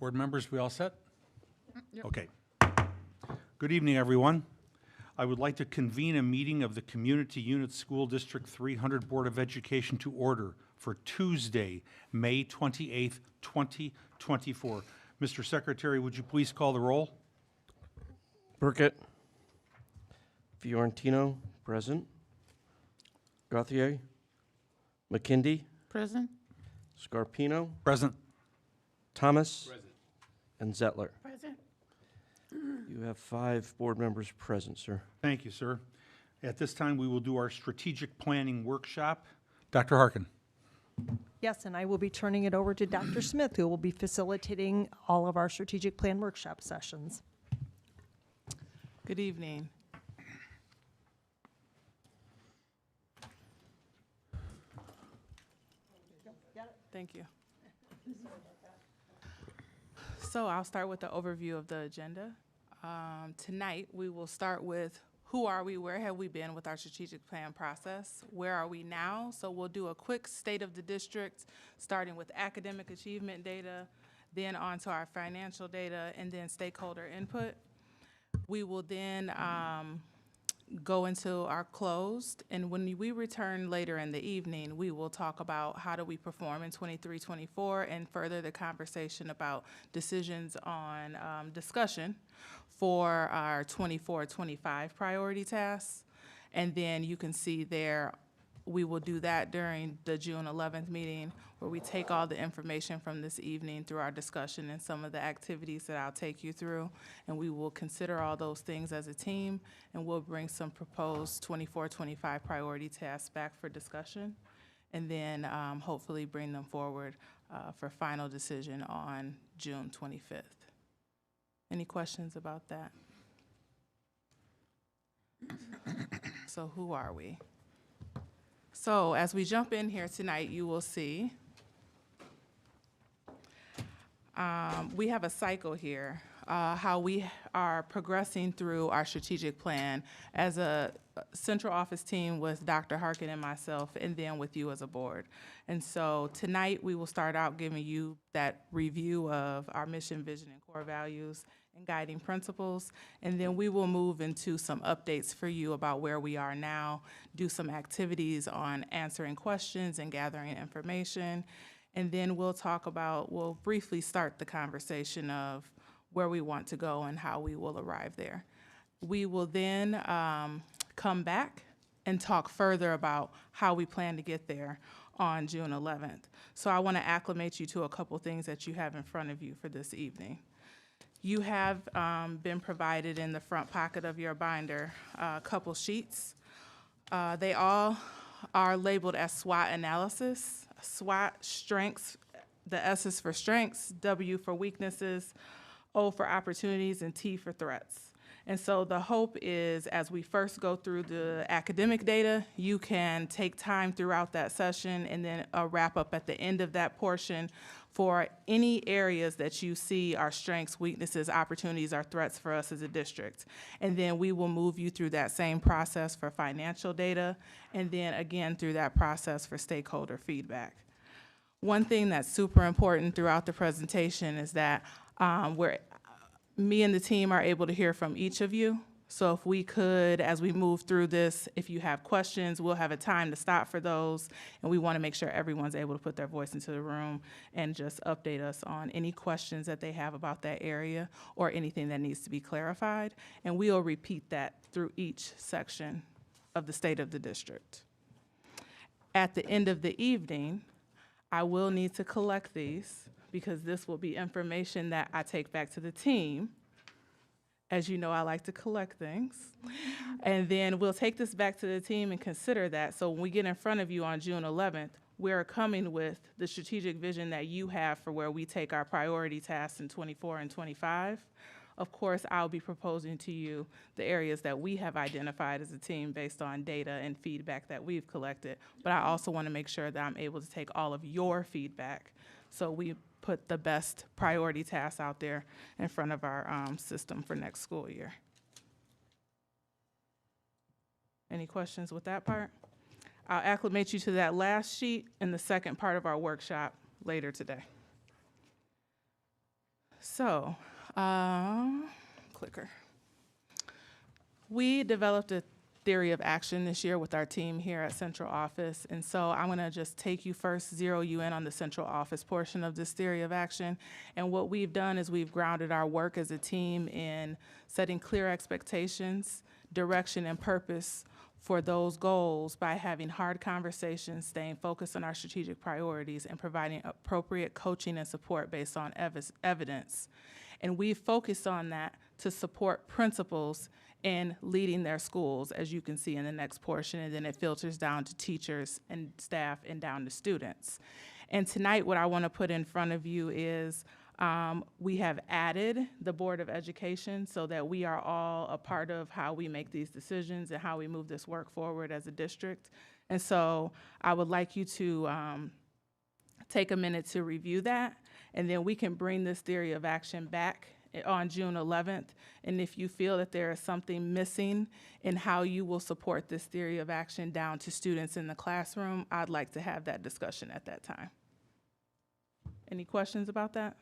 Board members, we all set? Yep. Okay. Good evening, everyone. I would like to convene a meeting of the Community Unit School District 300 Board of Education to order for Tuesday, May 28th, 2024. Mr. Secretary, would you please call the roll? Burkett. Fiorentino, present. Gauthier. McKindy. Present. Scarpino. Present. Thomas. And Zettler. Present. You have 5 board members present, sir. Thank you, sir. At this time, we will do our strategic planning workshop. Dr. Harkin. Yes, and I will be turning it over to Dr. Smith, who will be facilitating all of our strategic plan workshop sessions. Good evening. Thank you. So I'll start with the overview of the agenda. Tonight, we will start with who are we, where have we been with our strategic plan process, where are we now? So we'll do a quick state of the district, starting with academic achievement data, then on to our financial data, and then stakeholder input. We will then go into our closed, and when we return later in the evening, we will talk about how do we perform in 23-24 and further the conversation about decisions on discussion for our 24-25 priority tasks. And then you can see there, we will do that during the June 11th meeting, where we take all the information from this evening through our discussion and some of the activities that I'll take you through. And we will consider all those things as a team, and we'll bring some proposed 24-25 priority tasks back for discussion. And then hopefully bring them forward for final decision on June 25th. Any questions about that? So who are we? So as we jump in here tonight, you will see we have a cycle here, how we are progressing through our strategic plan as a central office team with Dr. Harkin and myself, and then with you as a board. And so tonight, we will start out giving you that review of our mission, vision, and core values and guiding principles. And then we will move into some updates for you about where we are now, do some activities on answering questions and gathering information. And then we'll briefly start the conversation of where we want to go and how we will arrive there. We will then come back and talk further about how we plan to get there on June 11th. So I want to acclimate you to a couple things that you have in front of you for this evening. You have been provided in the front pocket of your binder a couple sheets. They all are labeled as SWOT analysis. SWOT, strengths, the S is for strengths, W for weaknesses, O for opportunities, and T for threats. And so the hope is, as we first go through the academic data, you can take time throughout that session and then a wrap up at the end of that portion for any areas that you see are strengths, weaknesses, opportunities, or threats for us as a district. And then we will move you through that same process for financial data, and then again through that process for stakeholder feedback. One thing that's super important throughout the presentation is that me and the team are able to hear from each of you. So if we could, as we move through this, if you have questions, we'll have a time to stop for those. And we want to make sure everyone's able to put their voice into the room and just update us on any questions that they have about that area or anything that needs to be clarified. And we'll repeat that through each section of the state of the district. At the end of the evening, I will need to collect these because this will be information that I take back to the team. As you know, I like to collect things. And then we'll take this back to the team and consider that. So when we get in front of you on June 11th, we're coming with the strategic vision that you have for where we take our priority tasks in 24 and 25. Of course, I'll be proposing to you the areas that we have identified as a team based on data and feedback that we've collected. But I also want to make sure that I'm able to take all of your feedback. So we put the best priority tasks out there in front of our system for next school year. Any questions with that part? I'll acclimate you to that last sheet in the second part of our workshop later today. So, clicker. We developed a theory of action this year with our team here at Central Office. And so I'm gonna just take you first, zero you in on the Central Office portion of this theory of action. And what we've done is we've grounded our work as a team in setting clear expectations, direction, and purpose for those goals by having hard conversations, staying focused on our strategic priorities, and providing appropriate coaching and support based on evidence. And we've focused on that to support principals in leading their schools, as you can see in the next portion, and then it filters down to teachers and staff and down to students. And tonight, what I want to put in front of you is we have added the Board of Education so that we are all a part of how we make these decisions and how we move this work forward as a district. And so I would like you to take a minute to review that, and then we can bring this theory of action back on June 11th. And if you feel that there is something missing in how you will support this theory of action down to students in the classroom, I'd like to have that discussion at that time. Any questions about that?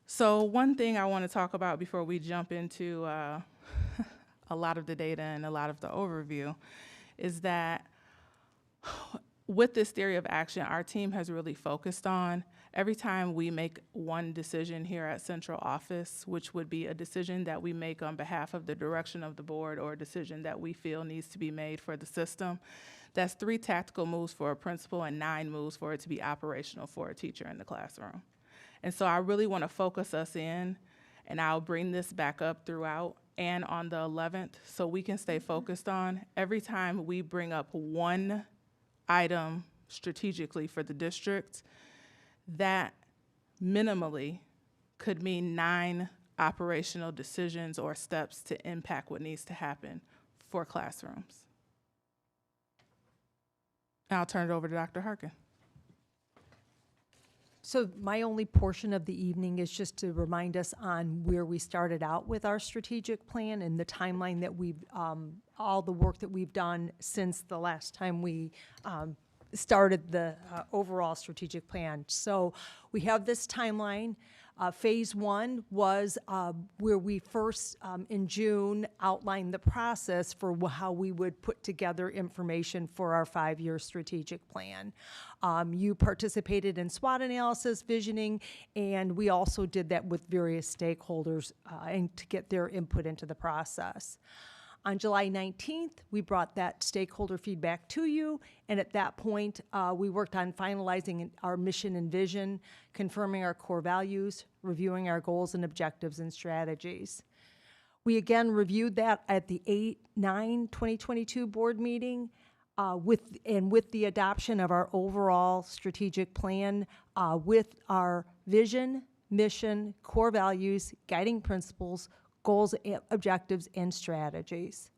So one thing I want to talk about before we jump into a lot of the data and a lot of the overview is that with this theory of action, our team has really focused on every time we make one decision here at Central Office, which would be a decision that we make on behalf of the direction of the board or a decision that we feel needs to be made for the system, that's 3 tactical moves for a principal and 9 moves for it to be operational for a teacher in the classroom. And so I really want to focus us in, and I'll bring this back up throughout and on the 11th so we can stay focused on every time we bring up one item strategically for the district, that minimally could mean 9 operational decisions or steps to impact what needs to happen for classrooms. And I'll turn it over to Dr. Harkin. So my only portion of the evening is just to remind us on where we started out with our strategic plan and the timeline that we've, all the work that we've done since the last time we started the overall strategic plan. So we have this timeline. Phase 1 was where we first, in June, outlined the process for how we would put together information for our 5-year strategic plan. You participated in SWOT analysis, visioning, and we also did that with various stakeholders and to get their input into the process. On July 19th, we brought that stakeholder feedback to you, and at that point, we worked on finalizing our mission and vision, confirming our core values, reviewing our goals and objectives and strategies. We again reviewed that at the 8/9/2022 board meeting with the adoption of our overall strategic plan with our vision, mission, core values, guiding principles, goals, objectives, and strategies.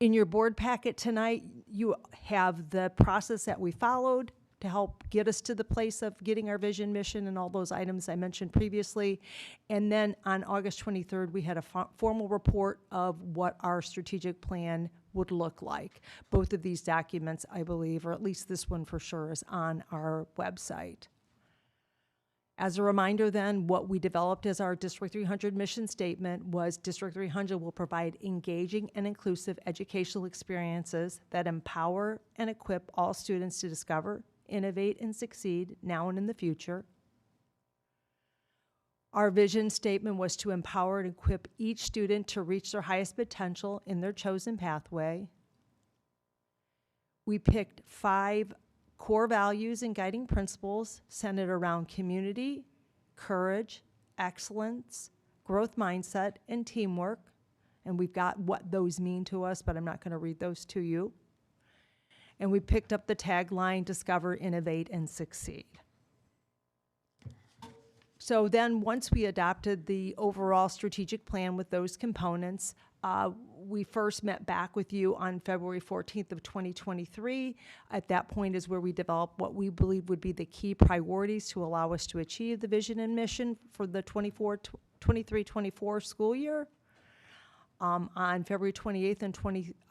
In your board packet tonight, you have the process that we followed to help get us to the place of getting our vision, mission, and all those items I mentioned previously. And then on August 23rd, we had a formal report of what our strategic plan would look like. Both of these documents, I believe, or at least this one for sure, is on our website. As a reminder then, what we developed as our District 300 mission statement was District 300 will provide engaging and inclusive educational experiences that empower and equip all students to discover, innovate, and succeed now and in the future. Our vision statement was to empower and equip each student to reach their highest potential in their chosen pathway. We picked 5 core values and guiding principles centered around community, courage, excellence, growth mindset, and teamwork. And we've got what those mean to us, but I'm not going to read those to you. And we picked up the tagline, discover, innovate, and succeed. So then once we adopted the overall strategic plan with those components, we first met back with you on February 14th of 2023. At that point is where we developed what we believe would be the key priorities to allow us to achieve the vision and mission for the 23-24 school year. On February 28th and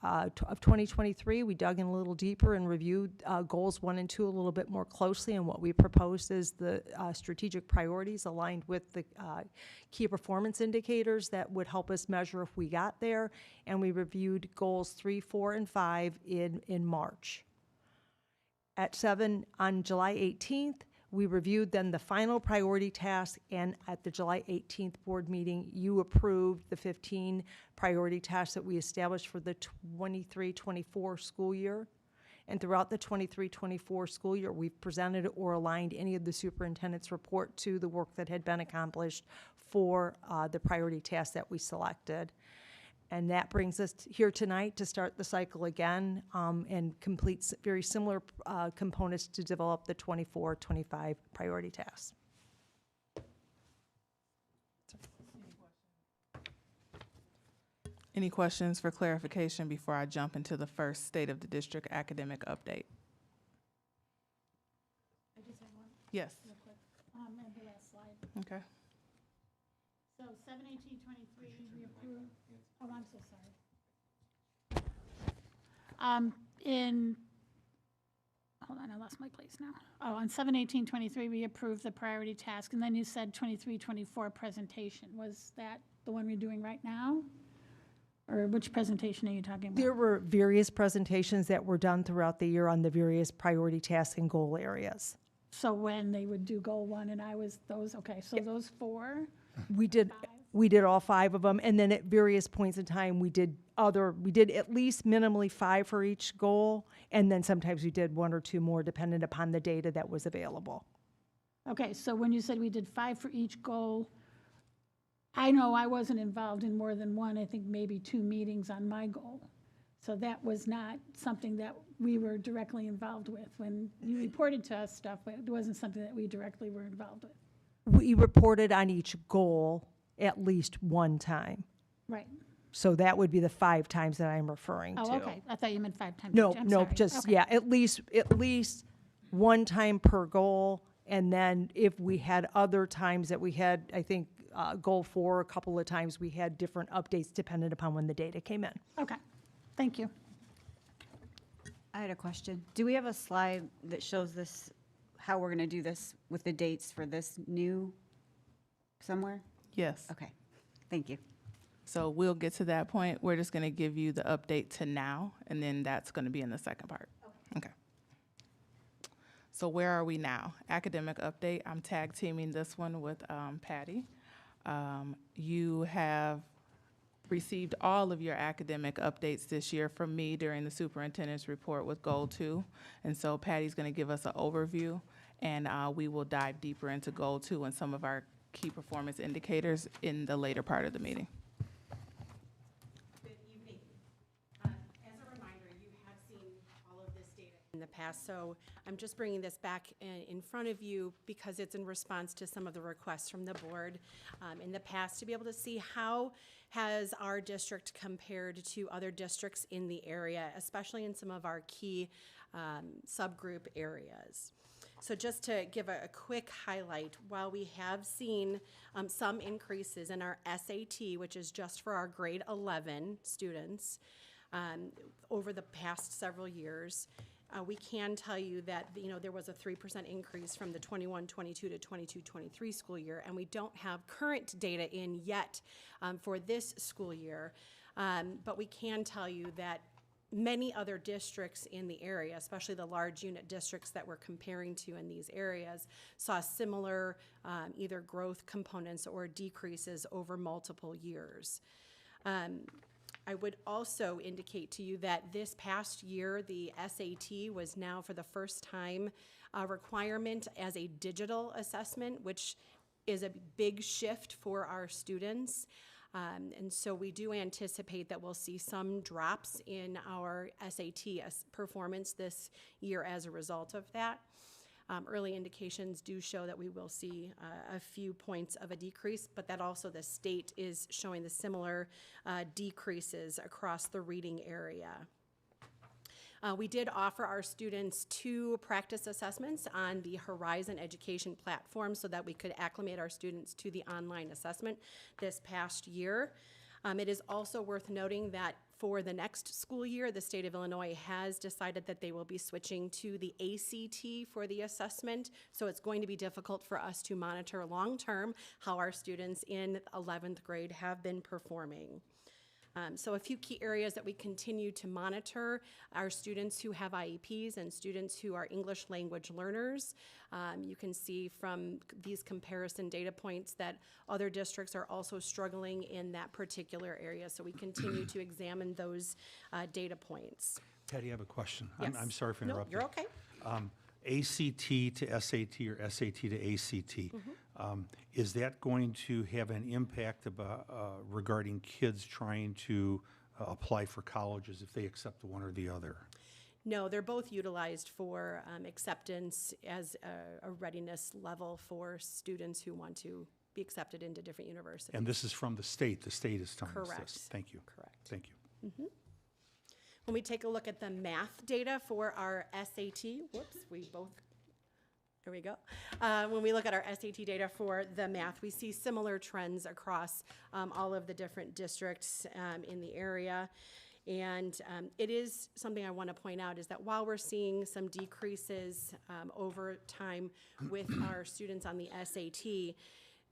of 2023, we dug in a little deeper and reviewed goals 1 and 2 a little bit more closely, and what we proposed is the strategic priorities aligned with the key performance indicators that would help us measure if we got there, and we reviewed goals 3, 4, and 5 in March. On July 18th, we reviewed then the final priority task, and at the July 18th board meeting, you approved the 15 priority tasks that we established for the 23-24 school year. And throughout the 23-24 school year, we've presented or aligned any of the superintendent's report to the work that had been accomplished for the priority tasks that we selected. And that brings us here tonight to start the cycle again and complete very similar components to develop the 24-25 priority tasks. Any questions for clarification before I jump into the first State of the District academic update? I just have one Yes. real quick, at the last slide. Okay. So 7/18/23, we approved, oh, I'm so sorry. Hold on, I lost my place now. Oh, on 7/18/23, we approved the priority task, and then you said 23-24 presentation. Was that the one we're doing right now? Or which presentation are you talking about? There were various presentations that were done throughout the year on the various priority tasks and goal areas. So when they would do goal 1 and I was those, okay, so those 4? We did all 5 of them, and then at various points in time, we did at least minimally 5 for each goal, and then sometimes we did 1 or 2 more dependent upon the data that was available. Okay, so when you said we did 5 for each goal, I know I wasn't involved in more than one, I think maybe 2 meetings on my goal. So that was not something that we were directly involved with. When you reported to us stuff, but it wasn't something that we directly were involved with. We reported on each goal at least 1 time. Right. So that would be the 5 times that I'm referring to. Oh, okay. I thought you meant 5 times. No, I'm no, sorry. just, Okay. yeah, at least 1 time per goal. And then if we had other times that we had, I think, goal 4, a couple of times, we had different updates dependent upon when the data came in. Okay, thank you. I had a question. Do we have a slide that shows this, how we're going to do this with the dates for this new somewhere? Yes. Okay, thank you. So we'll get to that point. We're just going to give you the update to now, and then that's going to be in the second part. Okay. So where are we now? Academic update. I'm tag teaming this one with Patty. You have received all of your academic updates this year from me during the superintendent's report with Goal 2. And so Patty's going to give us an overview, and we will dive deeper into Goal 2 and some of our key performance indicators in the later part of the meeting. Good evening. As a reminder, you have seen all of this data in the past, so I'm just bringing this back in front of you because it's in response to some of the requests from the board in the past to be able to see how has our district compared to other districts in the area, especially in some of our key subgroup areas. So just to give a quick highlight, while we have seen some increases in our SAT, which is just for our grade 11 students, over the past several years, we can tell you that, there was a 3% increase from the 21-22 to 22-23 school year, and we don't have current data in yet for this school year. But we can tell you that many other districts in the area, especially the large unit districts that we're comparing to in these areas, saw similar either growth components or decreases over multiple years. I would also indicate to you that this past year, the SAT was now for the first time a requirement as a digital assessment, which is a big shift for our students. And so we do anticipate that we'll see some drops in our SAT performance this year as a result of that. Early indications do show that we will see a few points of a decrease, but that also the state is showing the similar decreases across the reading area. We did offer our students 2 practice assessments on the Horizon Education platform so that we could acclimate our students to the online assessment this past year. It is also worth noting that for the next school year, the state of Illinois has decided that they will be switching to the ACT for the assessment. So it's going to be difficult for us to monitor long-term how our students in 11th grade have been performing. So a few key areas that we continue to monitor are students who have IEPs and students who are English language learners. You can see from these comparison data points that other districts are also struggling in that particular area. So we continue to examine those data points. Patty, I have a question. Yes. I'm sorry for No, interrupting. you're okay. ACT to SAT or SAT to ACT, is that going to have an impact about, regarding kids trying to apply for colleges if they accept one or the other? No, they're both utilized for acceptance as a readiness level for students who want to be accepted into different universities. And this is from the state is telling us this? Correct. Thank you. Correct. Thank you. When we take a look at the math data for our SAT, whoops, there we go. When we look at our SAT data for the math, we see similar trends across all of the different districts in the area. And it is something I want to point out is that while we're seeing some decreases over time with our students on the SAT,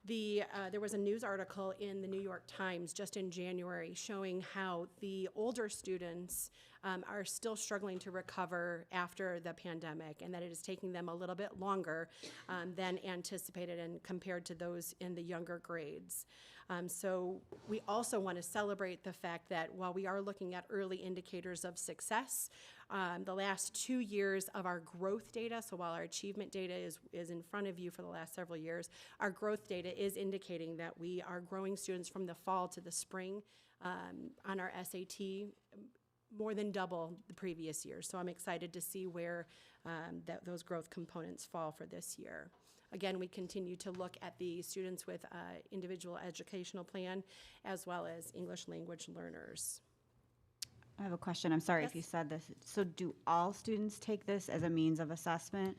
there was a news article in the New York Times just in January showing how the older students are still struggling to recover after the pandemic, and that it is taking them a little bit longer than anticipated and compared to those in the younger grades. So we also want to celebrate the fact that while we are looking at early indicators of success, the last 2 years of our growth data, so while our achievement data is in front of you for the last several years, our growth data is indicating that we are growing students from the fall to the spring on our SAT more than double the previous year. So I'm excited to see where those growth components fall for this year. Again, we continue to look at the students with individual educational plan as well as English language learners. I have a question. I'm sorry if you Yes. said this. So do all students take this as a means of assessment?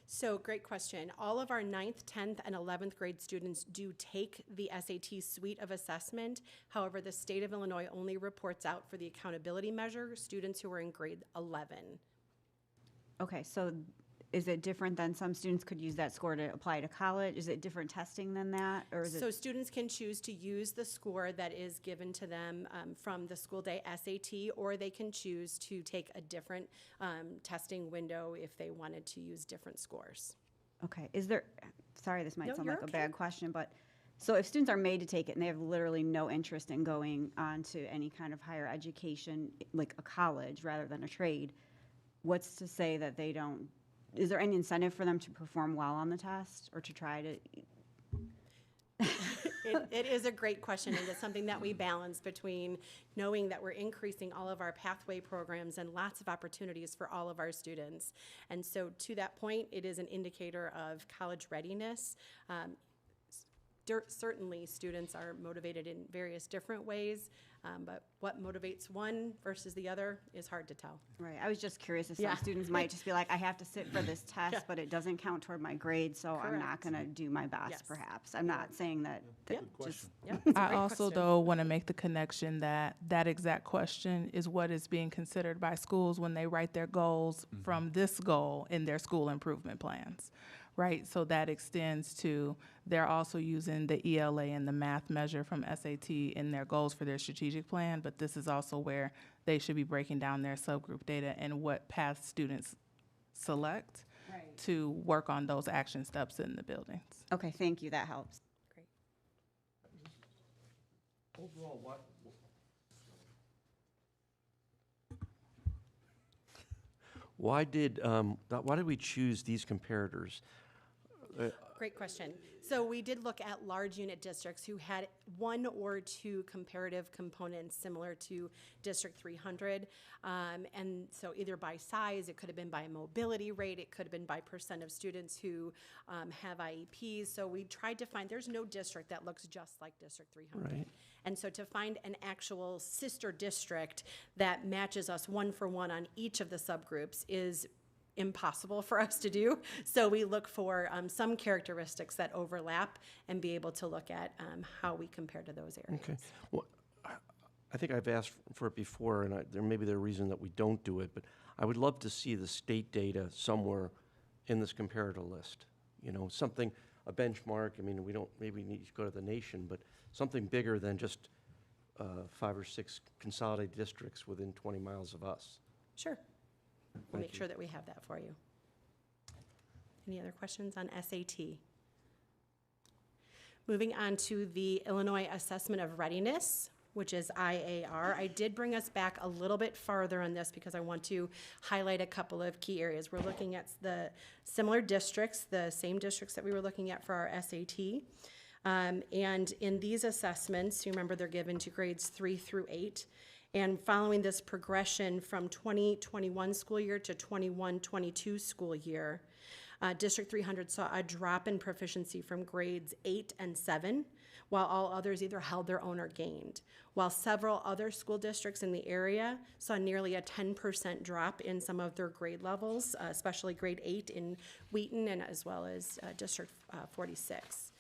So great question. All of our 9th, 10th, and 11th grade students do take the SAT suite of assessment. However, the state of Illinois only reports out for the accountability measure students who are in grade 11. Okay, so is it different than some students could use that score to apply to college? Is it different testing than that, or is So it? students can choose to use the score that is given to them from the school day SAT, or they can choose to take a different testing window if they wanted to use different scores. Okay, is there, sorry, this might No, sound you're like a okay. bad question, but, so if students are made to take it and they have literally no interest in going on to any kind of higher education, like a college rather than a trade, what's to say that they don't, is there any incentive for them to perform well on the test or to try to? It is a great question, and it's something that we balance between knowing that we're increasing all of our pathway programs and lots of opportunities for all of our students. And so to that point, it is an indicator of college readiness. Certainly, students are motivated in various different ways, but what motivates one versus the other is hard to tell. Right, I was just curious if Yeah. some students might just be like, I have to sit for this test, but it doesn't count toward my grade, so I'm not Correct. gonna do my best, Yes. perhaps. I'm not saying that, Yeah. just, Yeah, it's a I great also, question. though, want to make the connection that that exact question is what is being considered by schools when they write their goals from this goal in their school improvement plans, right? So that extends to, they're also using the ELA and the math measure from SAT in their goals for their strategic plan, but this is also where they should be breaking down their subgroup data and what path students select to work on those action steps in the buildings. okay, thank you, that helps. Great. Overall, why did we choose these comparators? Great question. So we did look at large unit districts who had 1 or 2 comparative components similar to District 300. And so either by size, it could have been by mobility rate, it could have been by percent of students who have IEPs. So we tried to find, there's no district that looks just like District 300. Right. And so to find an actual sister district that matches us 1-for-1 on each of the subgroups is impossible for us to do. So we look for some characteristics that overlap and be able to look at how we compare to those areas. Okay. Well, I think I've asked for it before, and there may be a reason that we don't do it, but I would love to see the state data somewhere in this comparator list. You know, something, a benchmark. I mean, we don't maybe need to go to the nation, but something bigger than just 5 or 6 consolidated districts within 20 miles of us. Sure. We'll Thank make you. sure that we have that for you. Any other questions on SAT? Moving on to the Illinois Assessment of Readiness, which is IAR. I did bring us back a little bit farther on this because I want to highlight a couple of key areas. We're looking at the similar districts, the same districts that we were looking at for our SAT. And in these assessments, you remember they're given to grades 3 through 8. And following this progression from 2021 school year to 21-22 school year, District 300 saw a drop in proficiency from grades 8 and 7, while all others either held their own or gained. While several other school districts in the area saw nearly a 10% drop in some of their grade levels, especially grade 8 in Wheaton and as well as District 46.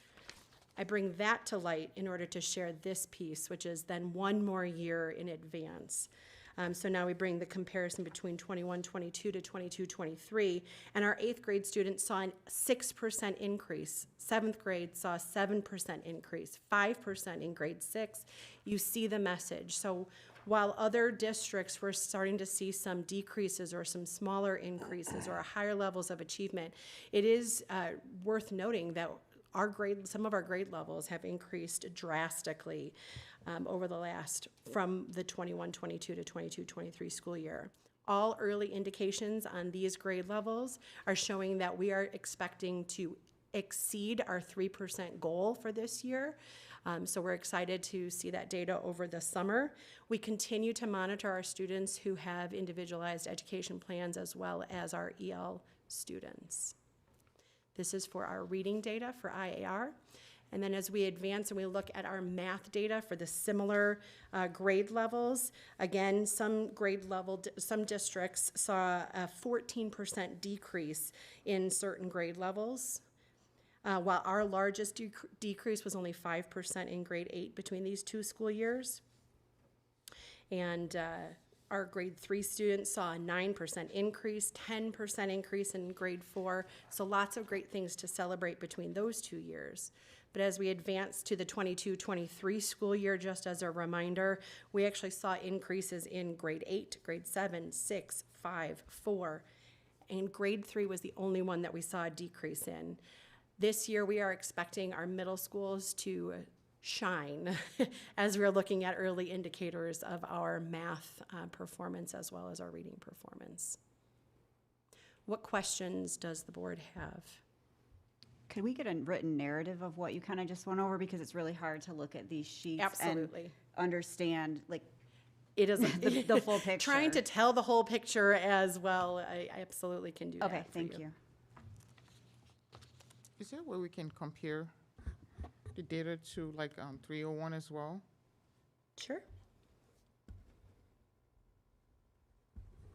I bring that to light in order to share this piece, which is then one more year in advance. So now we bring the comparison between 21-22 to 22-23, and our 8th grade students saw a 6% increase. 7th grade saw a 7% increase, 5% in grade 6. You see the message. So while other districts were starting to see some decreases or some smaller increases or higher levels of achievement, it is worth noting that some of our grade levels have increased drastically over the from the 21-22 to 22-23 school year. All early indications on these grade levels are showing that we are expecting to exceed our 3% goal for this year. So we're excited to see that data over the summer. We continue to monitor our students who have individualized education plans as well as our EL students. This is for our reading data for IAR. And then as we advance and we look at our math data for the similar grade levels, again, some districts saw a 14% decrease in certain grade levels, while our largest decrease was only 5% in grade 8 between these 2 school years. And our grade 3 students saw a 9% increase, 10% increase in grade 4. So lots of great things to celebrate between those 2 years. But as we advance to the 22-23 school year, just as a reminder, we actually saw increases in grade 8, grade 7, 6, 5, 4. And grade 3 was the only one that we saw a decrease in. This year, we are expecting our middle schools to shine as we're looking at early indicators of our math performance as well as our reading performance. What questions does the board have? Could we get a written narrative of what you kind of just went over? Because it's really hard to look at these sheets Absolutely. and understand, like, It is the full picture. Trying to tell the whole picture as well. I absolutely can do that. Okay, for thank you. Is there a way we can compare the data to like 301 as well? Sure.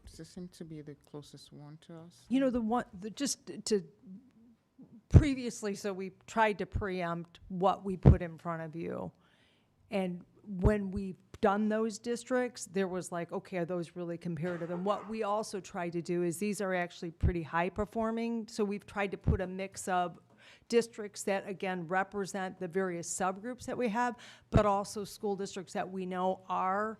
Does this seem to be the closest one to us? You know, just to previously, so we tried to preempt what we put in front of you. And when we've done those districts, there was like, okay, are those really comparative? And what we also tried to do is these are actually pretty high performing. So we've tried to put a mix of districts that, again, represent the various subgroups that we have, but also school districts that we know are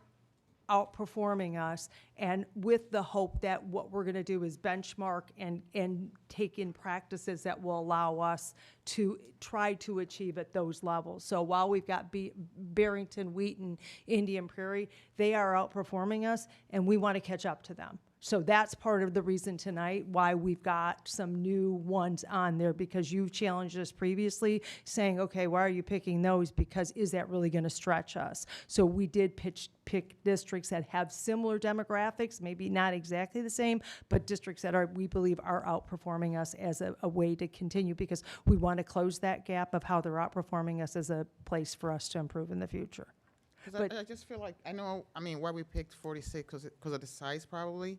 outperforming us, and with the hope that what we're going to do is benchmark and take in practices that will allow us to try to achieve at those levels. So while we've got Barrington, Wheaton, Indian Prairie, they are outperforming us, and we want to catch up to them. So that's part of the reason tonight why we've got some new ones on there, because you've challenged us previously saying, okay, why are you picking those? Because is that really going to stretch us? So we did pick districts that have similar demographics, maybe not exactly the same, but districts that we believe are outperforming us as a way to continue, because we want to close that gap of how they're outperforming us as a place for us to improve in the future. Because I just feel like, why we picked 46 because of the size probably,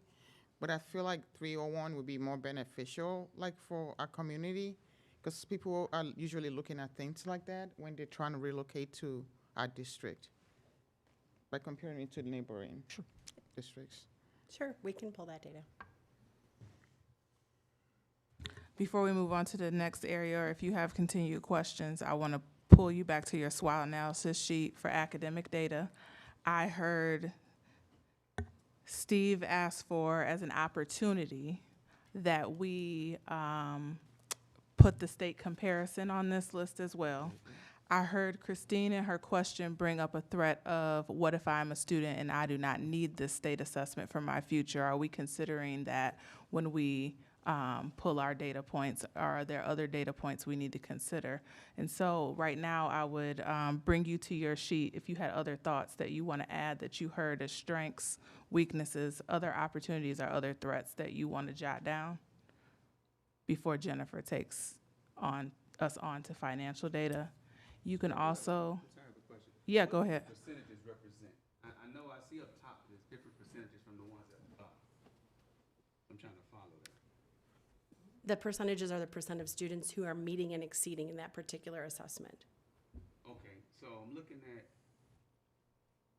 but I feel like 301 would be more beneficial, like for our community, because people are usually looking at things like that when they're trying to relocate to our district. by comparing it to the neighboring districts. Sure, we can pull that data. Before we move on to the next area, or if you have continued questions, I want to pull you back to your SWOT analysis sheet for academic data. I heard Steve ask for, as an opportunity, that we put the state comparison on this list as well. I heard Christine in her question bring up a threat of, what if I'm a student and I do not need this state assessment for my future? Are we considering that when we pull our data points? Are there other data points we need to consider? And so right now, I would bring you to your sheet if you had other thoughts that you want to add that you heard as strengths, weaknesses, other opportunities, or other threats that you want to jot down before Jennifer takes us on to financial data. You can also, I have a question. yeah, go ahead. What percentages represent? I know I see up top, there's different percentages from the ones at the bottom. I'm trying to follow that. The percentages are the percent of students who are meeting and exceeding in that particular assessment. Okay, so I'm looking at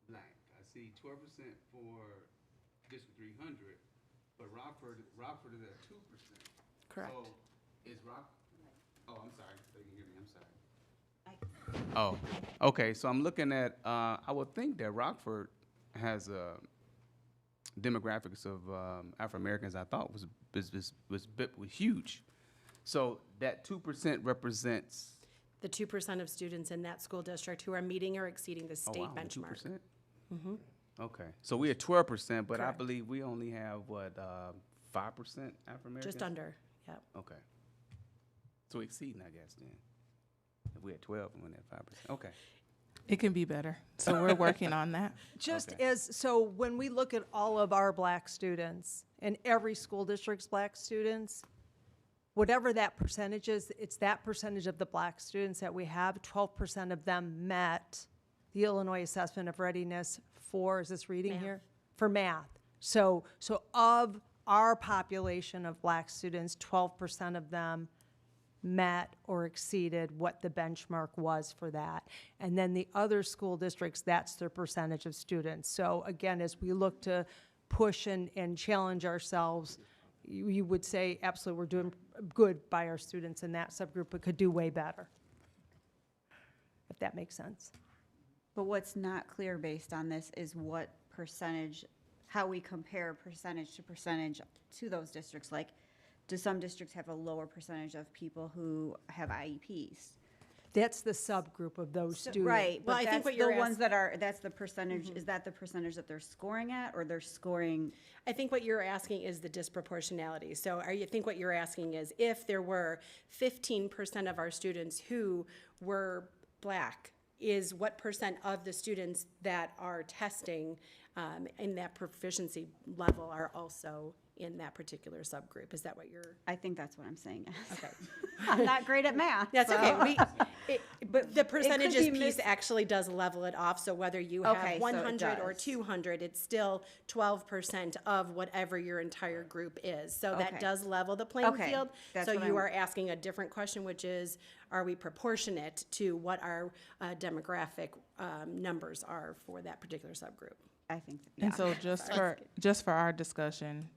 blank. I see 12% for District 300, but Rockford is at 2%. Correct. So is oh, I'm sorry, they can hear me, I'm sorry. Oh, okay, so I'm looking at, I would think that Rockford has demographics of Afro-Americans I thought was huge. So that 2% represents, The 2% of students in that school district who are meeting or exceeding the oh state wow, benchmark. 2%? Mm-hmm. Okay, so we're at 12%, but I Correct. believe we only have, what, 5% Afro-Americans? Just under, yeah. Okay. So exceeding, I guess, then. If we're at 12 and we're at 5%, okay. It can be better, so we're working on that. Just Okay. so when we look at all of our black students, and every school district's black students, whatever that percentage is, it's that percentage of the black students that we have, 12% of them met the Illinois Assessment of Readiness for, is this reading Math. here? For math. So of our population of black students, 12% of them met or exceeded what the benchmark was for that. And then the other school districts, that's their percentage of students. So again, as we look to push and challenge ourselves, you would say, absolutely, we're doing good by our students in that subgroup, but could do way better, if that makes sense. But what's not clear based on this is what percentage, how we compare percentage to those districts. Like, do some districts have a lower percentage of people who have IEPs? That's the subgroup of those students. Right, Well, but I think that's what the you're ones that are, that's the percentage, is that the percentage that they're scoring at, or they're scoring? I think what you're asking is the disproportionality. So I think what you're asking is if there were 15% of our students who were Black, is what percent of the students that are testing in that proficiency level are also in that particular subgroup? Is that what you're? I think that's what I'm saying. Okay. I'm not great at math. That's so- okay. But the could percentages be piece actually does level it off, so whether you Okay, have so it 100 or does. 200, it's still 12% of whatever your entire group is. So that Okay. does level the playing Okay, field. that's So what you I- are asking a different question, which is, are we proportionate to what our demographic numbers are for that particular subgroup? I think, And yeah. so just for our discussion,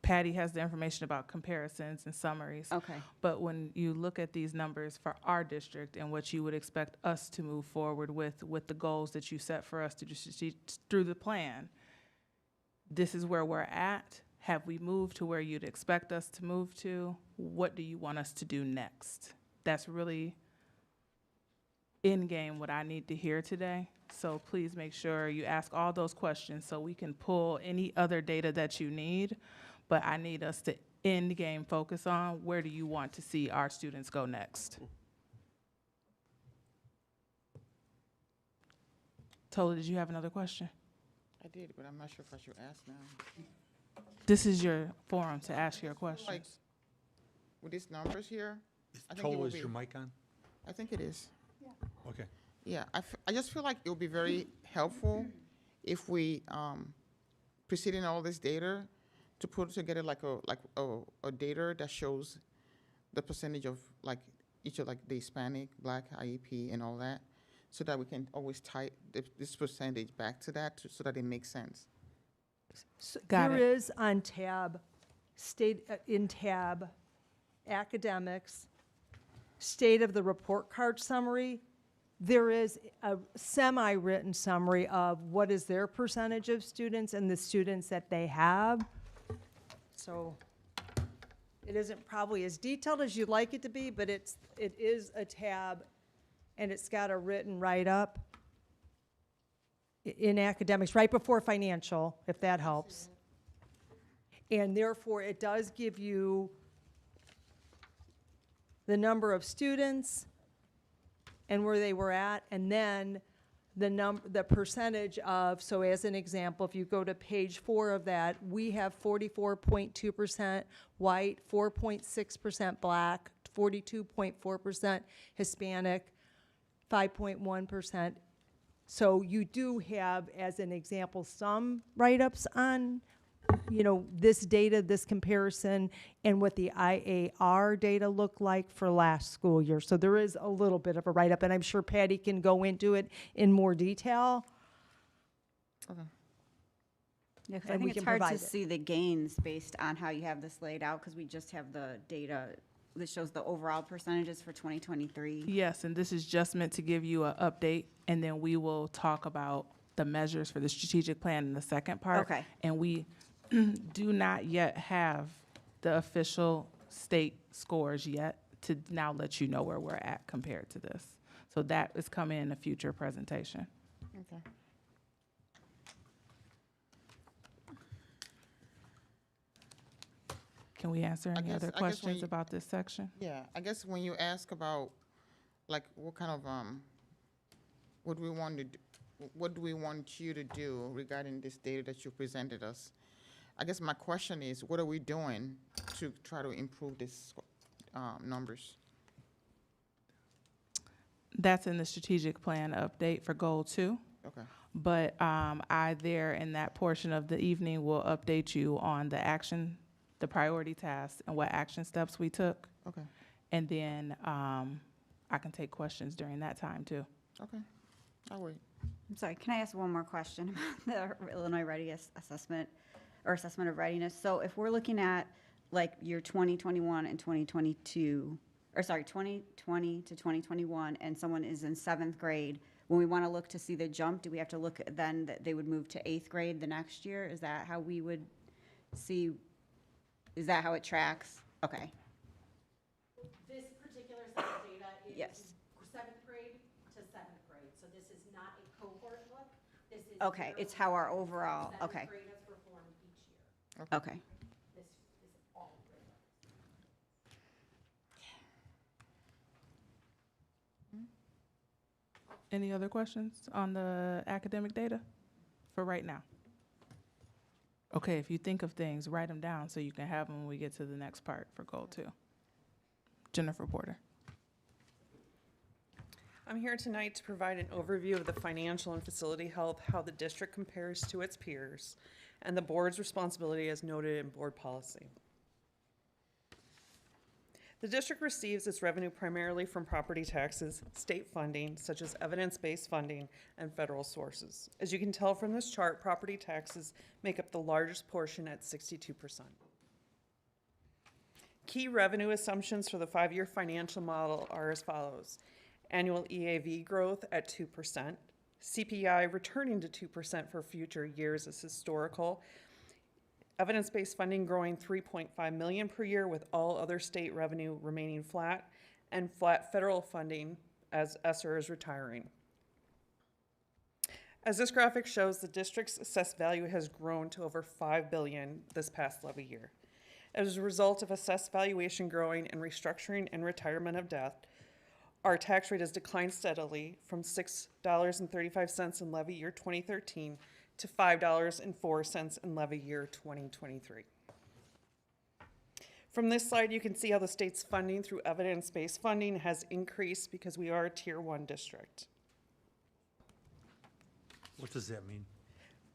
Patty has the information about comparisons and summaries. Okay. But when you look at these numbers for our district and what you would expect us to move forward with the goals that you set for us to just through the plan, this is where we're at. Have we moved to where you'd expect us to move to? What do you want us to do next? That's really in game what I need to hear today. So please make sure you ask all those questions so we can pull any other data that you need. But I need us to end game focus on where do you want to see our students go next? Tola, did you have another question? I did, but I'm not sure if I should ask now. This is your forum to ask your Like, questions. with these numbers here, I think it Tola, will is be, your mic on? I think it is. Okay. Yeah, I just feel like it would be very helpful if we, preceding all this data, to put together like a data that shows the percentage of like each of like the Hispanic, Black, IEP, and all that. so that we can always tie this percentage back to that, so that it makes sense. Got There it. is on tab, in tab academics, state of the report card summary, there is a semi-written summary of what is their percentage of students and the students that they have. So it isn't probably as detailed as you'd like it to be, but it is a tab, and it's got a written write-up in academics, right before financial, if that helps. And therefore, it does give you the number of students and where they were at, and then the percentage of, so as an example, if you go to page 4 of that, we have 44.2% white, 4.6% black, 42.4% Hispanic, 5.1%. So you do have, as an example, some write-ups on, this data, this comparison, and what the IAR data looked like for last school year. So there is a little bit of a write-up, and I'm sure Patty can go into it in more detail. Yeah, 'cause And I we think it's can hard to provide it. see the gains based on how you have this laid out, because we just have the data that shows the overall percentages for 2023. Yes, and this is just meant to give you an update, and then we will talk about the measures for the strategic plan in the second part. Okay. And we do not yet have the official state scores yet to now let you know where we're at compared to this. So that is coming in a future presentation. Okay. Can we answer any guess- other I guess when questions you- about this section? Yeah, I guess when you ask about, like, what kind of, what we want to, what do we want you to do regarding this data that you presented us? I guess my question is, what are we doing to try to improve this, numbers? That's in the strategic plan update for goal 2. Okay, But I there in that portion of the evening will update you on the action, the priority tasks and what action steps we took. okay, And then I can take questions during that time too. okay. I'll wait. I'm sorry, can I ask one more question about the Illinois Readiness Assessment, or Assessment of Readiness? So if we're looking at like year 2021 and 2022, or sorry, 2020 to 2021, and someone is in 7th grade, when we want to look to see the jump, do we have to look at then that they would move to 8th grade the next year? Is that how we would see, is that how it tracks? Okay, This particular set of data Yes. is 7th grade to 7th grade, so this is not a cohort look. This is. okay, it's how our overall, okay, 7th grade has performed each year. okay. This is all grade levels. Any other questions on the academic data for right now? Okay, if you think of things, write them down so you can have them when we get to the next part for goal 2. Jennifer Porter. I'm here tonight to provide an overview of the financial and facility health, how the district compares to its peers, and the board's responsibility as noted in board policy. The district receives its revenue primarily from property taxes, state funding, such as evidence-based funding, and federal sources. As you can tell from this chart, property taxes make up the largest portion at 62%. Key revenue assumptions for the 5-year financial model are as follows. Annual EAV growth at 2%, CPI returning to 2% for future years is historical, evidence-based funding growing $3.5 million per year with all other state revenue remaining flat, and flat federal funding as ESSER is retiring. As this graphic shows, the district's assessed value has grown to over $5 billion this past levy year. As a result of assessed valuation growing and restructuring and retirement of debt, our tax rate has declined steadily from $6.35 in levy year 2013 to $5.04 in levy year 2023. From this slide, you can see how the state's funding through evidence-based funding has increased because we are a Tier 1 district. What does that mean?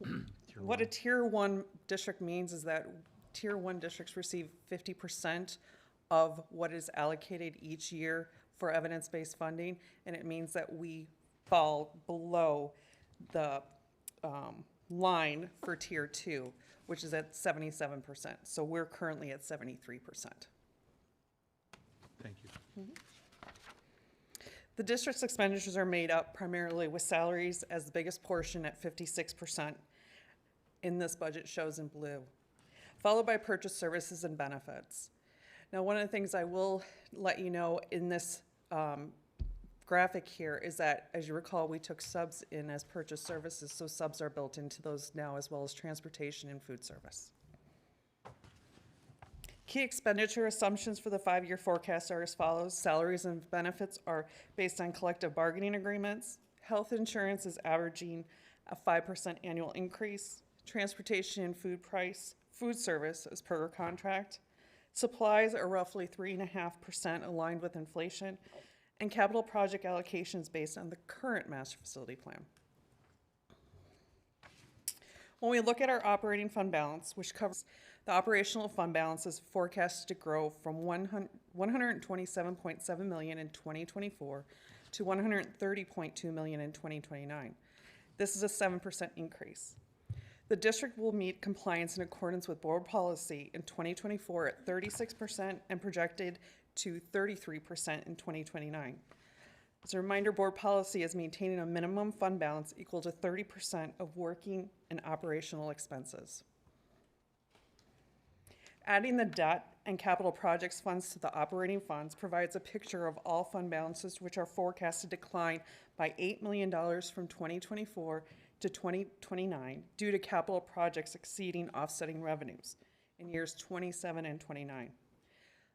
Tier What one. a Tier 1 district means is that Tier 1 districts receive 50% of what is allocated each year for evidence-based funding, and it means that we fall below the line for Tier 2, which is at 77%. So we're currently at 73%. Thank you. The district's expenditures are made up primarily with salaries as the biggest portion at 56% in this budget shows in blue, followed by purchase services and benefits. Now, one of the things I will let you know in this graphic here is that, as you recall, we took subs in as purchase services, so subs are built into those now, as well as transportation and food service. Key expenditure assumptions for the 5-year forecast are as follows. Salaries and benefits are based on collective bargaining agreements. Health insurance is averaging a 5% annual increase. Transportation and food service is per contract. Supplies are roughly 3.5% aligned with inflation. And capital project allocations based on the current master facility plan. When we look at our operating fund balance, which covers the operational fund balance, is forecasted to grow from $127.7 million in 2024 to $130.2 million in 2029. This is a 7% increase. The district will meet compliance in accordance with board policy in 2024 at 36% and projected to 33% in 2029. As a reminder, board policy is maintaining a minimum fund balance equal to 30% of working and operational expenses. Adding the debt and capital projects funds to the operating funds provides a picture of all fund balances, which are forecast to decline by $8 million from 2024 to 2029 due to capital projects exceeding offsetting revenues in years 27 and 29.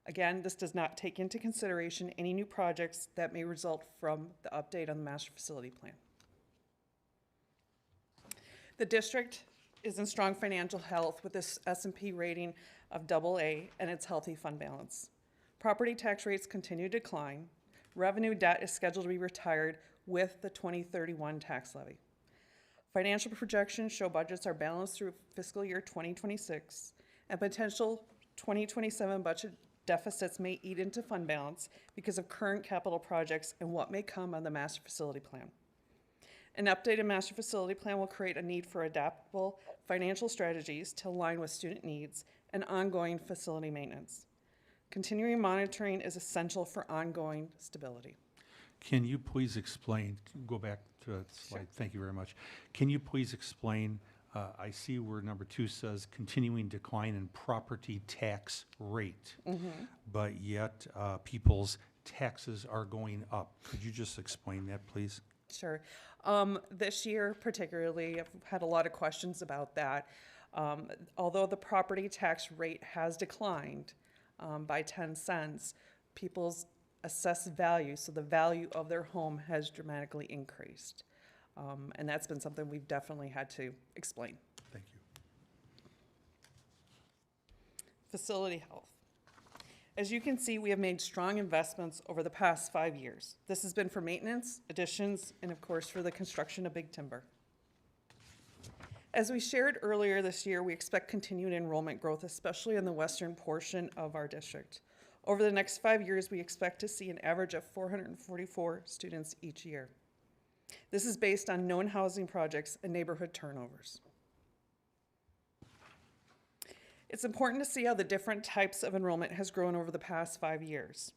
Again, this does not take into consideration any new projects that may result from the update on the master facility plan. The district is in strong financial health with this S&P rating of AA and its healthy fund balance. Property tax rates continue to decline. Revenue debt is scheduled to be retired with the 2031 tax levy. Financial projections show budgets are balanced through fiscal year 2026, and potential 2027 budget deficits may eat into fund balance because of current capital projects and what may come on the master facility plan. An updated master facility plan will create a need for adaptable financial strategies to align with student needs and ongoing facility maintenance. Continuing monitoring is essential for ongoing stability. Can you please explain, go back to that slide, thank you very much. Can you please explain, I see where number 2 says continuing decline in property tax rate, but yet people's taxes are going up. Could you just explain that, please? Sure. This year particularly, I've had a lot of questions about that. Although the property tax rate has declined by 10 cents, people's assessed value, so the value of their home, has dramatically increased. And that's been something we've definitely had to explain. Thank you. Facility health. As you can see, we have made strong investments over the past 5 years. This has been for maintenance, additions, and of course for the construction of Big Timber. As we shared earlier this year, we expect continued enrollment growth, especially in the western portion of our district. Over the next 5 years, we expect to see an average of 444 students each year. This is based on known housing projects and neighborhood turnovers. It's important to see how the different types of enrollment has grown over the past 5 years.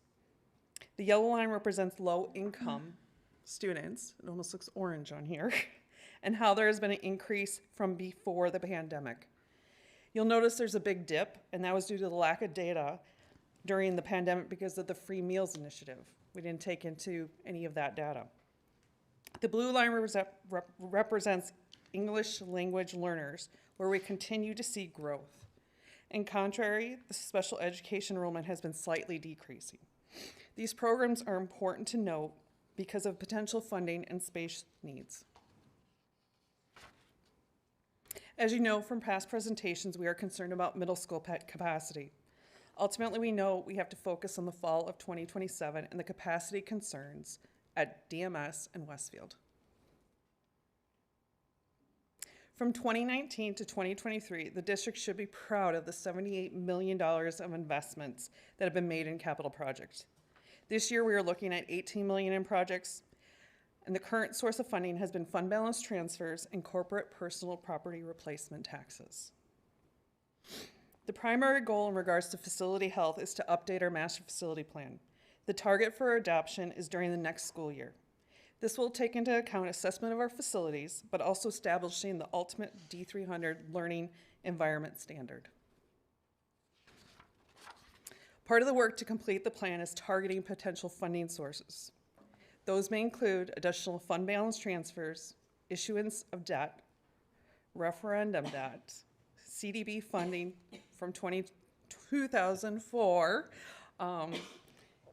The yellow line represents low-income students, it almost looks orange on here, and how there has been an increase from before the pandemic. You'll notice there's a big dip, and that was due to the lack of data during the pandemic because of the free meals initiative. We didn't take into any of that data. The blue line represents English language learners, where we continue to see growth. In contrary, the special education enrollment has been slightly decreasing. These programs are important to note because of potential funding and space needs. As you know from past presentations, we are concerned about middle school capacity. Ultimately, we know we have to focus on the fall of 2027 and the capacity concerns at DMS and Westfield. From 2019 to 2023, the district should be proud of the $78 million of investments that have been made in capital projects. This year, we are looking at $18 million in projects. And the current source of funding has been fund balance transfers and corporate personal property replacement taxes. The primary goal in regards to facility health is to update our master facility plan. The target for adoption is during the next school year. This will take into account assessment of our facilities, but also establishing the ultimate D300 learning environment standard. Part of the work to complete the plan is targeting potential funding sources. Those may include additional fund balance transfers, issuance of debt, referendum debt, CDB funding from 2004,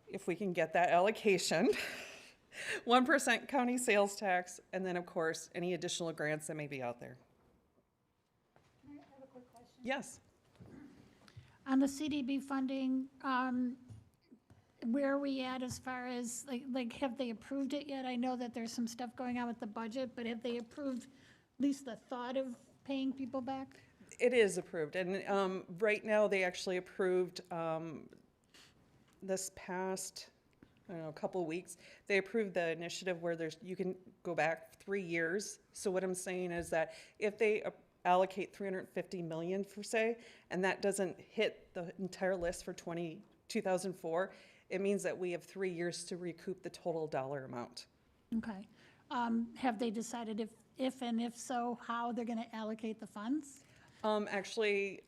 if we can get that allocation, 1% county sales tax, and then, of course, any additional grants that may be out there. I have a quick question. Yes. On the CDB funding, where are we at as far as, like, have they approved it yet? I know that there's some stuff going on with the budget, but have they approved at least the thought of paying people back? It is approved, and right now they actually approved this past, I don't know, couple of weeks. They approved the initiative where you can go back 3 years. So what I'm saying is that if they allocate $350 million for say, and that doesn't hit the entire list for 2004, it means that we have 3 years to recoup the total dollar amount. Okay. Have they decided if and if so, how they're going to allocate the funds? Actually,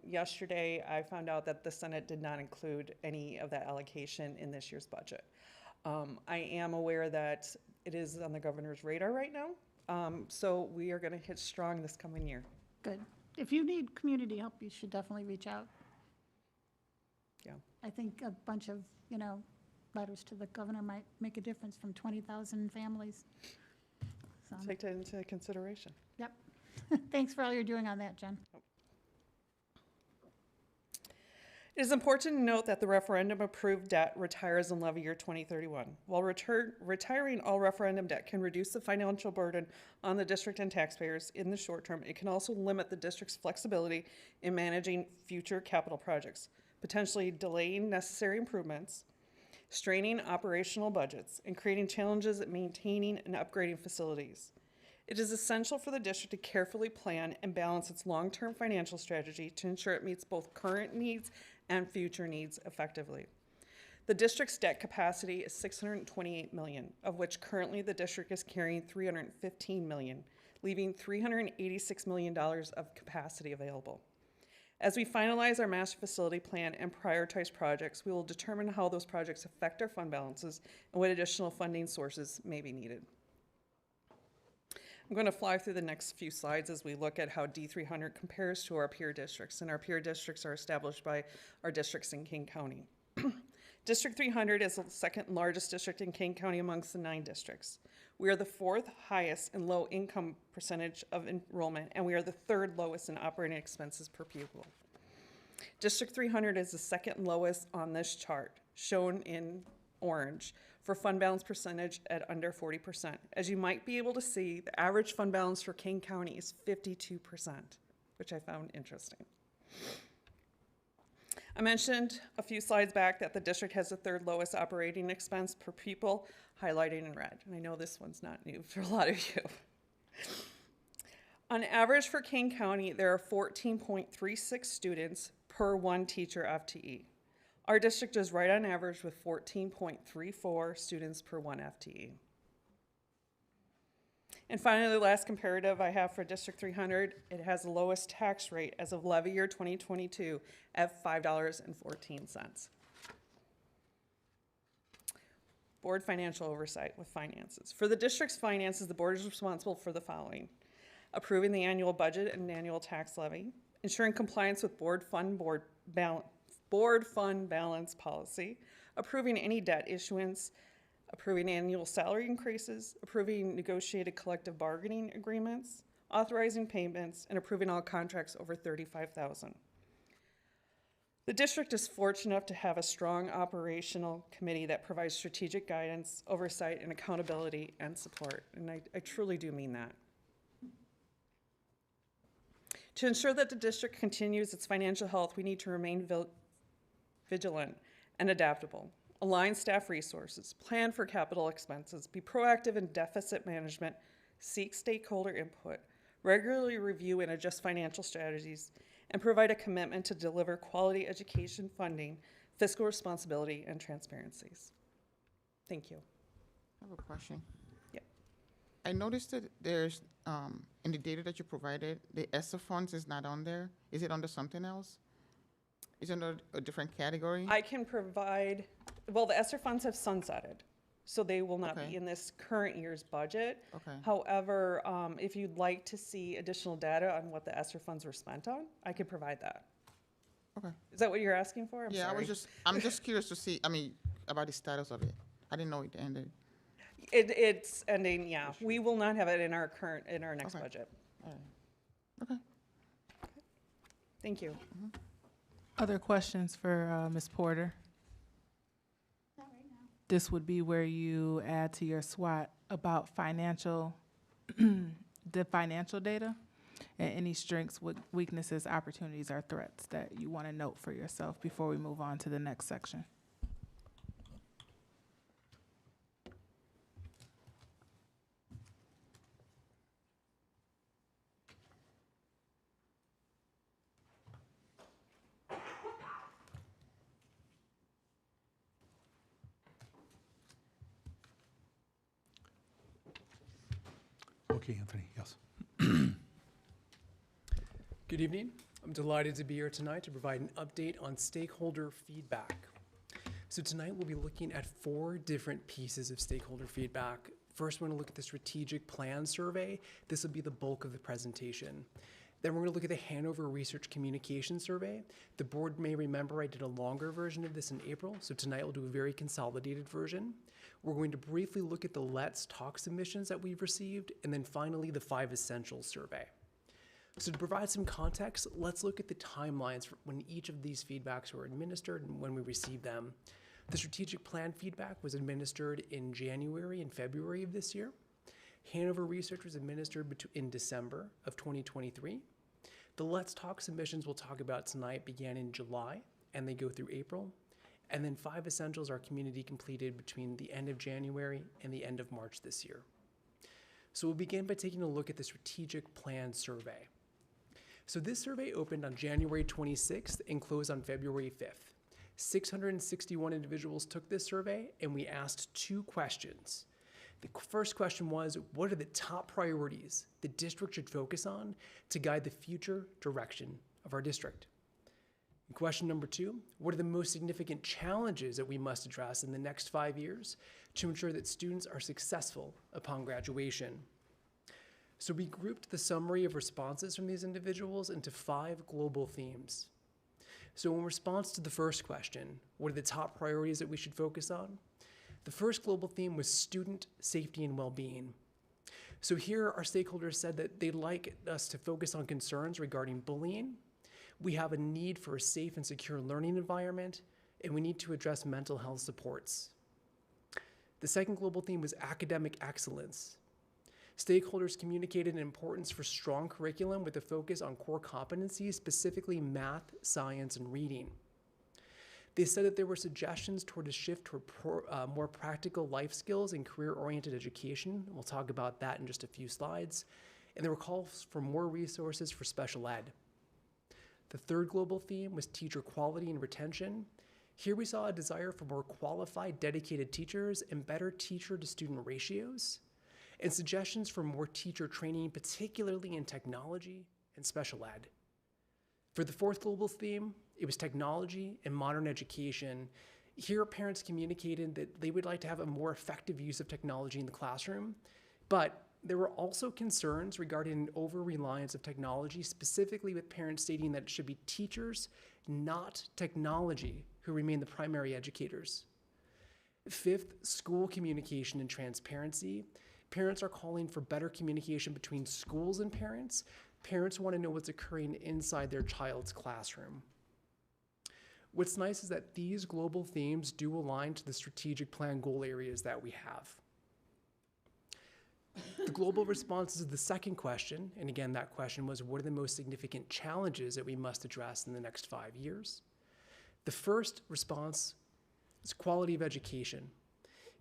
yesterday I found out that the Senate did not include any of that allocation in this year's budget. I am aware that it is on the governor's radar right now, so we are going to hit strong this coming year. Good. If you need community help, you should definitely reach out. Yeah. I think a bunch of, letters to the governor might make a difference from 20,000 families. So, Take that into consideration. yep. Thanks for all you're doing on that, Jen. It is important to note that the referendum-approved debt retires in levy year 2031. While retiring all referendum debt can reduce the financial burden on the district and taxpayers in the short term, it can also limit the district's flexibility in managing future capital projects, potentially delaying necessary improvements, straining operational budgets, and creating challenges at maintaining and upgrading facilities. It is essential for the district to carefully plan and balance its long-term financial strategy to ensure it meets both current needs and future needs effectively. The district's debt capacity is $628 million, of which currently the district is carrying $315 million, leaving $386 million of capacity available. As we finalize our master facility plan and prioritize projects, we will determine how those projects affect our fund balances and what additional funding sources may be needed. I'm going to fly through the next few slides as we look at how D300 compares to our peer districts, and our peer districts are established by our districts in King County. District 300 is the second largest district in King County amongst the 9 districts. We are the 4th highest in low income percentage of enrollment, and we are the 3rd lowest in operating expenses per pupil. District 300 is the 2nd lowest on this chart, shown in orange, for fund balance percentage at under 40%. As you might be able to see, the average fund balance for King County is 52%, which I found interesting. I mentioned a few slides back that the district has the 3rd lowest operating expense per pupil, highlighted in red. And I know this one's not new for a lot of you. On average for King County, there are 14.36 students per 1 teacher FTE. Our district is right on average with 14.34 students per 1 FTE. And finally, the last comparative I have for District 300, it has the lowest tax rate as of levy year 2022 at $5.14. Board financial oversight with finances. For the district's finances, the board is responsible for the following: approving the annual budget and annual tax levy, ensuring compliance with board fund balance policy, approving any debt issuance, approving annual salary increases, approving negotiated collective bargaining agreements, authorizing payments, and approving all contracts over $35,000. The district is fortunate enough to have a strong operational committee that provides strategic guidance, oversight, and accountability and support, and I truly do mean that. To ensure that the district continues its financial health, we need to remain vigilant and adaptable. align staff resources, plan for capital expenses, be proactive in deficit management, seek stakeholder input, regularly review and adjust financial strategies, and provide a commitment to deliver quality education funding, fiscal responsibility, and transparencies. Thank you. I have a question. Yep. I noticed that there's, in the data that you provided, the ESSA funds is not on there. Is it under something else? Is it under a different category? I can provide, well, the ESSER funds have sunsetted, so they will not Okay. be in this current year's budget. Okay. However, if you'd like to see additional data on what the ESSER funds were spent on, I can provide that. Okay. Is that what you're asking for? I'm Yeah, sorry. I'm just curious to see, about the status of it. I didn't know it ended. It's ending, yeah. We will not have it in our next Okay. budget. Okay. Thank you. Other questions for Ms. Porter? This would be where you add to your SWOT about financial, the financial data, and any strengths, weaknesses, opportunities, or threats that you want to note for yourself before we move on to the next section. Okay, Anthony, yes. Good evening. I'm delighted to be here tonight to provide an update on stakeholder feedback. So tonight we'll be looking at 4 different pieces of stakeholder feedback. First, we're going to look at the strategic plan survey. This will be the bulk of the presentation. Then we're going to look at the Hanover Research Communication Survey. The board may remember I did a longer version of this in April, so tonight we'll do a very consolidated version. We're going to briefly look at the Let's Talk submissions that we've received, and then finally the 5 Essentials survey. So to provide some context, let's look at the timelines for when each of these feedbacks were administered and when we received them. The strategic plan feedback was administered in January and February of this year. Hanover Research was administered in December of 2023. The Let's Talk submissions we'll talk about tonight began in July, and they go through April. And then 5 Essentials are community completed between the end of January and the end of March this year. So we'll begin by taking a look at the strategic plan survey. So this survey opened on January 26th and closed on February 5th. 661 individuals took this survey, and we asked 2 questions. The first question was, what are the top priorities the district should focus on to guide the future direction of our district? And question number 2, what are the most significant challenges that we must address in the next 5 years to ensure that students are successful upon graduation? So we grouped the summary of responses from these individuals into 5 global themes. So in response to the first question, what are the top priorities that we should focus on? The first global theme was student safety and well-being. So here our stakeholders said that they'd like us to focus on concerns regarding bullying. We have a need for a safe and secure learning environment, and we need to address mental health supports. The second global theme was academic excellence. Stakeholders communicated an importance for strong curriculum with a focus on core competencies, specifically math, science, and reading. They said that there were suggestions toward a shift toward more practical life skills and career-oriented education. We'll talk about that in just a few slides. And there were calls for more resources for special ed. The third global theme was teacher quality and retention. Here we saw a desire for more qualified, dedicated teachers and better teacher-to-student ratios, and suggestions for more teacher training, particularly in technology and special ed. For the fourth global theme, it was technology and modern education. Here, parents communicated that they would like to have a more effective use of technology in the classroom, but there were also concerns regarding an over-reliance of technology, specifically with parents stating that it should be teachers, not technology, who remain the primary educators. Fifth, school communication and transparency. Parents are calling for better communication between schools and parents. Parents want to know what's occurring inside their child's classroom. What's nice is that these global themes do align to the strategic plan goal areas that we have. The global responses to the second question, and again, that question was, what are the most significant challenges that we must address in the next 5 years? The first response is quality of education.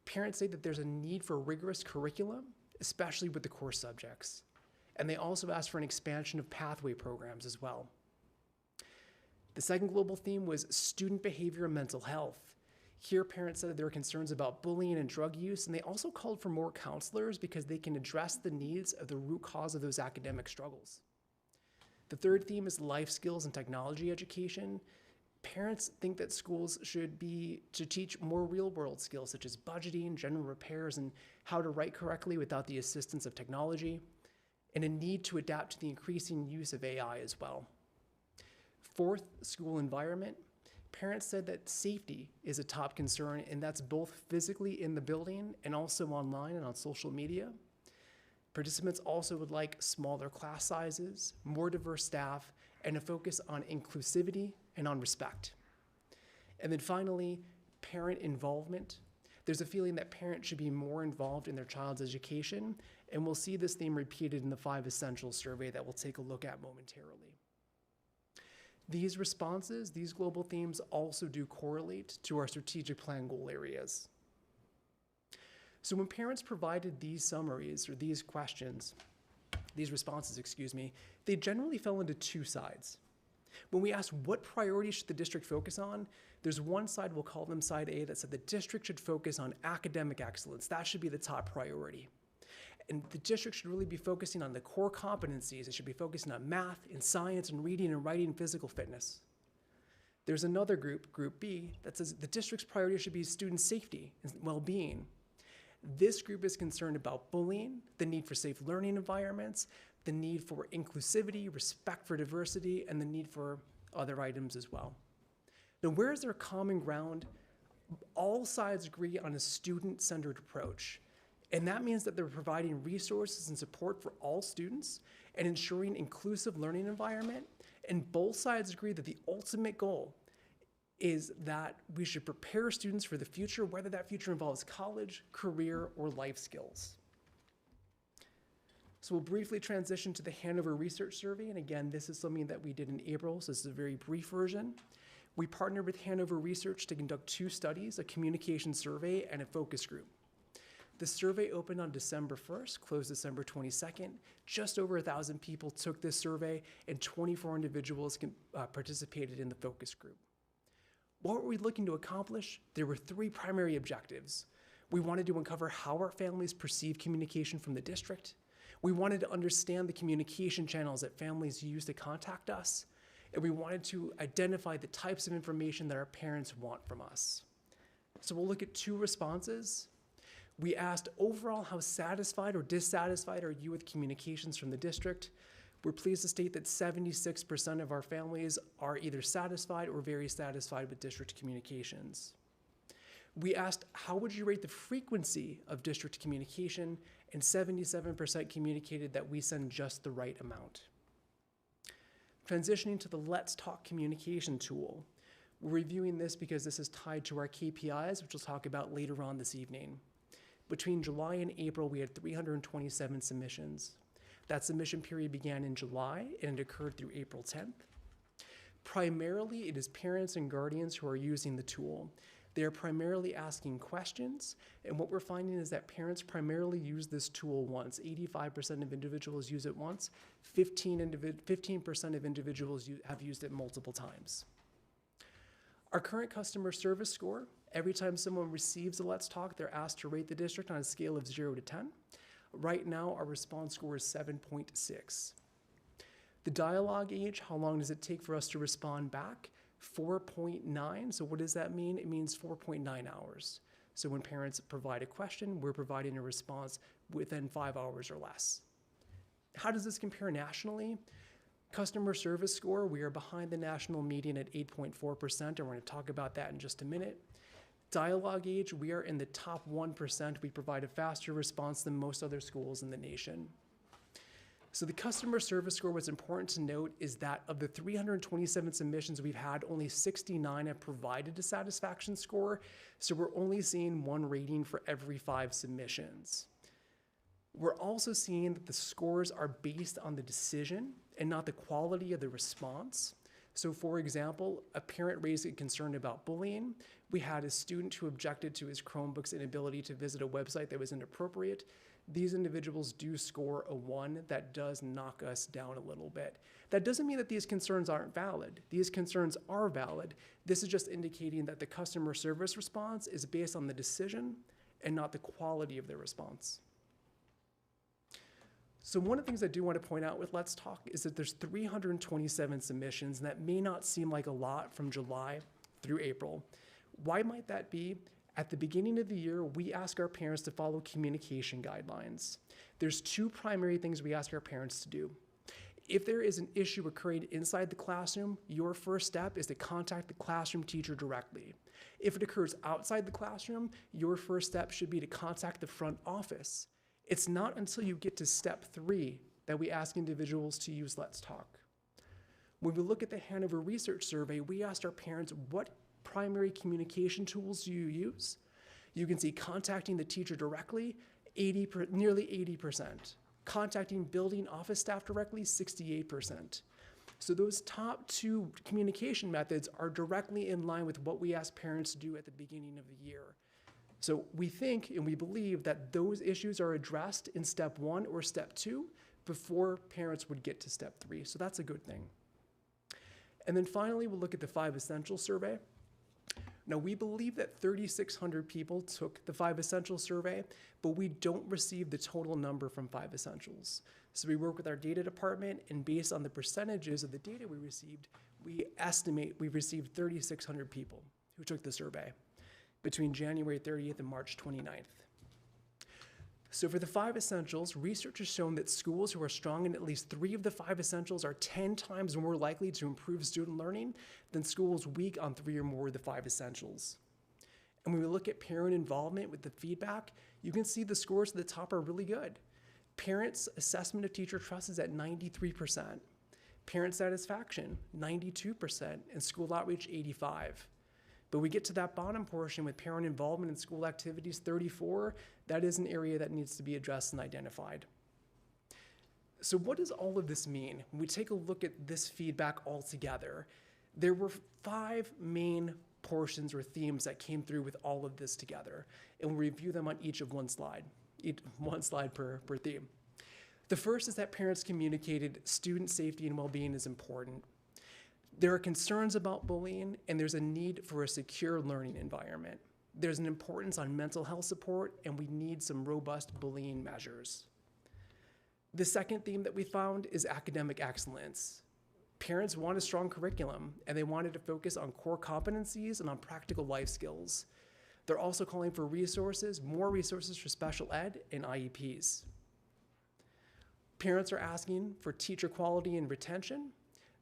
Parents say that there's a need for rigorous curriculum, especially with the core subjects. And they also asked for an expansion of pathway programs as well. The second global theme was student behavior and mental health. Here, parents said that there were concerns about bullying and drug use, and they also called for more counselors because they can address the needs of the root cause of those academic struggles. The third theme is life skills and technology education. Parents think that schools should teach more real-world skills such as budgeting, general repairs, and how to write correctly without the assistance of technology, and a need to adapt to the increasing use of AI as well. Fourth, school environment. Parents said that safety is a top concern, and that's both physically in the building and also online and on social media. Participants also would like smaller class sizes, more diverse staff, and a focus on inclusivity and on respect. And then finally, parent involvement. There's a feeling that parents should be more involved in their child's education, and we'll see this theme repeated in the 5 Essentials survey that we'll take a look at momentarily. These responses, these global themes also do correlate to our strategic plan goal areas. So when parents provided these summaries or these questions, these responses, they generally fell into 2 sides. When we asked what priorities should the district focus on, there's one side, we'll call them side A, that said the district should focus on academic excellence. That should be the top priority. And the district should really be focusing on the core competencies. It should be focusing on math and science and reading and writing and physical fitness. There's another group, Group B, that says the district's priority should be student safety and well-being. This group is concerned about bullying, the need for safe learning environments, the need for inclusivity, respect for diversity, and the need for other items as well. Now, where is there common ground? All sides agree on a student-centered approach. And that means that they're providing resources and support for all students and ensuring inclusive learning environment. And both sides agree that the ultimate goal is that we should prepare students for the future, whether that future involves college, career, or life skills. So we'll briefly transition to the Hanover Research Survey. And again, this is something that we did in April, so this is a very brief version. We partnered with Hanover Research to conduct 2 studies, a communication survey and a focus group. The survey opened on December 1st, closed December 22nd. Just over 1,000 people took this survey, and 24 individuals participated in the focus group. What were we looking to accomplish? There were 3 primary objectives. We wanted to uncover how our families perceive communication from the district. We wanted to understand the communication channels that families use to contact us. And we wanted to identify the types of information that our parents want from us. So we'll look at 2 responses. We asked overall, how satisfied or dissatisfied are you with communications from the district? We're pleased to state that 76% of our families are either satisfied or very satisfied with district communications. We asked, how would you rate the frequency of district communication? And 77% communicated that we send just the right amount. Transitioning to the Let's Talk communication tool. We're reviewing this because this is tied to our KPIs, which we'll talk about later on this evening. Between July and April, we had 327 submissions. That submission period began in July and it occurred through April 10th. Primarily, it is parents and guardians who are using the tool. They are primarily asking questions, and what we're finding is that parents primarily use this tool once. 85% of individuals use it once, 15% of individuals have used it multiple times. Our current customer service score, every time someone receives a Let's Talk, they're asked to rate the district on a scale of 0 to 10. Right now, our response score is 7.6. The dialogue age, how long does it take for us to respond back? 4.9. So what does that mean? It means 4.9 hours. So when parents provide a question, we're providing a response within 5 hours or less. How does this compare nationally? Customer service score, we are behind the national median at 8.4%, and we're going to talk about that in just a minute. Dialogue age, we are in the top 1%. We provide a faster response than most other schools in the nation. So the customer service score, what's important to note is that of the 327 submissions we've had, only 69 have provided a satisfaction score. So we're only seeing 1 rating for every 5 submissions. We're also seeing that the scores are based on the decision and not the quality of the response. So for example, a parent raised a concern about bullying. We had a student who objected to his Chromebook's inability to visit a website that was inappropriate. These individuals do score a 1. That does knock us down a little bit. That doesn't mean that these concerns aren't valid. These concerns are valid. This is just indicating that the customer service response is based on the decision and not the quality of the response. So one of the things I do want to point out with Let's Talk is that there's 327 submissions, and that may not seem like a lot from July through April. Why might that be? At the beginning of the year, we ask our parents to follow communication guidelines. There's 2 primary things we ask our parents to do. If there is an issue occurring inside the classroom, your first step is to contact the classroom teacher directly. If it occurs outside the classroom, your first step should be to contact the front office. It's not until you get to step 3 that we ask individuals to use Let's Talk. When we look at the Hanover Research Survey, we asked our parents, what primary communication tools do you use? You can see contacting the teacher directly, nearly 80%. Contacting building office staff directly, 68%. So those top 2 communication methods are directly in line with what we ask parents to do at the beginning of the year. So we think and we believe that those issues are addressed in step 1 or step 2 before parents would get to step 3. So that's a good thing. And then finally, we'll look at the 5 Essentials survey. Now, we believe that 3,600 people took the 5 Essentials survey, but we don't receive the total number from 5 Essentials. So we work with our data department, and based on the percentages of the data we received, we estimate we received 3,600 people who took the survey between January 30th and March 29th. So for the 5 Essentials, research has shown that schools who are strong in at least 3 of the 5 Essentials are 10 times more likely to improve student learning than schools weak on 3 or more of the 5 Essentials. And when we look at parent involvement with the feedback, you can see the scores at the top are really good. Parents' assessment of teacher trust is at 93%. Parent satisfaction, 92%, and school outreach, 85%. But we get to that bottom portion with parent involvement in school activities, 34, that is an area that needs to be addressed and identified. So what does all of this mean? When we take a look at this feedback all together, there were 5 main portions or themes that came through with all of this together, and we'll review them on each of one slide per theme. The first is that parents communicated student safety and well-being is important. There are concerns about bullying, and there's a need for a secure learning environment. There's an importance on mental health support, and we need some robust bullying measures. The second theme that we found is academic excellence. Parents want a strong curriculum, and they wanted to focus on core competencies and on practical life skills. They're also calling for resources, more resources for special ed and IEPs. Parents are asking for teacher quality and retention.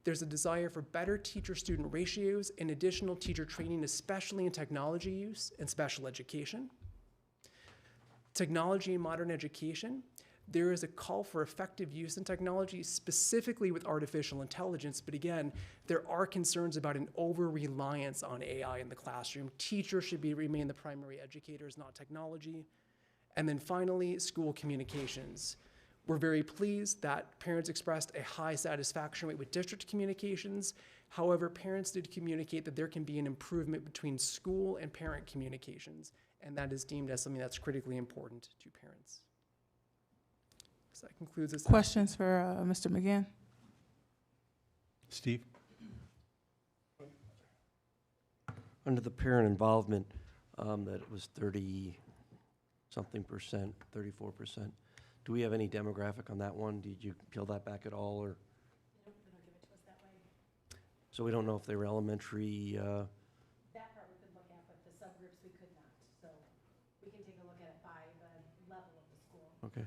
There's a desire for better teacher-student ratios and additional teacher training, especially in technology use and special education. Technology and modern education. There is a call for effective use in technology, specifically with artificial intelligence, but again, there are concerns about an over-reliance on AI in the classroom. Teachers should remain the primary educators, not technology. And then finally, school communications. We're very pleased that parents expressed a high satisfaction rate with district communications. However, parents did communicate that there can be an improvement between school and parent communications, and that is deemed as something that's critically important to parents. So that concludes this. Questions for Mr. McGinn? Steve? Under the parent involvement, that it was 30-something%, 34%. Do we have any demographic on that one? Did you peel that back at all, or? They don't give it to us that way. So we don't know if they were elementary, That part we could look at, but the subgroups we could not. So we can take a look at it by the level of the school. okay.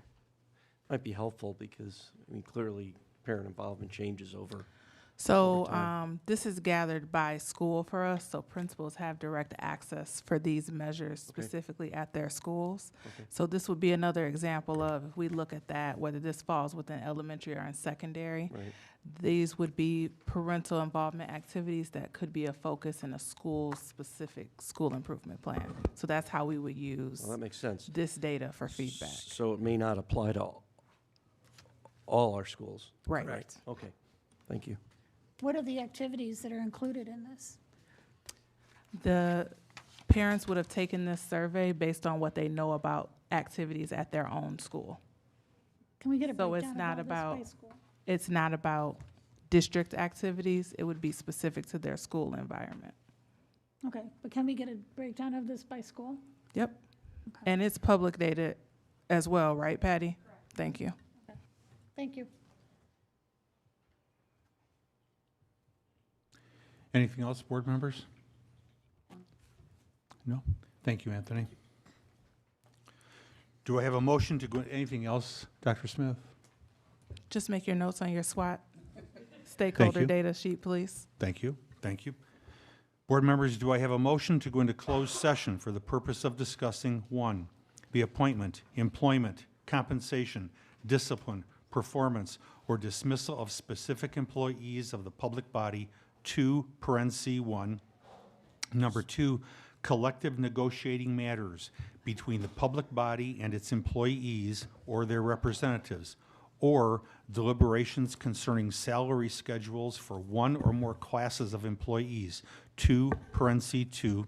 Might be helpful because, I mean, clearly parent involvement changes over. So Over time. this is gathered by school for us, so principals have direct access for these measures specifically at their schools. Okay. So this would be another example of, if we look at that, whether this falls within elementary or in secondary, Right. these would be parental involvement activities that could be a focus in a school-specific school improvement plan. So that's how we would use Well, that makes sense. this data for feedback. So it may not apply to all our schools. Right. Okay, thank you. What are the activities that are included in this? The parents would have taken this survey based on what they know about activities at their own school. Can we get a So it's breakdown of not all this by about- school? It's not about district activities. It would be specific to their school environment. Okay, but can we get a breakdown of this by school? Yep. Okay. And it's public data as well, right, Patty? Thank you. Thank you. Anything else, board members? No? Thank you, Anthony. Do I have a motion to go, anything else, Dr. Smith? Just make your notes on your SWOT stakeholder you. data sheet, please. Thank you, thank you. Board members, do I have a motion to go into closed session for the purpose of discussing, 1, the appointment, employment, compensation, discipline, performance, or dismissal of specific employees of the public body, 2, parentheses 1. Number 2, collective negotiating matters between the public body and its employees or their representatives, or deliberations concerning salary schedules for one or more classes of employees, 2, parentheses 2.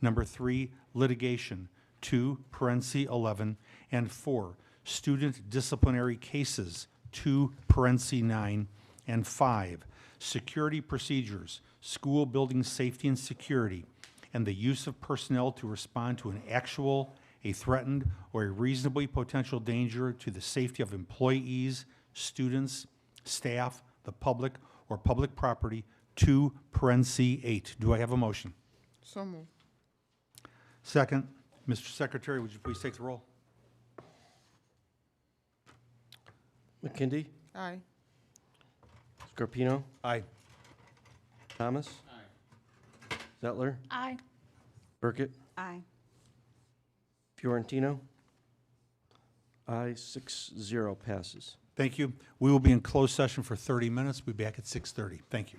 Number 3, litigation, 2, parentheses 11. And 4, student disciplinary cases, 2, parentheses 9. And 5, security procedures, school building safety and security, and the use of personnel to respond to an actual, a threatened, or a reasonably potential danger to the safety of employees, students, staff, the public, or public property, 2, parentheses 8. Do I have a motion? So moved. Second, Mr. Secretary, would you please take the roll? McKindy, Aye. Scarpino, Aye. Thomas. Zettler, Aye. Burkett, Aye. Fiorentino. Aye, 6-0 passes. Thank you. We will be in closed session for 30 minutes. We'll be back at 6:30. Thank you.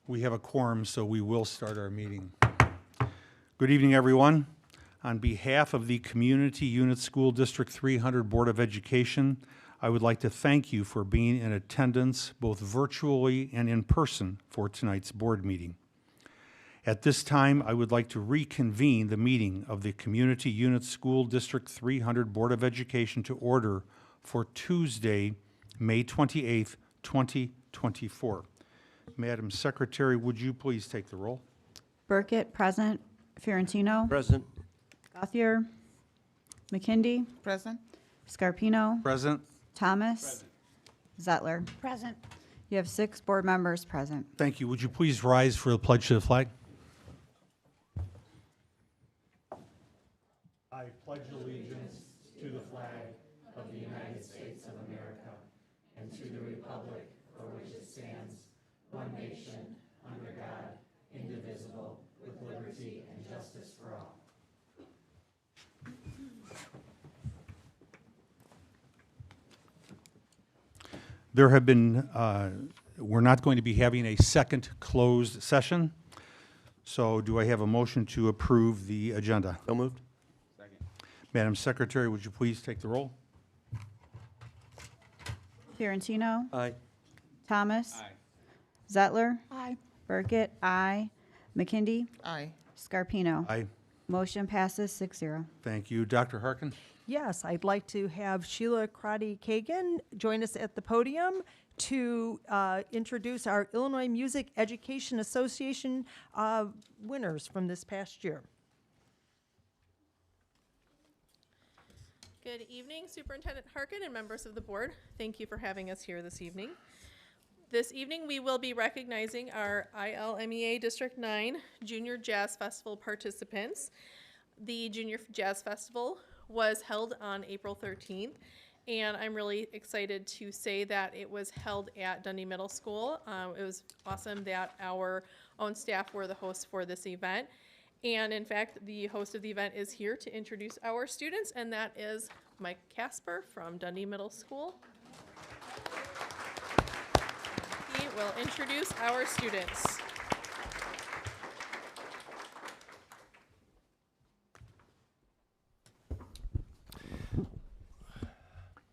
We have a quorum, so we will start our meeting. Good evening, everyone. On behalf of the Community Unit School District 300 Board of Education, I would like to thank you for being in attendance, both virtually and in person, for tonight's board meeting. At this time, I would like to reconvene the meeting of the Community Unit School District 300 Board of Education to order for Tuesday, May 28th, 2024. Madam Secretary, would you please take the roll? Burkett, present. Fiorentino. Present. Gothier. McKindy. Present? Scarpino. Present. Thomas. Zettler. Present. You have 6 board members present. Thank you. Would you please rise for the pledge to the flag? I pledge allegiance to the flag of the United States of America and to the republic for which it stands, one nation, under God, indivisible, with liberty and justice for all. There have been, we're not going to be having a second closed session. So do I have a motion to approve the agenda? So moved. Madam Secretary, would you please take the roll? Fiorentino. Aye. Thomas. Zettler. Aye. Burkett, aye. McKindy. Aye. Scarpino. Aye. Motion passes 6-0. Thank you. Dr. Harkin? Yes, I'd like to have Sheila Crotty-Kagan join us at the podium to introduce our Illinois Music Education Association winners from this past year. Good evening, Superintendent Harkin and members of the board. Thank you for having us here this evening. This evening, we will be recognizing our ILMEA District 9 Junior Jazz Festival participants. The Junior Jazz Festival was held on April 13th, and I'm really excited to say that it was held at Dundee Middle School. It was awesome that our own staff were the hosts for this event. And in fact, the host of the event is here to introduce our students, and that is Mike Casper from Dundee Middle School. He will introduce our students.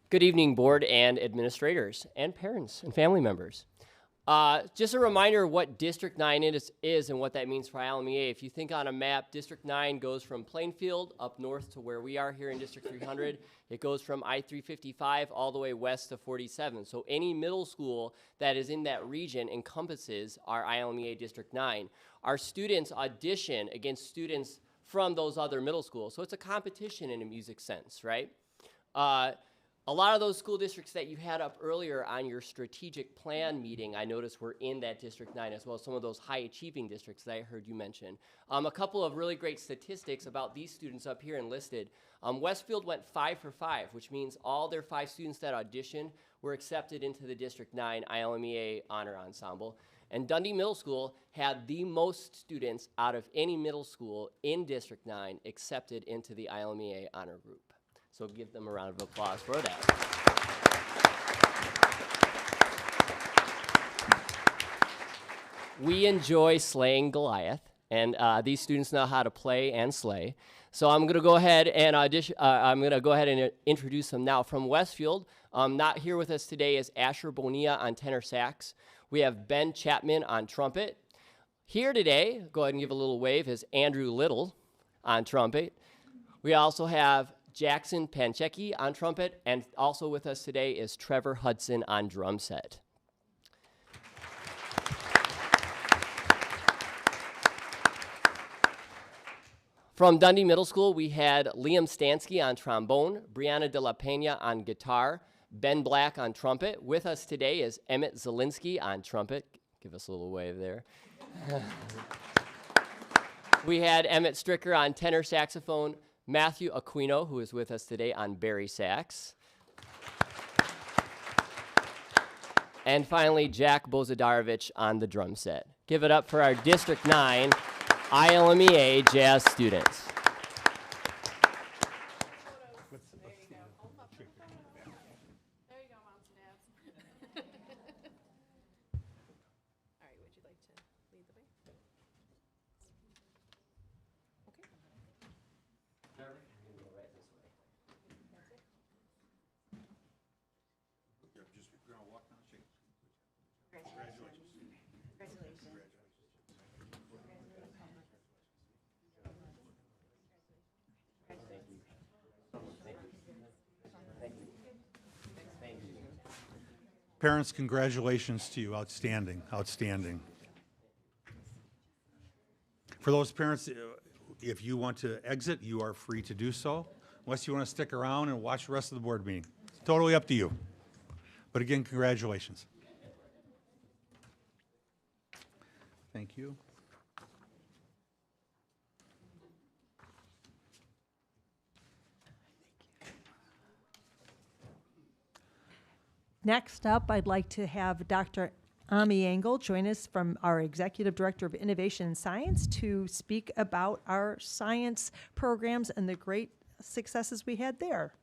Good evening, board and administrators, and parents and family members. Just a reminder what District 9 is and what that means for ILMEA. If you think on a map, District 9 goes from Plainfield up north to where we are here in District 300. It goes from I-355 all the way west to 47. So any middle school that is in that region encompasses our ILMEA District 9. Our students audition against students from those other middle schools. So it's a competition in a music sense, right? A lot of those school districts that you had up earlier on your strategic plan meeting, I noticed were in that District 9 as well, some of those high achieving districts that I heard you mention. A couple of really great statistics about these students up here enlisted. Westfield went 5 for 5, which means all their 5 students that auditioned were accepted into the District 9 ILMEA Honor Ensemble. And Dundee Middle School had the most students out of any middle school in District 9 accepted into the ILMEA Honor Group. So give them a round of applause for that. We enjoy slaying Goliath, and these students know how to play and slay. So I'm going to go ahead and introduce them now. From Westfield, not here with us today is Asher Bonilla on tenor sax. We have Ben Chapman on trumpet. Here today, go ahead and give a little wave, is Andrew Little on trumpet. We also have Jackson Panchecki on trumpet, and also with us today is Trevor Hudson on drum set. From Dundee Middle School, we had Liam Stansky on trombone, Brianna De La Pena on guitar, Ben Black on trumpet. With us today is Emmett Zielinski on trumpet. Give us a little wave there. We had Emmett Stricker on tenor saxophone, Matthew Aquino, who is with us today on bari sax. And finally, Jack Bozadarovich on the drum set. Give it up for our District 9 ILMEA jazz students. There you go, moms and dads. All right, would you like to lead the way? Okay. Parents, congratulations to you. Outstanding, outstanding. For those parents, if you want to exit, you are free to do so, unless you want to stick around and watch the rest of the board meeting. It's totally up to you. But again, congratulations. Thank you. Next up, I'd like to have Dr. Ami Engel join us from our Executive Director of Innovation and Science to speak about our science programs and the great successes we had there.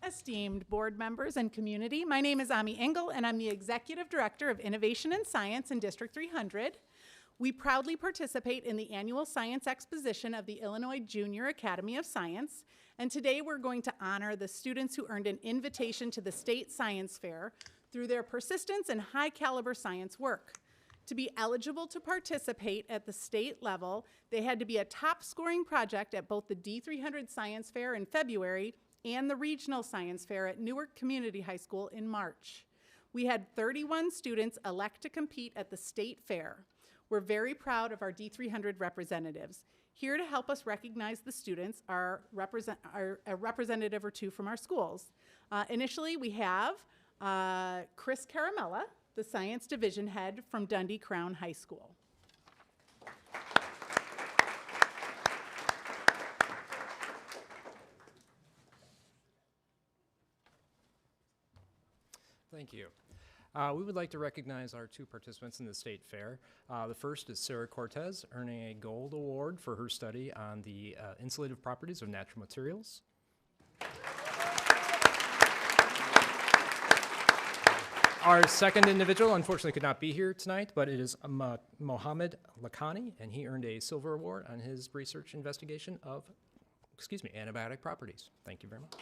Esteemed board members and community, my name is Ami Engel, and I'm the Executive Director of Innovation and Science in District 300. We proudly participate in the annual science exposition of the Illinois Junior Academy of Science, and today we're going to honor the students who earned an invitation to the State Science Fair through their persistence and high caliber science work. To be eligible to participate at the state level, they had to be a top scoring project at both the D300 Science Fair in February and the Regional Science Fair at Newark Community High School in March. We had 31 students elect to compete at the state fair. We're very proud of our D300 representatives. Here to help us recognize the students are a representative or two from our schools. Initially, we have Chris Caramella, the Science Division Head from Dundee Crown High School. Thank you. We would like to recognize our two participants in the state fair. The first is Sarah Cortez, earning a gold award for her study on the insulative properties of natural materials. Our second individual unfortunately could not be here tonight, but it is Mohammed Lakhani, and he earned a silver award on his research investigation of, antibiotic properties. Thank you very much.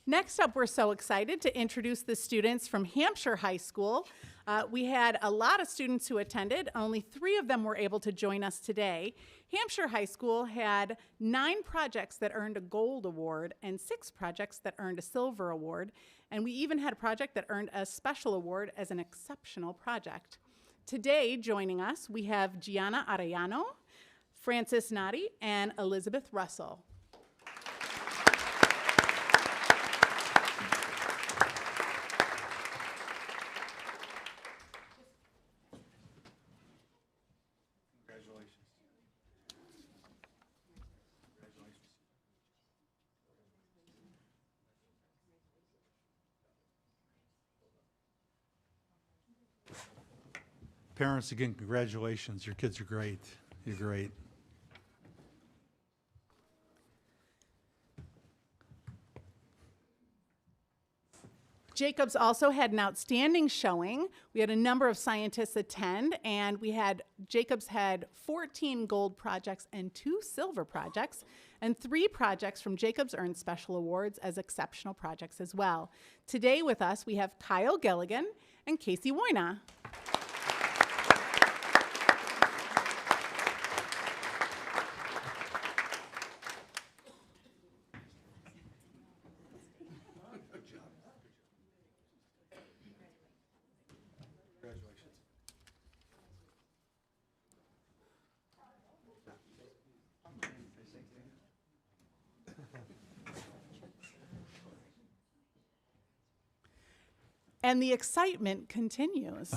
Next up, we're so excited to introduce the students from Hampshire High School. We had a lot of students who attended. Only 3 of them were able to join us today. Hampshire High School had 9 projects that earned a gold award and 6 projects that earned a silver award. And we even had a project that earned a special award as an exceptional project. Today, joining us, we have Gianna Arellano, Francis Nadi, and Elizabeth Russell. Parents, again, congratulations. Your kids are great. You're great. Jacobs also had an outstanding showing. We had a number of scientists attend, and Jacobs had 14 gold projects and 2 silver projects, and 3 projects from Jacobs earned special awards as exceptional projects as well. Today with us, we have Kyle Gilligan and Casey Woyna. And the excitement continues.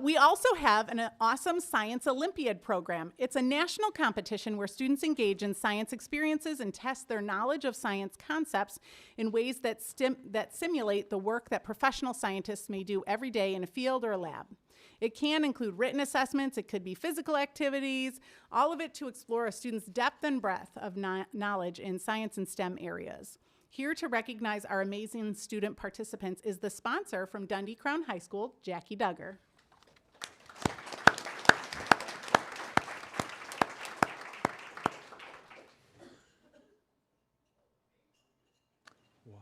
We also have an awesome Science Olympiad program. It's a national competition where students engage in science experiences and test their knowledge of science concepts in ways that simulate the work that professional scientists may do every day in a field or a lab. It can include written assessments, it could be physical activities, all of it to explore a student's depth and breadth of knowledge in science and STEM areas. Here to recognize our amazing student participants is the sponsor from Dundee Crown High School, Jackie Duggar. Wow.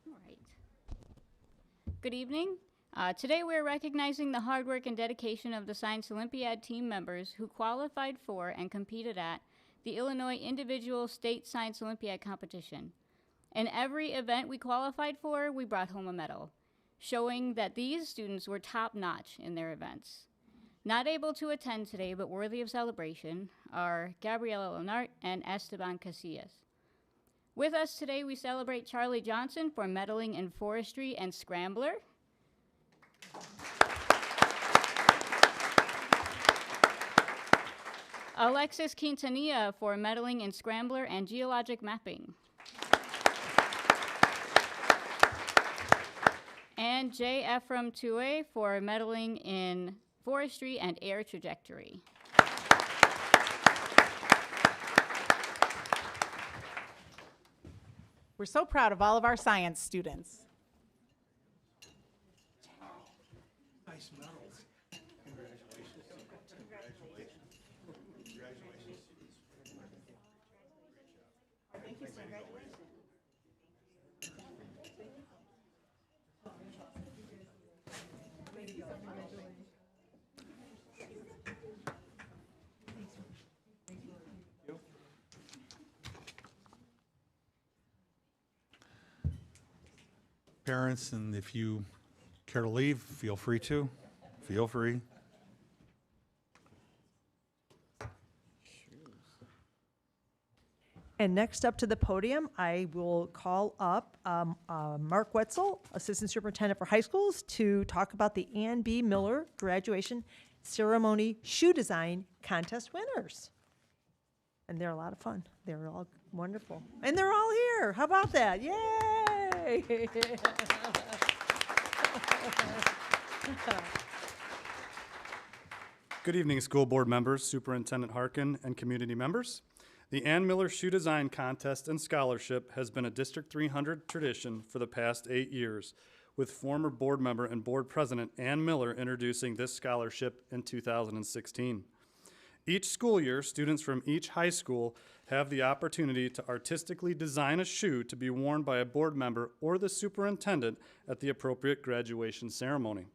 All right. Good evening. Today we're recognizing the hard work and dedication of the Science Olympiad team members who qualified for and competed at the Illinois Individual State Science Olympiad competition. In every event we qualified for, we brought home a medal, showing that these students were top-notch in their events. Not able to attend today, but worthy of celebration, are Gabriela Lenart and Esteban Casillas. With us today, we celebrate Charlie Johnson for medaling in forestry and scrambler. Alexis Quintanilla for medaling in scrambler and geologic mapping. And J. Ephraim Tue for medaling in forestry and air trajectory. We're so proud of all of our science students. Nice medals. Congratulations. Thank you, sir. Parents, and if you care to leave, feel free to. Feel free. And next up to the podium, I will call up Mark Wetzel, Assistant Superintendent for High Schools, to talk about the Ann B. Miller Graduation Ceremony Shoe Design Contest winners. And they're a lot of fun. They're all wonderful. And they're all here. How about that? Yay! Good evening, school board members, Superintendent Harkin, and community members. The Ann Miller Shoe Design Contest and Scholarship has been a District 300 tradition for the past 8 years, with former board member and board president Ann Miller introducing this scholarship in 2016. Each school year, students from each high school have the opportunity to artistically design a shoe to be worn by a board member or the superintendent at the appropriate graduation ceremony.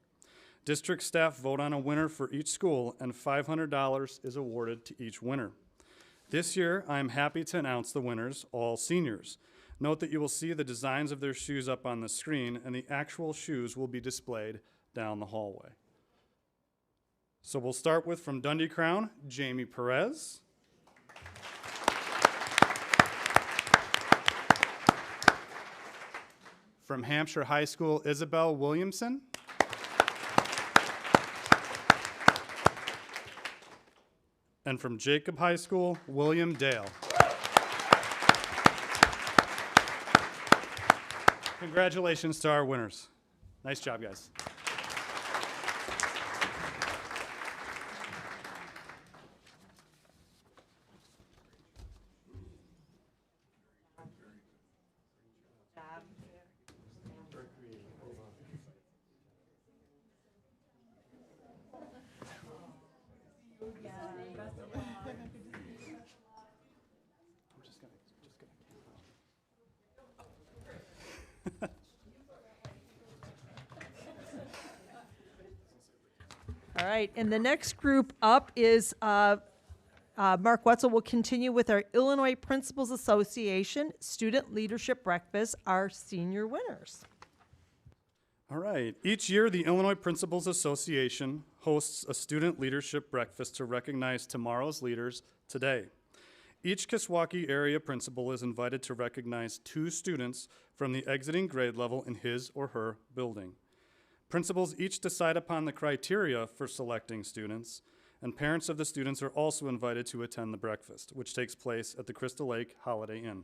District staff vote on a winner for each school, and $500 is awarded to each winner. This year, I am happy to announce the winners, all seniors. Note that you will see the designs of their shoes up on the screen, and the actual shoes will be displayed down the hallway. So we'll start with, from Dundee Crown, Jamie Perez. From Hampshire High School, Isabel Williamson. And from Jacob High School, William Dale. Congratulations to our winners. Nice job, guys. All right, and the next group up is Mark Wetzel will continue with our Illinois Principals Association Student Leadership Breakfast, our senior winners. All right. Each year, the Illinois Principals Association hosts a student leadership breakfast to recognize tomorrow's leaders today. Each Kishwaukee area principal is invited to recognize 2 students from the exiting grade level in his or her building. Principals each decide upon the criteria for selecting students, and parents of the students are also invited to attend the breakfast, which takes place at the Crystal Lake Holiday Inn.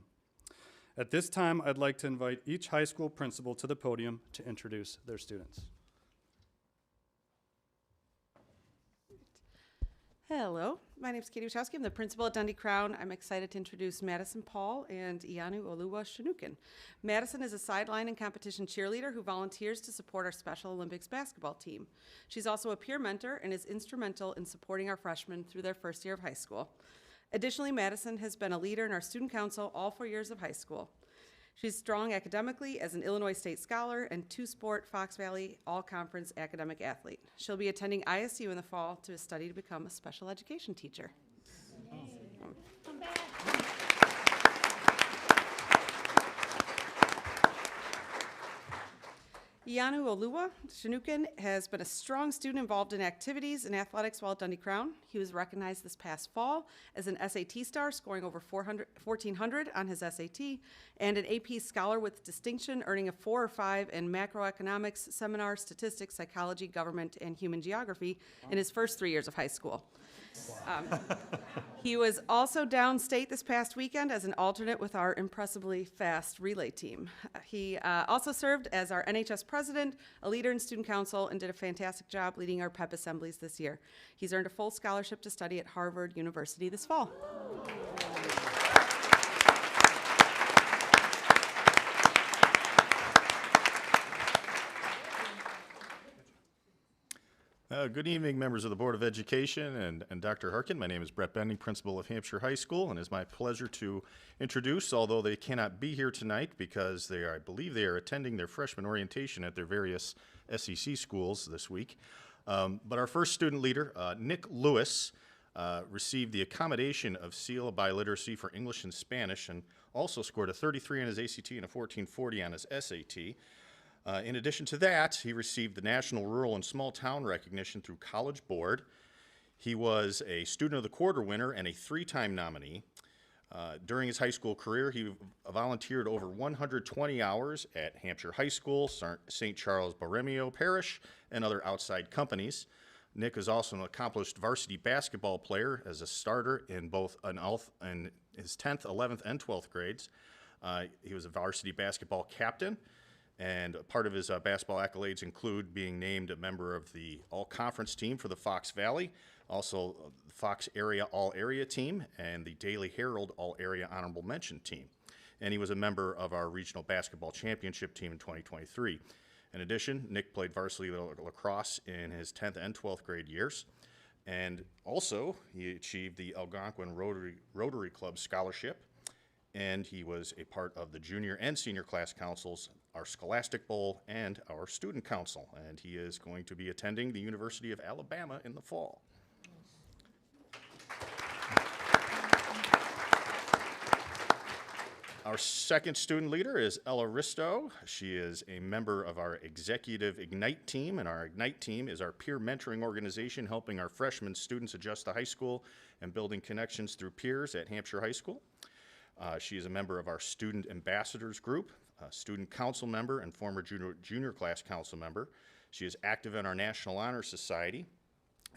At this time, I'd like to invite each high school principal to the podium to introduce their students. Hello, my name is Katie Wachowski. I'm the principal at Dundee Crown. I'm excited to introduce Madison Paul and Ianu Oluwa-Shanukin. Madison is a sideline and competition cheerleader who volunteers to support our Special Olympics basketball team. She's also a peer mentor and is instrumental in supporting our freshmen through their first year of high school. Additionally, Madison has been a leader in our student council all 4 years of high school. She's strong academically as an Illinois State Scholar and 2-sport Fox Valley All-Conference academic athlete. She'll be attending ISU in the fall to study to become a special education teacher. Come back. Ianu Oluwa-Shanukin has been a strong student involved in activities and athletics while at Dundee Crown. He was recognized this past fall as an SAT star, scoring over 1,400 on his SAT, and an AP Scholar with distinction, earning a 4 or 5 in macroeconomics, seminar, statistics, psychology, government, and human geography in his first 3 years of high school. He was also downstate this past weekend as an alternate with our impressively fast relay team. He also served as our NHS president, a leader in student council, and did a fantastic job leading our PEP assemblies this year. He's earned a full scholarship to study at Harvard University this fall. Good evening, members of the Board of Education and Dr. Harkin. My name is Brett Bending, principal of Hampshire High School, and it's my pleasure to introduce, although they cannot be here tonight because I believe they are attending their freshman orientation at their various SEC schools this week. But our first student leader, Nick Lewis, received the accommodation of seal of biliteracy for English and Spanish, and also scored a 33 on his ACT and a 1440 on his SAT. In addition to that, he received the National Rural and Small Town recognition through College Board. He was a Student of the Quarter winner and a 3-time nominee. During his high school career, he volunteered over 120 hours at Hampshire High School, St. Charles Borromeo Parish, and other outside companies. Nick is also an accomplished varsity basketball player as a starter in both in his 10th, 11th, and 12th grades. He was a varsity basketball captain. And part of his basketball accolades include being named a member of the all-conference team for the Fox Valley, also the Fox Area All-Area team, and the Daily Herald All-Area Honorable Mention team. And he was a member of our regional basketball championship team in 2023. In addition, Nick played varsity lacrosse in his 10th and 12th grade years. And also, he achieved the Algonquin Rotary Club scholarship, and he was a part of the junior and senior class councils, our Scholastic Bowl, and our student council. And he is going to be attending the University of Alabama in the fall. Our second student leader is Ella Risto. She is a member of our Executive Ignite team, and our Ignite team is our peer mentoring organization helping our freshman students adjust to high school and building connections through peers at Hampshire High School. She is a member of our Student Ambassadors Group, a student council member and former junior class council member. She is active in our National Honor Society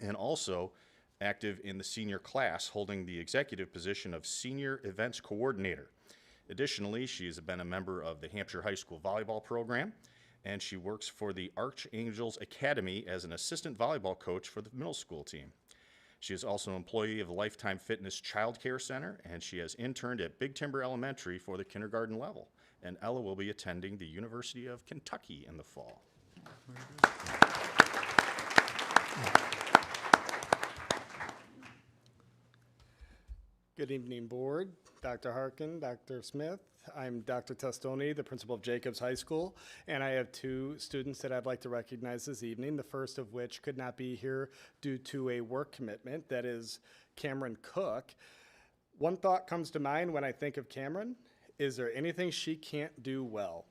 and also active in the senior class, holding the executive position of Senior Events Coordinator. Additionally, she has been a member of the Hampshire High School volleyball program, and she works for the Archangels Academy as an assistant volleyball coach for the middle school team. She is also an employee of the Lifetime Fitness Child Care Center, and she has interned at Big Timber Elementary for the kindergarten level. And Ella will be attending the University of Kentucky in the fall. Good evening, Board. Dr. Harkin, Dr. Smith. I'm Dr. Testoni, the principal of Jacobs High School, and I have 2 students that I'd like to recognize this evening, the first of which could not be here due to a work commitment. That is Cameron Cook. One thought comes to mind when I think of Cameron: is there anything she can't do well?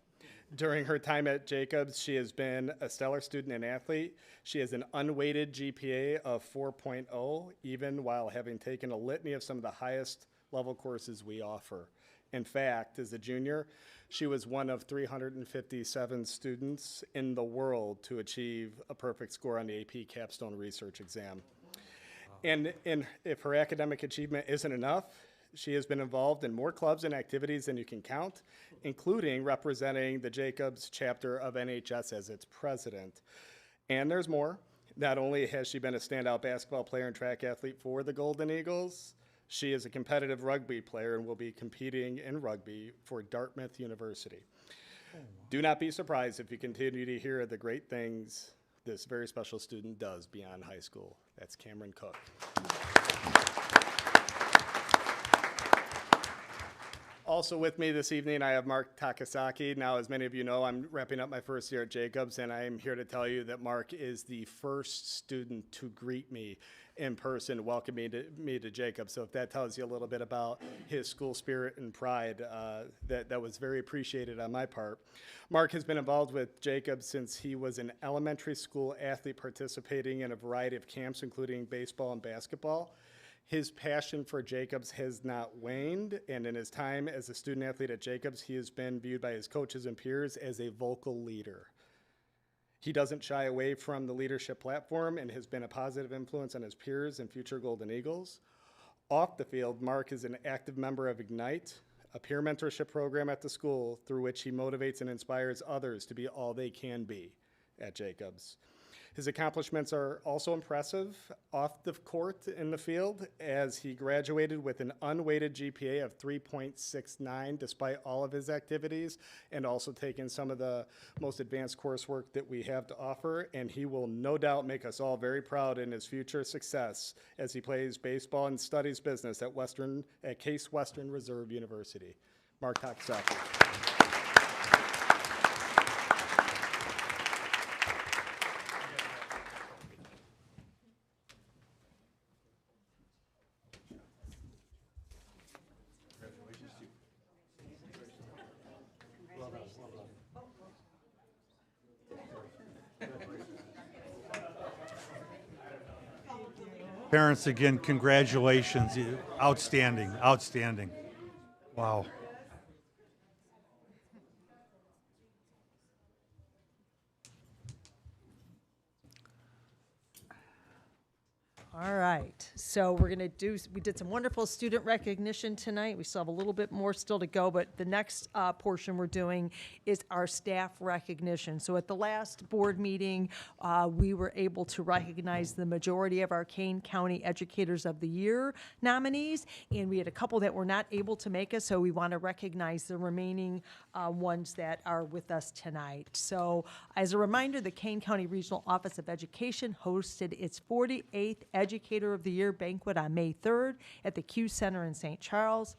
During her time at Jacobs, she has been a stellar student and athlete. She has an unweighted GPA of 4.0, even while having taken a litany of some of the highest level courses we offer. In fact, as a junior, she was one of 357 students in the world to achieve a perfect score on the AP Capstone Research exam. And if her academic achievement isn't enough, she has been involved in more clubs and activities than you can count, including representing the Jacobs chapter of NHS as its president. And there's more. Not only has she been a standout basketball player and track athlete for the Golden Eagles, she is a competitive rugby player and will be competing in rugby for Dartmouth University. Do not be surprised if you continue to hear the great things this very special student does beyond high school. That's Cameron Cook. Also with me this evening, I have Mark Takasaki. Now, as many of you know, I'm wrapping up my first year at Jacobs, and I'm here to tell you that Mark is the first student to greet me in person, welcoming me to Jacobs. So if that tells you a little bit about his school spirit and pride, that was very appreciated on my part. Mark has been involved with Jacobs since he was an elementary school athlete participating in a variety of camps, including baseball and basketball. His passion for Jacobs has not waned, and in his time as a student athlete at Jacobs, he has been viewed by his coaches and peers as a vocal leader. He doesn't shy away from the leadership platform and has been a positive influence on his peers and future Golden Eagles. Off the field, Mark is an active member of Ignite, a peer mentorship program at the school through which he motivates and inspires others to be all they can be at Jacobs. His accomplishments are also impressive off the court in the field, as he graduated with an unweighted GPA of 3.69 despite all of his activities, and also taking some of the most advanced coursework that we have to offer. And he will no doubt make us all very proud in his future success as he plays baseball and studies business at Case Western Reserve University. Mark Takasaki. Parents, again, congratulations. Outstanding, outstanding. Wow. All right, so we're going to we did some wonderful student recognition tonight. We still have a little bit more still to go, but the next portion we're doing is our staff recognition. So at the last board meeting, we were able to recognize the majority of our Kane County Educators of the Year nominees, and we had a couple that were not able to make us, so we want to recognize the remaining ones that are with us tonight. So as a reminder, the Kane County Regional Office of Education hosted its 48th Educator of the Year banquet on May 3rd at the Q Center in St. Charles.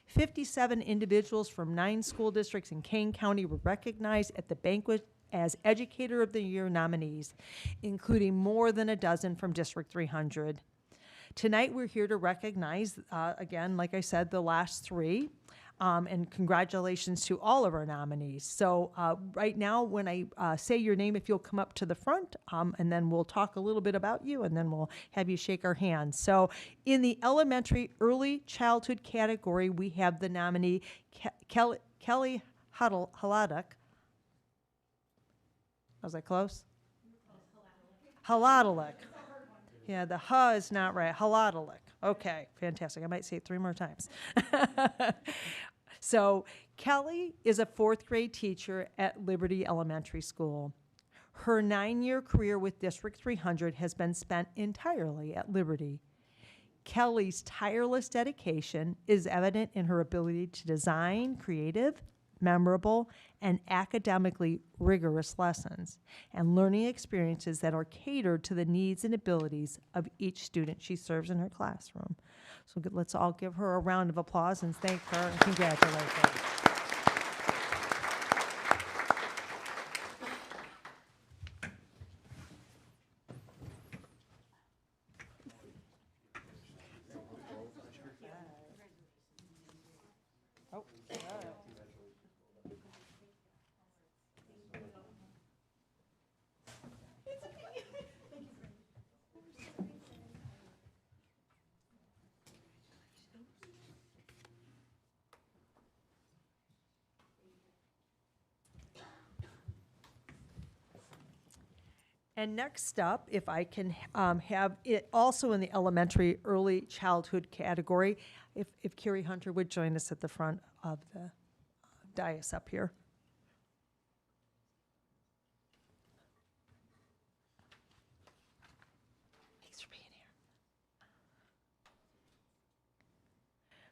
57 individuals from 9 school districts in Kane County were recognized at the banquet as Educator of the Year nominees, including more than a dozen from District 300. Tonight, we're here to recognize, again, like I said, the last 3. And congratulations to all of our nominees. So right now, when I say your name, if you'll come up to the front, and then we'll talk a little bit about you, and then we'll have you shake our hands. So in the elementary early childhood category, we have the nominee Kelly Haladuk. Was I close? Haladuk. Yeah, the ha is not right. Haladuk. Okay, fantastic. I might say it 3 more times. So Kelly is a 4th grade teacher at Liberty Elementary School. Her 9-year career with District 300 has been spent entirely at Liberty. Kelly's tireless dedication is evident in her ability to design creative, memorable, and academically rigorous lessons and learning experiences that are catered to the needs and abilities of each student she serves in her classroom. So let's all give her a round of applause and thank her and congratulate her. And next up, if I can have it also in the elementary early childhood category, if Carrie Hunter would join us at the front of the dais up here. Thanks for being here.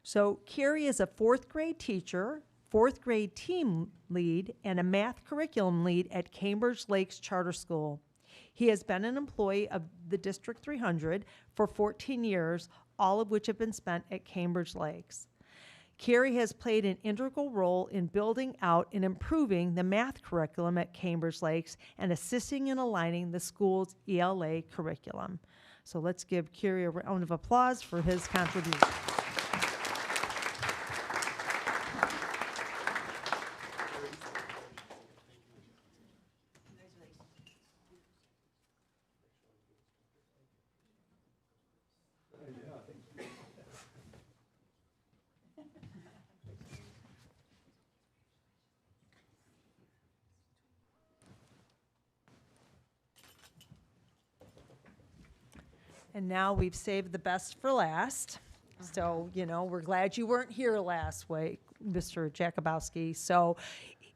So Carrie is a 4th grade teacher, 4th grade team lead, and a math curriculum lead at Cambridge Lakes Charter School. He has been an employee of the District 300 for 14 years, all of which have been spent at Cambridge Lakes. Carrie has played an integral role in building out and improving the math curriculum at Cambridge Lakes and assisting in aligning the school's ELA curriculum. So let's give Carrie a round of applause for his contribution. And now we've saved the best for last. So, you know, we're glad you weren't here last week, Mr. Jakubowski. So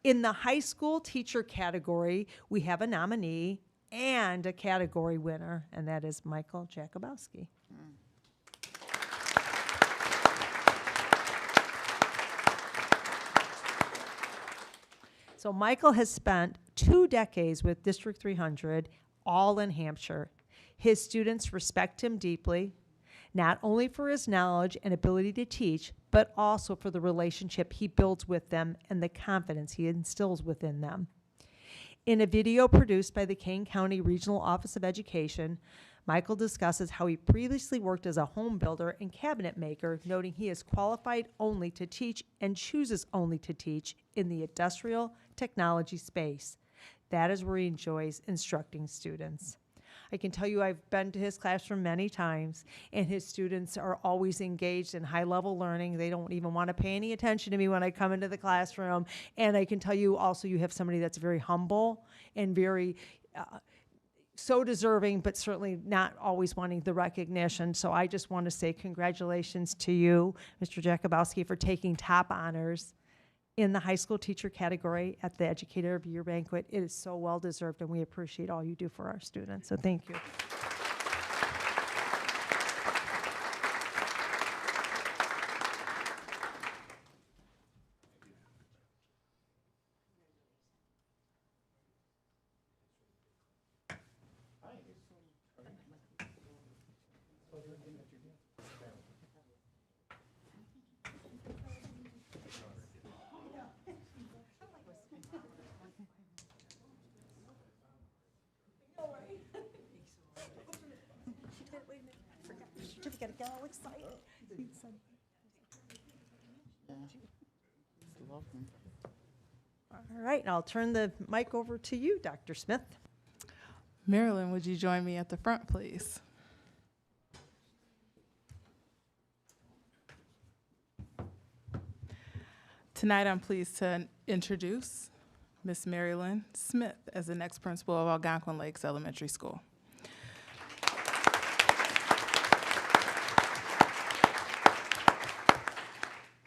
in the high school teacher category, we have a nominee, and a category winner, and that is Michael Jakubowski. So Michael has spent 2 decades with District 300, all in Hampshire. His students respect him deeply, not only for his knowledge and ability to teach, but also for the relationship he builds with them and the confidence he instills within them. In a video produced by the Kane County Regional Office of Education, Michael discusses how he previously worked as a home builder and cabinet maker, noting he is qualified only to teach and chooses only to teach in the industrial technology space. That is where he enjoys instructing students. I can tell you I've been to his classroom many times, and his students are always engaged in high-level learning. They don't even want to pay any attention to me when I come into the classroom. And I can tell you also you have somebody that's very humble and very so deserving, but certainly not always wanting the recognition. So I just want to say congratulations to you, Mr. Jakubowski, for taking top honors in the high school teacher category at the Educator of the Year banquet. It is so well deserved, and we appreciate all you do for our students. So thank you. Certificate, get all excited. All right, and I'll turn the mic over to you, Dr. Smith. Marilyn, would you join me at the front, please? Tonight, I'm pleased to introduce Miss Marilyn Smith as the next principal of Algonquin Lakes Elementary School.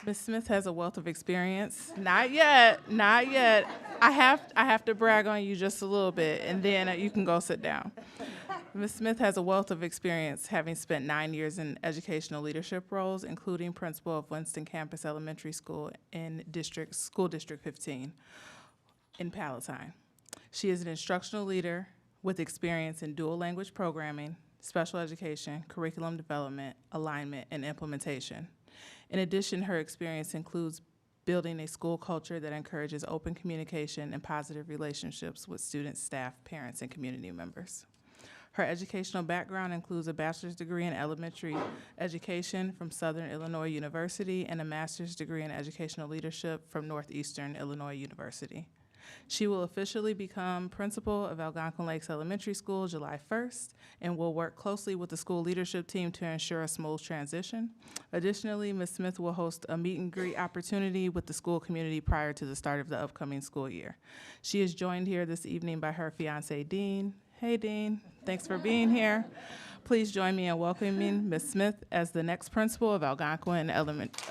Ms. Smith has a wealth of experience. Not yet, not yet. I have to brag on you just a little bit, and then you can go sit down. Ms. Smith has a wealth of experience, having spent 9 years in educational leadership roles, including principal of Winston Campus Elementary School in School District 15 in Palatine. She is an instructional leader with experience in dual language programming, special education, curriculum development, alignment, and implementation. In addition, her experience includes building a school culture that encourages open communication and positive relationships with students, staff, parents, and community members. Her educational background includes a bachelor's degree in elementary education from Southern Illinois University and a master's degree in educational leadership from Northeastern Illinois University. She will officially become principal of Algonquin Lakes Elementary School July 1st and will work closely with the school leadership team to ensure a smooth transition. Additionally, Ms. Smith will host a meet and greet opportunity with the school community prior to the start of the upcoming school year. She is joined here this evening by her fiance, Dean. Hey, Dean, thanks for being here. Please join me in welcoming Ms. Smith as the next principal of Algonquin Elementary.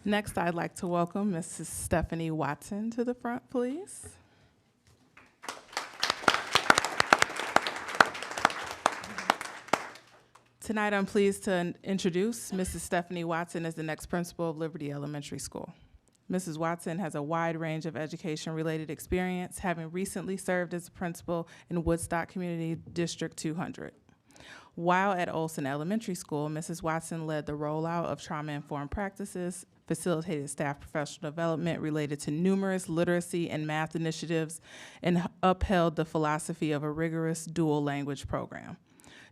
Next, I'd like to welcome Mrs. Stephanie Watson to the front, please. Tonight, I'm pleased to introduce Mrs. Stephanie Watson as the next principal of Liberty Elementary School. Mrs. Watson has a wide range of education-related experience, having recently served as a principal in Woodstock Community District 200. While at Olson Elementary School, Mrs. Watson led the rollout of trauma-informed practices, facilitated staff professional development related to numerous literacy and math initiatives, and upheld the philosophy of a rigorous dual language program.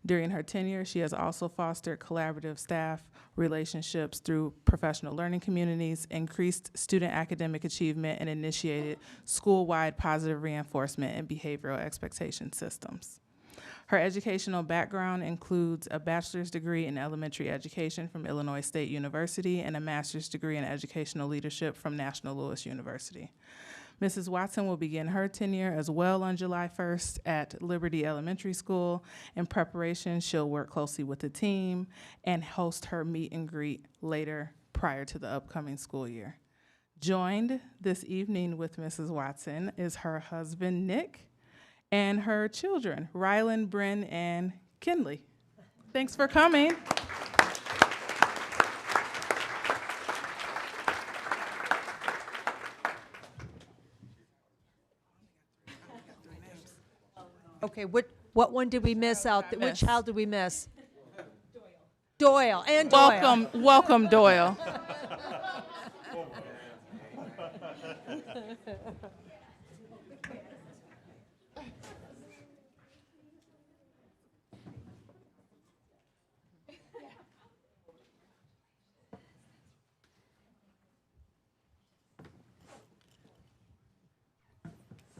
During her tenure, she has also fostered collaborative staff relationships through professional learning communities, increased student academic achievement, and initiated school-wide positive reinforcement and behavioral expectation systems. Her educational background includes a bachelor's degree in elementary education from Illinois State University and a master's degree in educational leadership from National Louis University. Mrs. Watson will begin her tenure as well on July 1st at Liberty Elementary School. In preparation, she'll work closely with the team and host her meet and greet later prior to the upcoming school year. Joined this evening with Mrs. Watson is her husband, Nick, and her children, Rylan, Bryn, and Kinley. Thanks for coming. Okay, what one did we miss out? Which child did we miss? Doyle. And Doyle. Welcome, Doyle.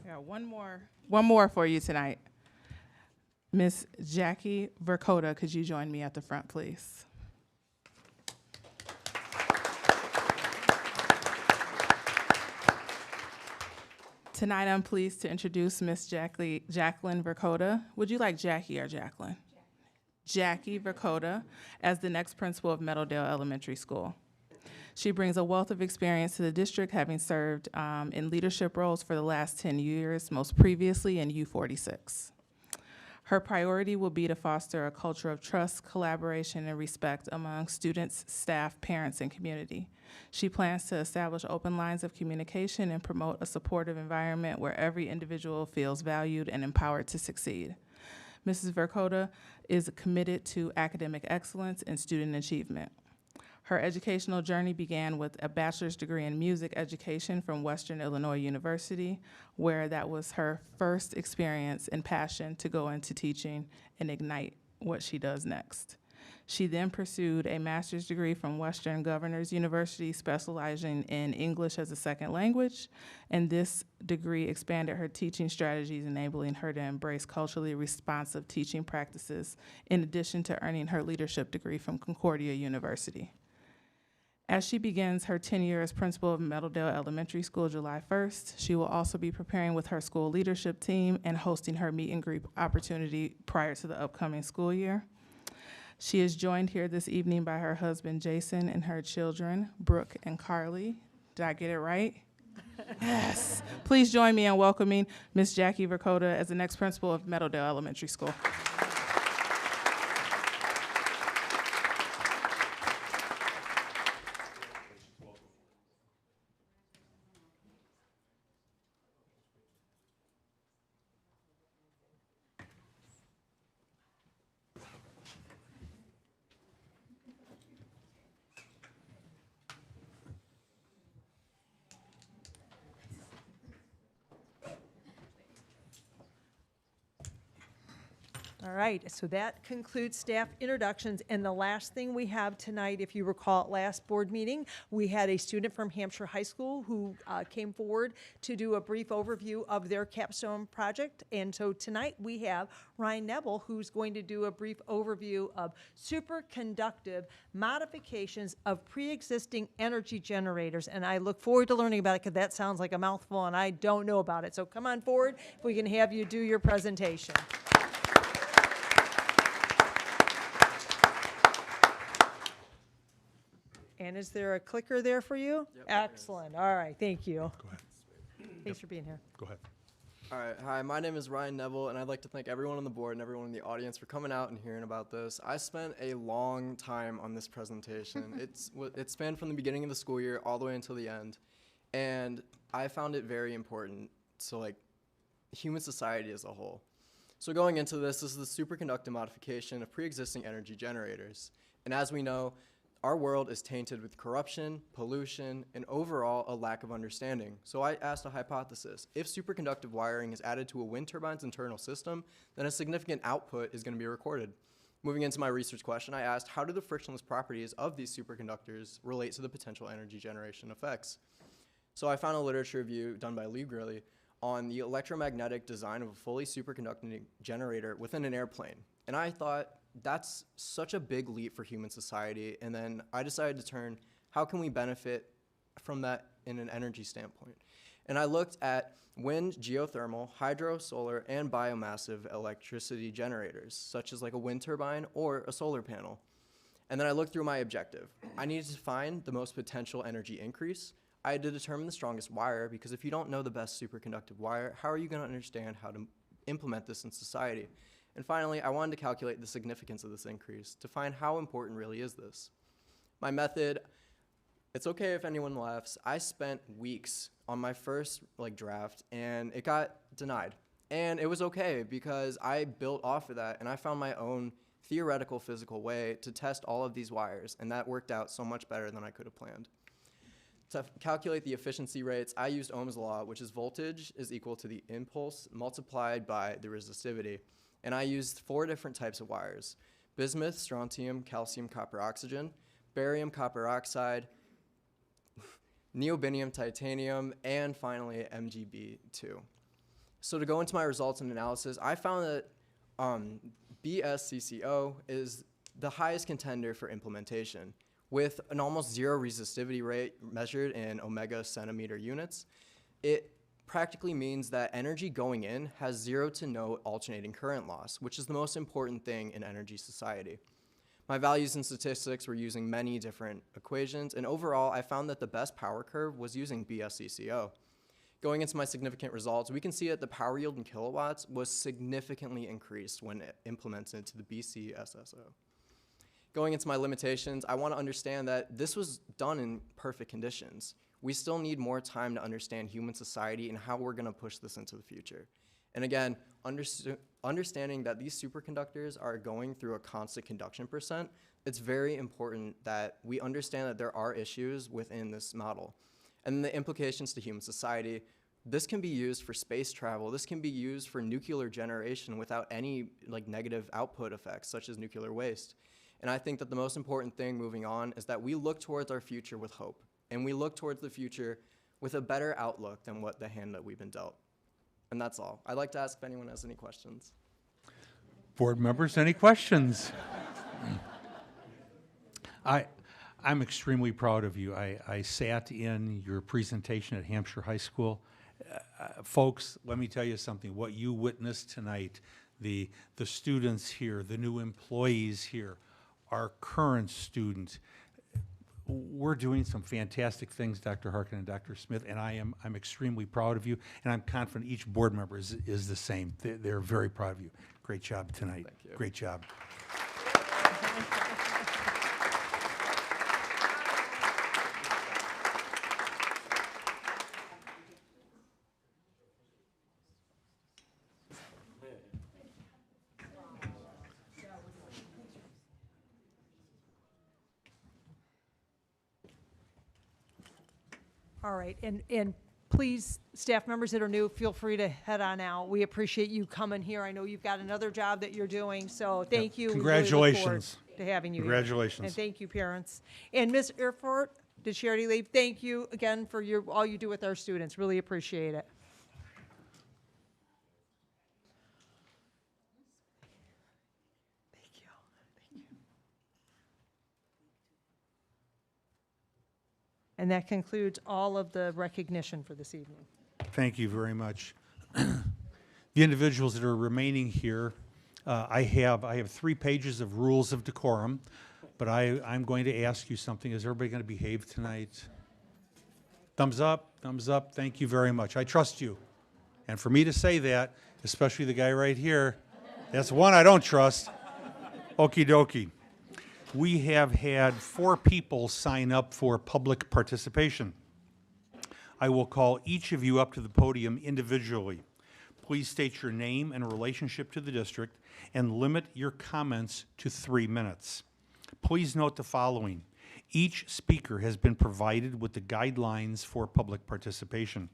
Yeah, one more for you tonight. Miss Jackie Vercoda, could you join me at the front, please? Tonight, I'm pleased to introduce Miss Jacqueline Vercoda. Would you like Jackie or Jacqueline? Jackie Vercoda as the next principal of Meadowdale Elementary School. She brings a wealth of experience to the district, having served in leadership roles for the last 10 years, most previously in U46. Her priority will be to foster a culture of trust, collaboration, and respect among students, staff, parents, and community. She plans to establish open lines of communication and promote a supportive environment where every individual feels valued and empowered to succeed. Mrs. Vercoda is committed to academic excellence and student achievement. Her educational journey began with a bachelor's degree in music education from Western Illinois University, where that was her first experience and passion to go into teaching and ignite what she does next. She then pursued a master's degree from Western Governors University, specializing in English as a second language, and this degree expanded her teaching strategies, enabling her to embrace culturally responsive teaching practices, in addition to earning her leadership degree from Concordia University. As she begins her tenure as principal of Meadowdale Elementary School July 1st, she will also be preparing with her school leadership team and hosting her meet and greet opportunity prior to the upcoming school year. She is joined here this evening by her husband, Jason, and her children, Brooke and Carly. Did I get it right? Yes. Please join me in welcoming Miss Jackie Vercoda as the next principal of Meadowdale Elementary School. All right, so that concludes staff introductions. And the last thing we have tonight, if you recall at last board meeting, we had a student from Hampshire High School who came forward to do a brief overview of their capstone project. And so tonight we have Ryan Neville, who's going to do a brief overview of superconductive modifications of pre-existing energy generators. And I look forward to learning about it because that sounds like a mouthful and I don't know about it. So come on forward if we can have you do your presentation. And is there a clicker there for you? Yep, excellent. All right, thank you. Go ahead. Thanks for being here. Go ahead. All right, hi, my name is Ryan Neville, and I'd like to thank everyone on the board and everyone in the audience for coming out and hearing about this. I spent a long time on this presentation. It spanned from the beginning of the school year all the way until the end, and I found it very important to like human society as a whole. So going into this is the superconductive modification of pre-existing energy generators. And as we know, our world is tainted with corruption, pollution, and overall a lack of understanding. So I asked a hypothesis. If superconductive wiring is added to a wind turbine's internal system, then a significant output is going to be recorded. Moving into my research question, I asked, how do the frictionless properties of these superconductors relate to the potential energy generation effects? So I found a literature review done by Lee Grilly on the electromagnetic design of a fully superconducting generator within an airplane. And I thought, that's such a big leap for human society. And then I decided to turn, how can we benefit from that in an energy standpoint? And I looked at wind, geothermal, hydro, solar, and biomassive electricity generators, such as like a wind turbine or a solar panel. And then I looked through my objective. I needed to find the most potential energy increase. I had to determine the strongest wire, because if you don't know the best superconductive wire, how are you going to understand how to implement this in society? And finally, I wanted to calculate the significance of this increase to find how important really is this. My method, it's okay if anyone laughs, I spent weeks on my first draft and it got denied. And it was okay because I built off of that and I found my own theoretical physical way to test all of these wires, and that worked out so much better than I could have planned. To calculate the efficiency rates, I used Ohm's law, which is voltage is equal to the impulse multiplied by the resistivity. And I used 4 different types of wires: bismuth, strontium, calcium, copper, oxygen, barium, copper oxide, neodymium, titanium, and finally MgB2. So to go into my results and analysis, I found that BSCCO is the highest contender for implementation, with an almost 0 resistivity rate measured in omega centimeter units. It practically means that energy going in has 0 to no alternating current loss, which is the most important thing in energy society. My values and statistics were using many different equations, and overall I found that the best power curve was using BSCCO. Going into my significant results, we can see that the power yield in kilowatts was significantly increased when implemented to the BCSSO. Going into my limitations, I want to understand that this was done in perfect conditions. We still need more time to understand human society and how we're going to push this into the future. And again, understanding that these superconductors are going through a constant conduction percent, it's very important that we understand that there are issues within this model. And the implications to human society, this can be used for space travel, this can be used for nuclear generation without any negative output effects, such as nuclear waste. And I think that the most important thing moving on is that we look towards our future with hope. And we look towards the future with a better outlook than what the hand that we've been dealt. And that's all. I'd like to ask if anyone has any questions. Board members, any questions? I'm extremely proud of you. I sat in your presentation at Hampshire High School. Folks, let me tell you something. What you witnessed tonight, the students here, the new employees here, our current students, we're doing some fantastic things, Dr. Harkin and Dr. Smith, and I'm extremely proud of you, and I'm confident each board member is the same. They're very proud of you. Great job tonight. Thank you. Great job. All right, and please, staff members that are new, feel free to head on out. We appreciate you coming here. I know you've got another job that you're doing, so thank you. We really look forward Congratulations. to having you here. Congratulations. And thank you, parents. And Ms. Erfurt, did she already leave? Thank you again for all you do with our students. Really appreciate it. Thank you. Thank you. And that concludes all of the recognition for this evening. Thank you very much. The individuals that are remaining here, I have 3 pages of rules of decorum, but I'm going to ask you something. Is everybody going to behave tonight? Thumbs up, thumbs up. Thank you very much. I trust you. And for me to say that, especially the guy right here, that's one I don't trust. Okie dokie. We have had 4 people sign up for public participation. I will call each of you up to the podium individually. Please state your name and relationship to the district and limit your comments to 3 minutes. Please note the following. Each speaker has been provided with the guidelines for public participation.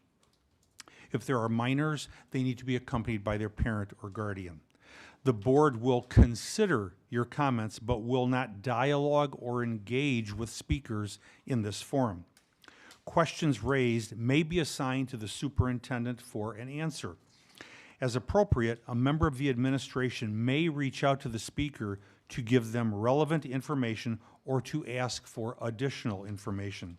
If there are minors, they need to be accompanied by their parent or guardian. The board will consider your comments but will not dialogue or engage with speakers in this forum. Questions raised may be assigned to the superintendent for an answer. As appropriate, a member of the administration may reach out to the speaker to give them relevant information or to ask for additional information.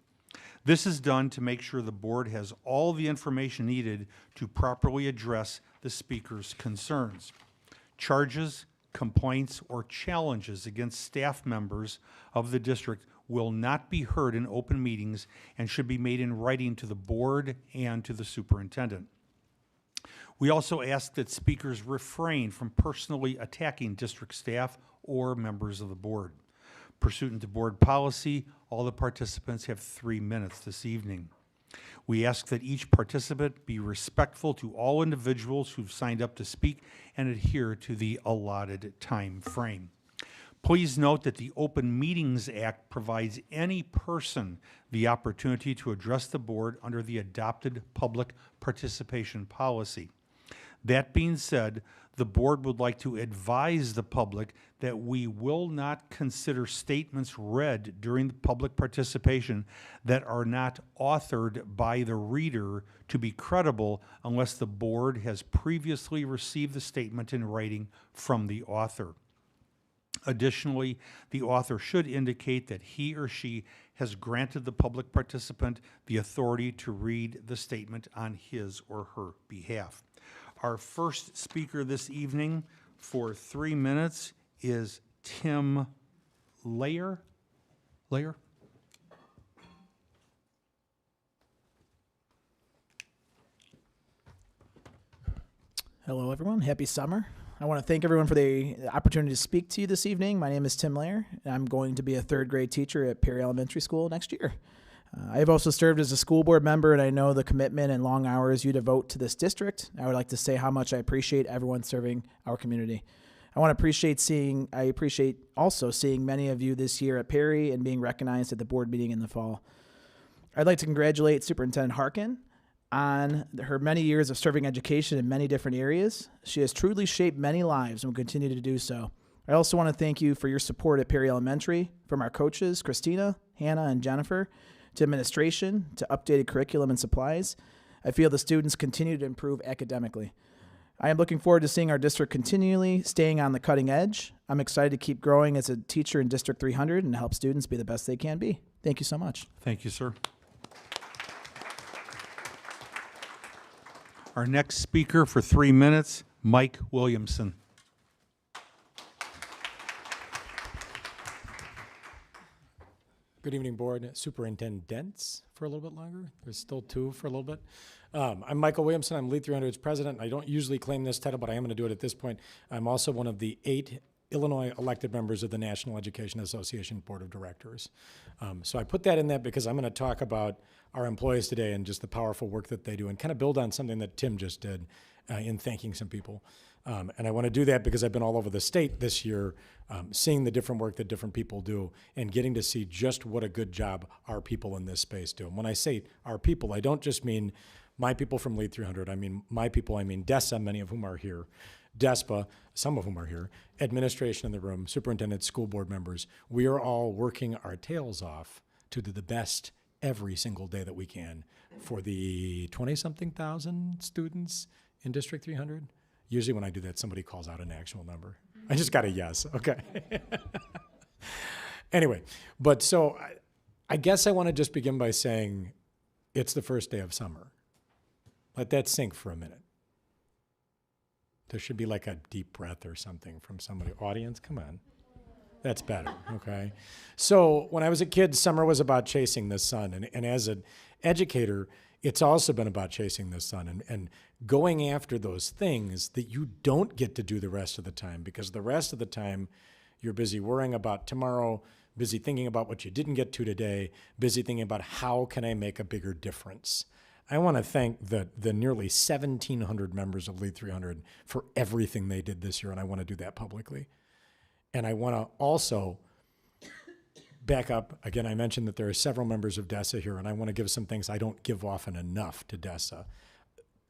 This is done to make sure the board has all the information needed to properly address the speaker's concerns. Charges, complaints, or challenges against staff members of the district will not be heard in open meetings and should be made in writing to the board and to the superintendent. We also ask that speakers refrain from personally attacking district staff or members of the board. Pursuant to board policy, all the participants have 3 minutes this evening. We ask that each participant be respectful to all individuals who've signed up to speak and adhere to the allotted time frame. Please note that the Open Meetings Act provides any person the opportunity to address the board under the adopted public participation policy. That being said, the board would like to advise the public that we will not consider statements read during the public participation that are not authored by the reader to be credible unless the board has previously received the statement in writing from the author. Additionally, the author should indicate that he or she has granted the public participant the authority to read the statement on his or her behalf. Our first speaker this evening for 3 minutes is Tim Layer. Hello, everyone. Happy summer. I want to thank everyone for the opportunity to speak to you this evening. My name is Tim Layer, and I'm going to be a third grade teacher at Perry Elementary School next year. I have also served as a school board member, and I know the commitment and long hours you devote to this district. I would like to say how much I appreciate everyone serving our community. I appreciate also seeing many of you this year at Perry and being recognized at the board meeting in the fall. I'd like to congratulate Superintendent Harkin on her many years of serving education in many different areas. She has truly shaped many lives and will continue to do so. I also want to thank you for your support at Perry Elementary, from our coaches, Christina, Hannah, and Jennifer, to administration, to updated curriculum and supplies. I feel the students continue to improve academically. I am looking forward to seeing our district continually staying on the cutting edge. I'm excited to keep growing as a teacher in District 300 and help students be the best they can be. Thank you so much. Thank you, sir. Our next speaker for 3 minutes, Mike Williamson. Good evening, board. Superintendents for a little bit longer. There's still two for a little bit. I'm Michael Williamson. I'm Lead 300's president. I don't usually claim this title, but I am going to do it at this point. I'm also one of the 8 Illinois elected members of the National Education Association Board of Directors. So I put that in that because I'm going to talk about our employees today and just the powerful work that they do and kind of build on something that Tim just did in thanking some people. And I want to do that because I've been all over the state this year, seeing the different work that different people do and getting to see just what a good job our people in this space do. And when I say our people, I don't just mean my people from Lead 300. I mean my people, I mean DESA, many of whom are here, DESPA, some of whom are here, administration in the room, superintendent, school board members. We are all working our tails off to do the best every single day that we can for the 20-something thousand students in District 300. Usually when I do that, somebody calls out an actual number. I just got a yes, okay. Anyway, but so I guess I want to just begin by saying it's the first day of summer. Let that sink for a minute. There should be like a deep breath or something from somebody. Audience, come on. That's better, okay? So when I was a kid, summer was about chasing the sun. And as an educator, it's also been about chasing the sun and going after those things that you don't get to do the rest of the time, because the rest of the time you're busy worrying about tomorrow, busy thinking about what you didn't get to today, busy thinking about how can I make a bigger difference. I want to thank the nearly 1,700 members of Lead 300 for everything they did this year, and I want to do that publicly. And I want to also back up. Again, I mentioned that there are several members of DESA here, and I want to give some things I don't give often enough to DESA.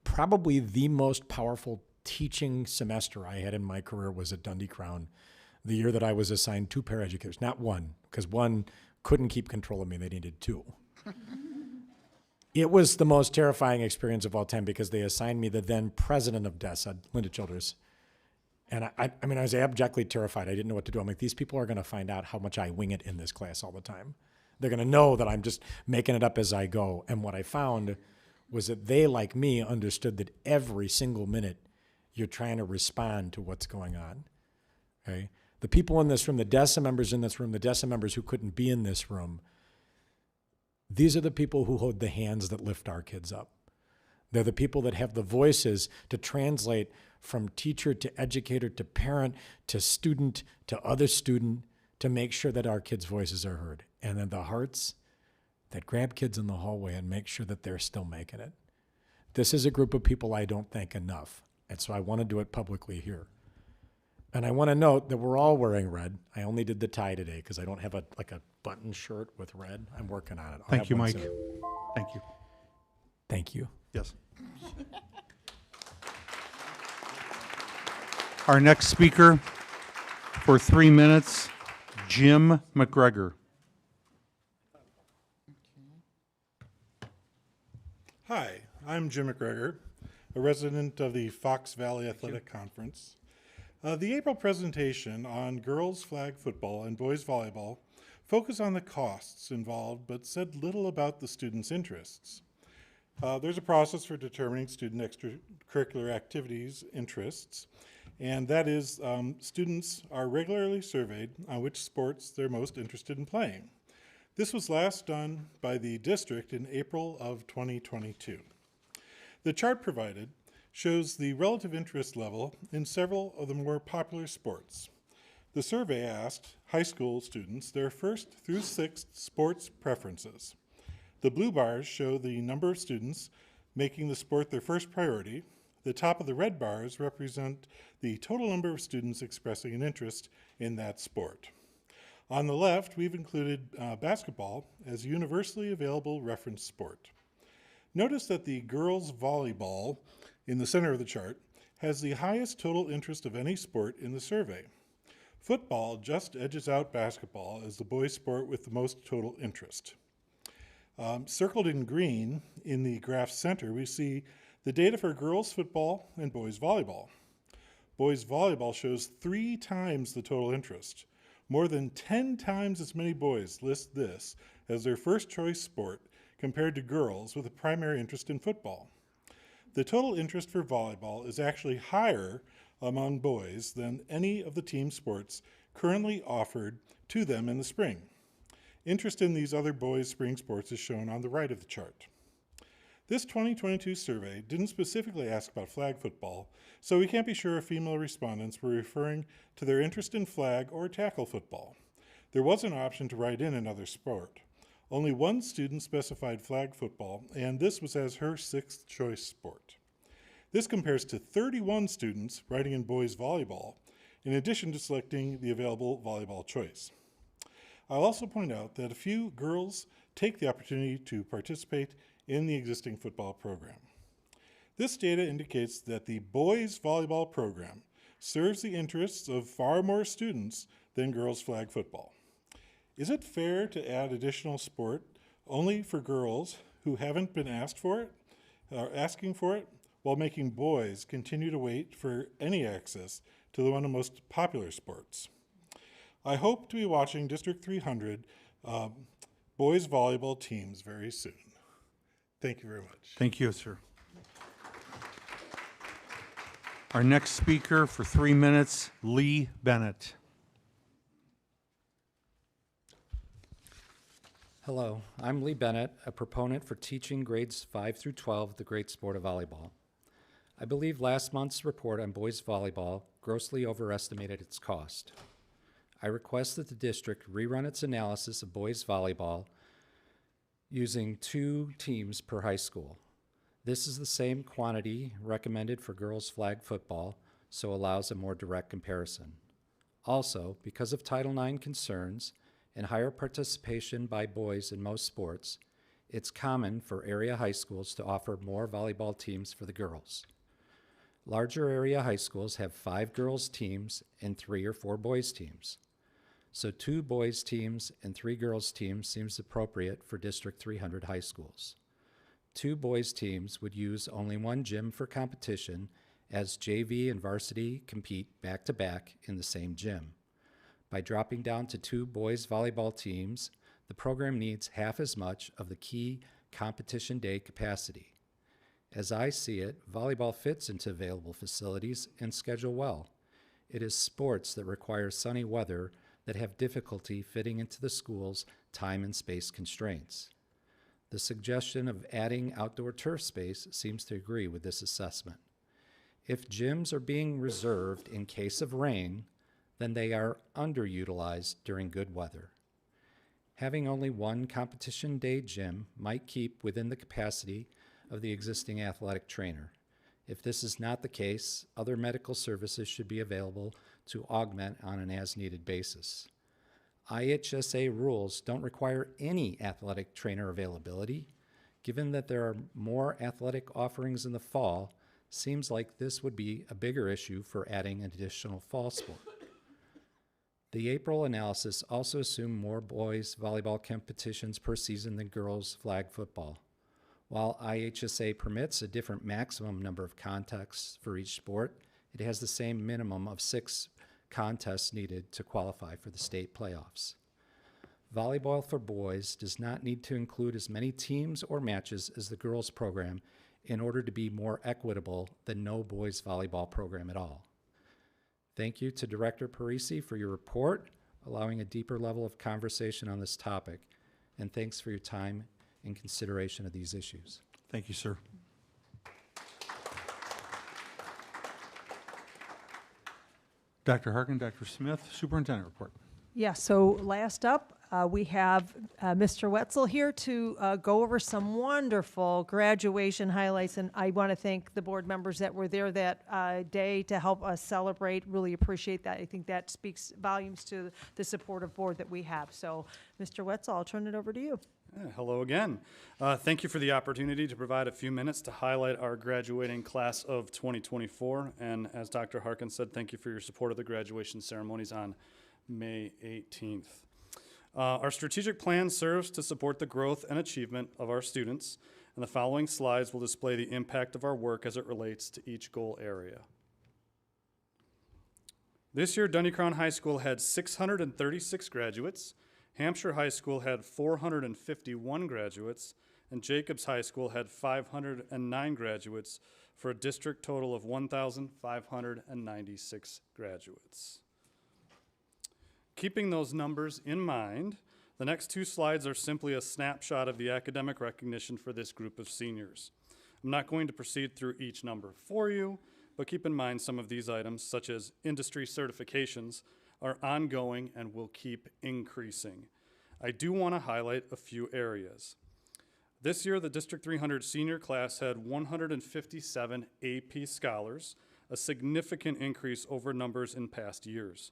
Probably the most powerful teaching semester I had in my career was at Dundee Crown, the year that I was assigned 2 paraeducators, not one, because one couldn't keep control of me, they needed 2. It was the most terrifying experience of all time because they assigned me the then president of DESA, Linda Childers. And I mean, I was abjectly terrified. I didn't know what to do. I'm like, these people are going to find out how much I wing it in this class all the time. They're going to know that I'm just making it up as I go. And what I found was that they, like me, understood that every single minute you're trying to respond to what's going on. Okay? The people in this room, the DESA members in this room, the DESA members who couldn't be in this room, these are the people who hold the hands that lift our kids up. They're the people that have the voices to translate from teacher to educator to parent to student to other student to make sure that our kids' voices are heard. And then the hearts that grab kids in the hallway and make sure that they're still making it. This is a group of people I don't thank enough. And so I want to do it publicly here. And I want to note that we're all wearing red. I only did the tie today because I don't have a button shirt with red. I'm working on it. I'll Thank have you, one Mike. soon. Thank you. Thank you. Yes. Our next speaker for 3 minutes, Jim McGregor. Hi, I'm Jim McGregor, a resident of the Fox Valley Athletic Conference. The April presentation on girls flag football and boys volleyball focused on the costs involved but said little about the students' interests. There's a process for determining student extracurricular activities interests, and that is students are regularly surveyed on which sports they're most interested in playing. This was last done by the district in April of 2022. The chart provided shows the relative interest level in several of the more popular sports. The survey asked high school students their first through sixth sports preferences. The blue bars show the number of students making the sport their first priority. The top of the red bars represent the total number of students expressing an interest in that sport. On the left, we've included basketball as a universally available reference sport. Notice that the girls' volleyball in the center of the chart has the highest total interest of any sport in the survey. Football just edges out basketball as the boys' sport with the most total interest. Circled in green in the graph center, we see the data for girls' football and boys' volleyball. Boys' volleyball shows 3 times the total interest. More than 10 times as many boys list this as their first choice sport compared to girls with a primary interest in football. The total interest for volleyball is actually higher among boys than any of the team sports currently offered to them in the spring. Interest in these other boys' spring sports is shown on the right of the chart. This 2022 survey didn't specifically ask about flag football, so we can't be sure if female respondents were referring to their interest in flag or tackle football. There was an option to write in another sport. Only one student specified flag football, and this was as her 6th choice sport. This compares to 31 students writing in boys volleyball, in addition to selecting the available volleyball choice. I'll also point out that a few girls take the opportunity to participate in the existing football program. This data indicates that the boys volleyball program serves the interests of far more students than girls flag football. Is it fair to add additional sport only for girls who haven't been asked for it, or asking for it, while making boys continue to wait for any access to one of the most popular sports? I hope to be watching District 300 boys volleyball teams very soon. Thank you very much. Thank you, sir. Our next speaker for 3 minutes, Lee Bennett. Hello, I'm Lee Bennett, a proponent for teaching grades 5 through 12 the great sport of volleyball. I believe last month's report on boys volleyball grossly overestimated its cost. I request that the district rerun its analysis of boys volleyball using 2 teams per high school. This is the same quantity recommended for girls flag football, so allows a more direct comparison. Also, because of Title IX concerns and higher participation by boys in most sports, it's common for area high schools to offer more volleyball teams for the girls. Larger area high schools have 5 girls teams and 3 or 4 boys teams. So 2 boys teams and 3 girls teams seems appropriate for District 300 high schools. 2 boys teams would use only one gym for competition, as JV and varsity compete back-to-back in the same gym. By dropping down to 2 boys volleyball teams, the program needs half as much of the key competition day capacity. As I see it, volleyball fits into available facilities and schedule well. It is sports that require sunny weather that have difficulty fitting into the school's time and space constraints. The suggestion of adding outdoor turf space seems to agree with this assessment. If gyms are being reserved in case of rain, then they are underutilized during good weather. Having only one competition day gym might keep within the capacity of the existing athletic trainer. If this is not the case, other medical services should be available to augment on an as-needed basis. IHSA rules don't require any athletic trainer availability. Given that there are more athletic offerings in the fall, seems like this would be a bigger issue for adding an additional fall sport. The April analysis also assumed more boys volleyball competitions per season than girls flag football. While IHSA permits a different maximum number of contests for each sport, it has the same minimum of 6 contests needed to qualify for the state playoffs. Volleyball for boys does not need to include as many teams or matches as the girls program in order to be more equitable than no boys volleyball program at all. Thank you to Director Parisi for your report, allowing a deeper level of conversation on this topic, and thanks for your time and consideration of these issues. Thank you, sir. Dr. Harkin, Dr. Smith, Superintendent report. Yeah, so last up, we have Mr. Wetzel here to go over some wonderful graduation highlights, and I want to thank the board members that were there that day to help us celebrate. Really appreciate that. I think that speaks volumes to the supportive board that we have. So, Mr. Wetzel, I'll turn it over to you. Hello again. Thank you for the opportunity to provide a few minutes to highlight our graduating class of 2024. And as Dr. Harkin said, thank you for your support of the graduation ceremonies on May 18th. Our strategic plan serves to support the growth and achievement of our students, and the following slides will display the impact of our work as it relates to each goal area. This year, Dundee Crown High School had 636 graduates, Hampshire High School had 451 graduates, and Jacobs High School had 509 graduates, for a district total of 1,596 graduates. Keeping those numbers in mind, the next 2 slides are simply a snapshot of the academic recognition for this group of seniors. I'm not going to proceed through each number for you, but keep in mind some of these items, such as industry certifications, are ongoing and will keep increasing. I do want to highlight a few areas. This year, the District 300 senior class had 157 AP scholars, a significant increase over numbers in past years.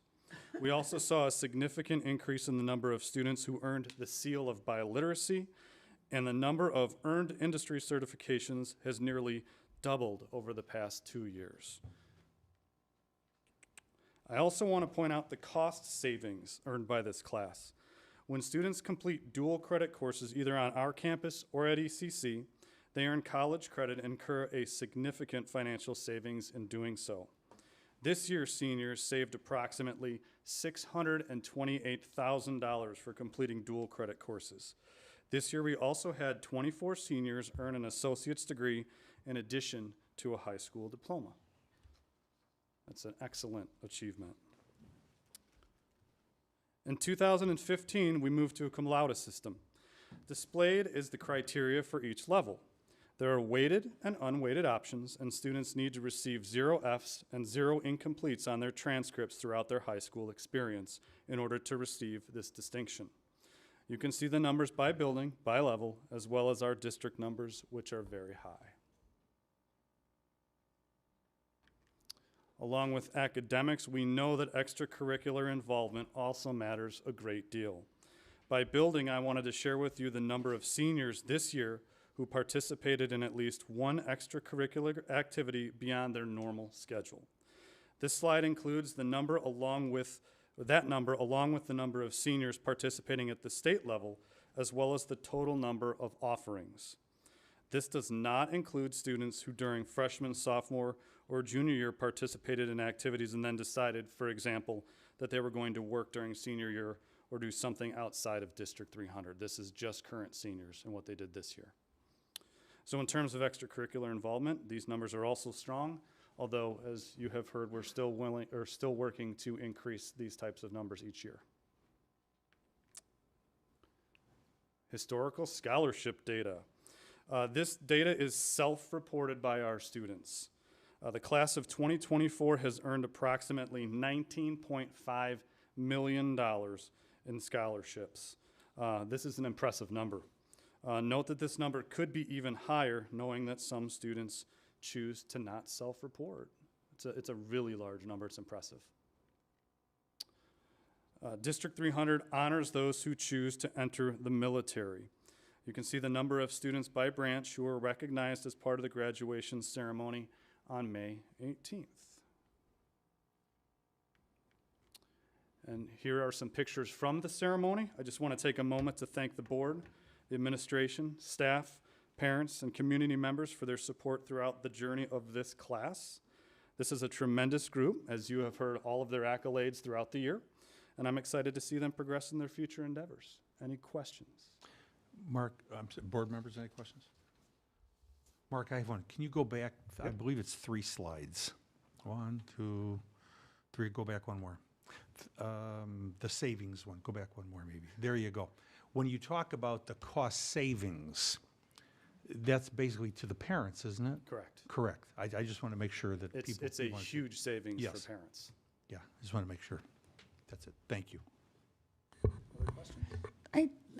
We also saw a significant increase in the number of students who earned the seal of biliteracy, and the number of earned industry certifications has nearly doubled over the past 2 years. I also want to point out the cost savings earned by this class. When students complete dual credit courses either on our campus or at ECC, they earn college credit and incur a significant financial savings in doing so. This year, seniors saved approximately $628,000 for completing dual credit courses. This year, we also had 24 seniors earn an associate's degree in addition to a high school diploma. That's an excellent achievement. In 2015, we moved to a cum laude system. Displayed is the criteria for each level. There are weighted and unweighted options, and students need to receive 0 Fs and 0 incompletes on their transcripts throughout their high school experience in order to receive this distinction. You can see the numbers by building, by level, as well as our district numbers, which are very high. Along with academics, we know that extracurricular involvement also matters a great deal. By building, I wanted to share with you the number of seniors this year who participated in at least one extracurricular activity beyond their normal schedule. This slide includes the number along with the number of seniors participating at the state level, as well as the total number of offerings. This does not include students who during freshman, sophomore, or junior year participated in activities and then decided, for example, that they were going to work during senior year or do something outside of District 300. This is just current seniors and what they did this year. So in terms of extracurricular involvement, these numbers are also strong, although as you have heard, we're still working to increase these types of numbers each year. Historical scholarship data. This data is self-reported by our students. The class of 2024 has earned approximately $19.5 million in scholarships. This is an impressive number. Note that this number could be even higher, knowing that some students choose to not self-report. It's a really large number. It's impressive. District 300 honors those who choose to enter the military. You can see the number of students by branch who are recognized as part of the graduation ceremony on May 18th. And here are some pictures from the ceremony. I just want to take a moment to thank the board, the administration, staff, parents, and community members for their support throughout the journey of this class. This is a tremendous group, as you have heard all of their accolades throughout the year, and I'm excited to see them progress in their future endeavors. Any questions? Mark, board members, any questions? Mark, I have one. Can you go back? I believe it's 3 slides. 1, 2, 3. Go back one more. The savings one. Go back one more, maybe. There you go. When you talk about the cost savings, that's basically to the parents, isn't it? Correct. Correct. I just want to make sure that people. It's a huge savings Yes. for parents. Yeah, I just want to make sure. That's it. Thank you. Other questions?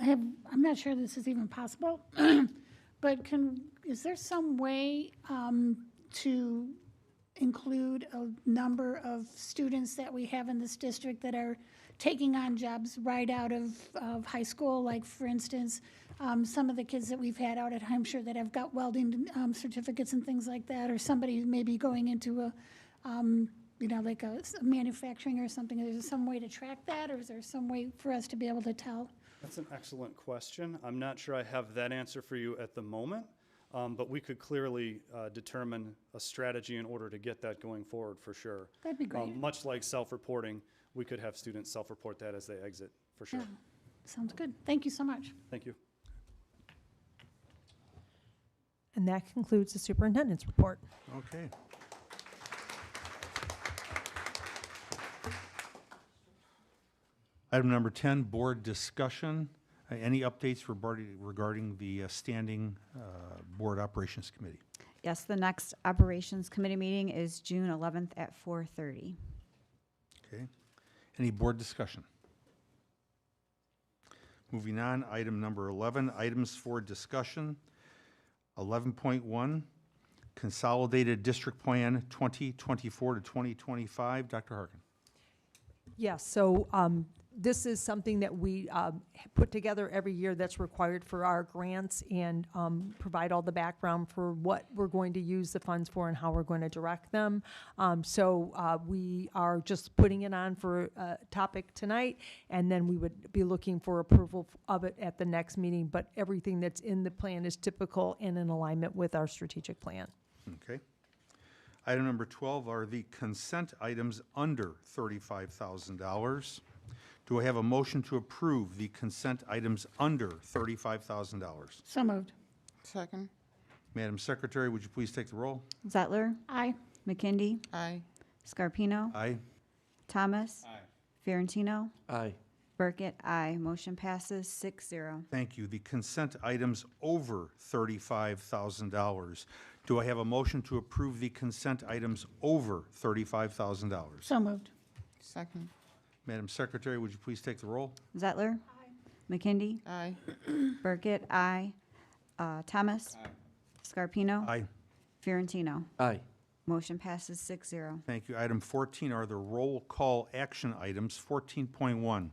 I'm not sure this is even possible, but is there some way to include a number of students that we have in this district that are taking on jobs right out of high school? Like, for instance, some of the kids that we've had out at Hampshire that have got welding certificates and things like that, or somebody who's maybe going into a like a manufacturing or something. Is there some way to track that, or is there some way for us to be able to tell? That's an excellent question. I'm not sure I have that answer for you at the moment, but we could clearly determine a strategy in order to get that going forward for sure. That'd be great. Much like self-reporting, we could have students self-report that as they exit, for sure. Yeah, sounds good. Thank you so much. Thank you. And that concludes the superintendent's report. Okay. Item number 10, board discussion. Any updates regarding the standing board operations committee? Yes, the next operations committee meeting is June 11th at 4:30. Okay. Any board discussion? Moving on, item number 11, items for discussion. 11.1, Consolidated District Plan 2024 to 2025. Dr. Harkin. Yes, so this is something that we put together every year that's required for our grants and provide all the background for what we're going to use the funds for and how we're going to direct them. So we are just putting it on for a topic tonight, and then we would be looking for approval of it at the next meeting. But everything that's in the plan is typical and in alignment with our strategic plan. Okay. Item number 12 are the consent items under $35,000. Do I have a motion to approve the consent items under $35,000? So moved. Second. Madam Secretary, would you please take the roll? Zettler? Aye. McKindy? Aye. Scarpino? Aye. Thomas? Aye. Fiorentino? Aye. Burkett? Aye. Motion passes 6-0. Thank you. The consent items over $35,000. Do I have a motion to approve the consent items over $35,000? So moved. Second. Madam Secretary, would you please take the roll? Zettler? McKindy? Aye. Burkett? Aye. Thomas? Scarpino? Aye. Fiorentino? Aye. Motion passes 6-0. Thank you. Item 14 are the roll call action items. 14.1,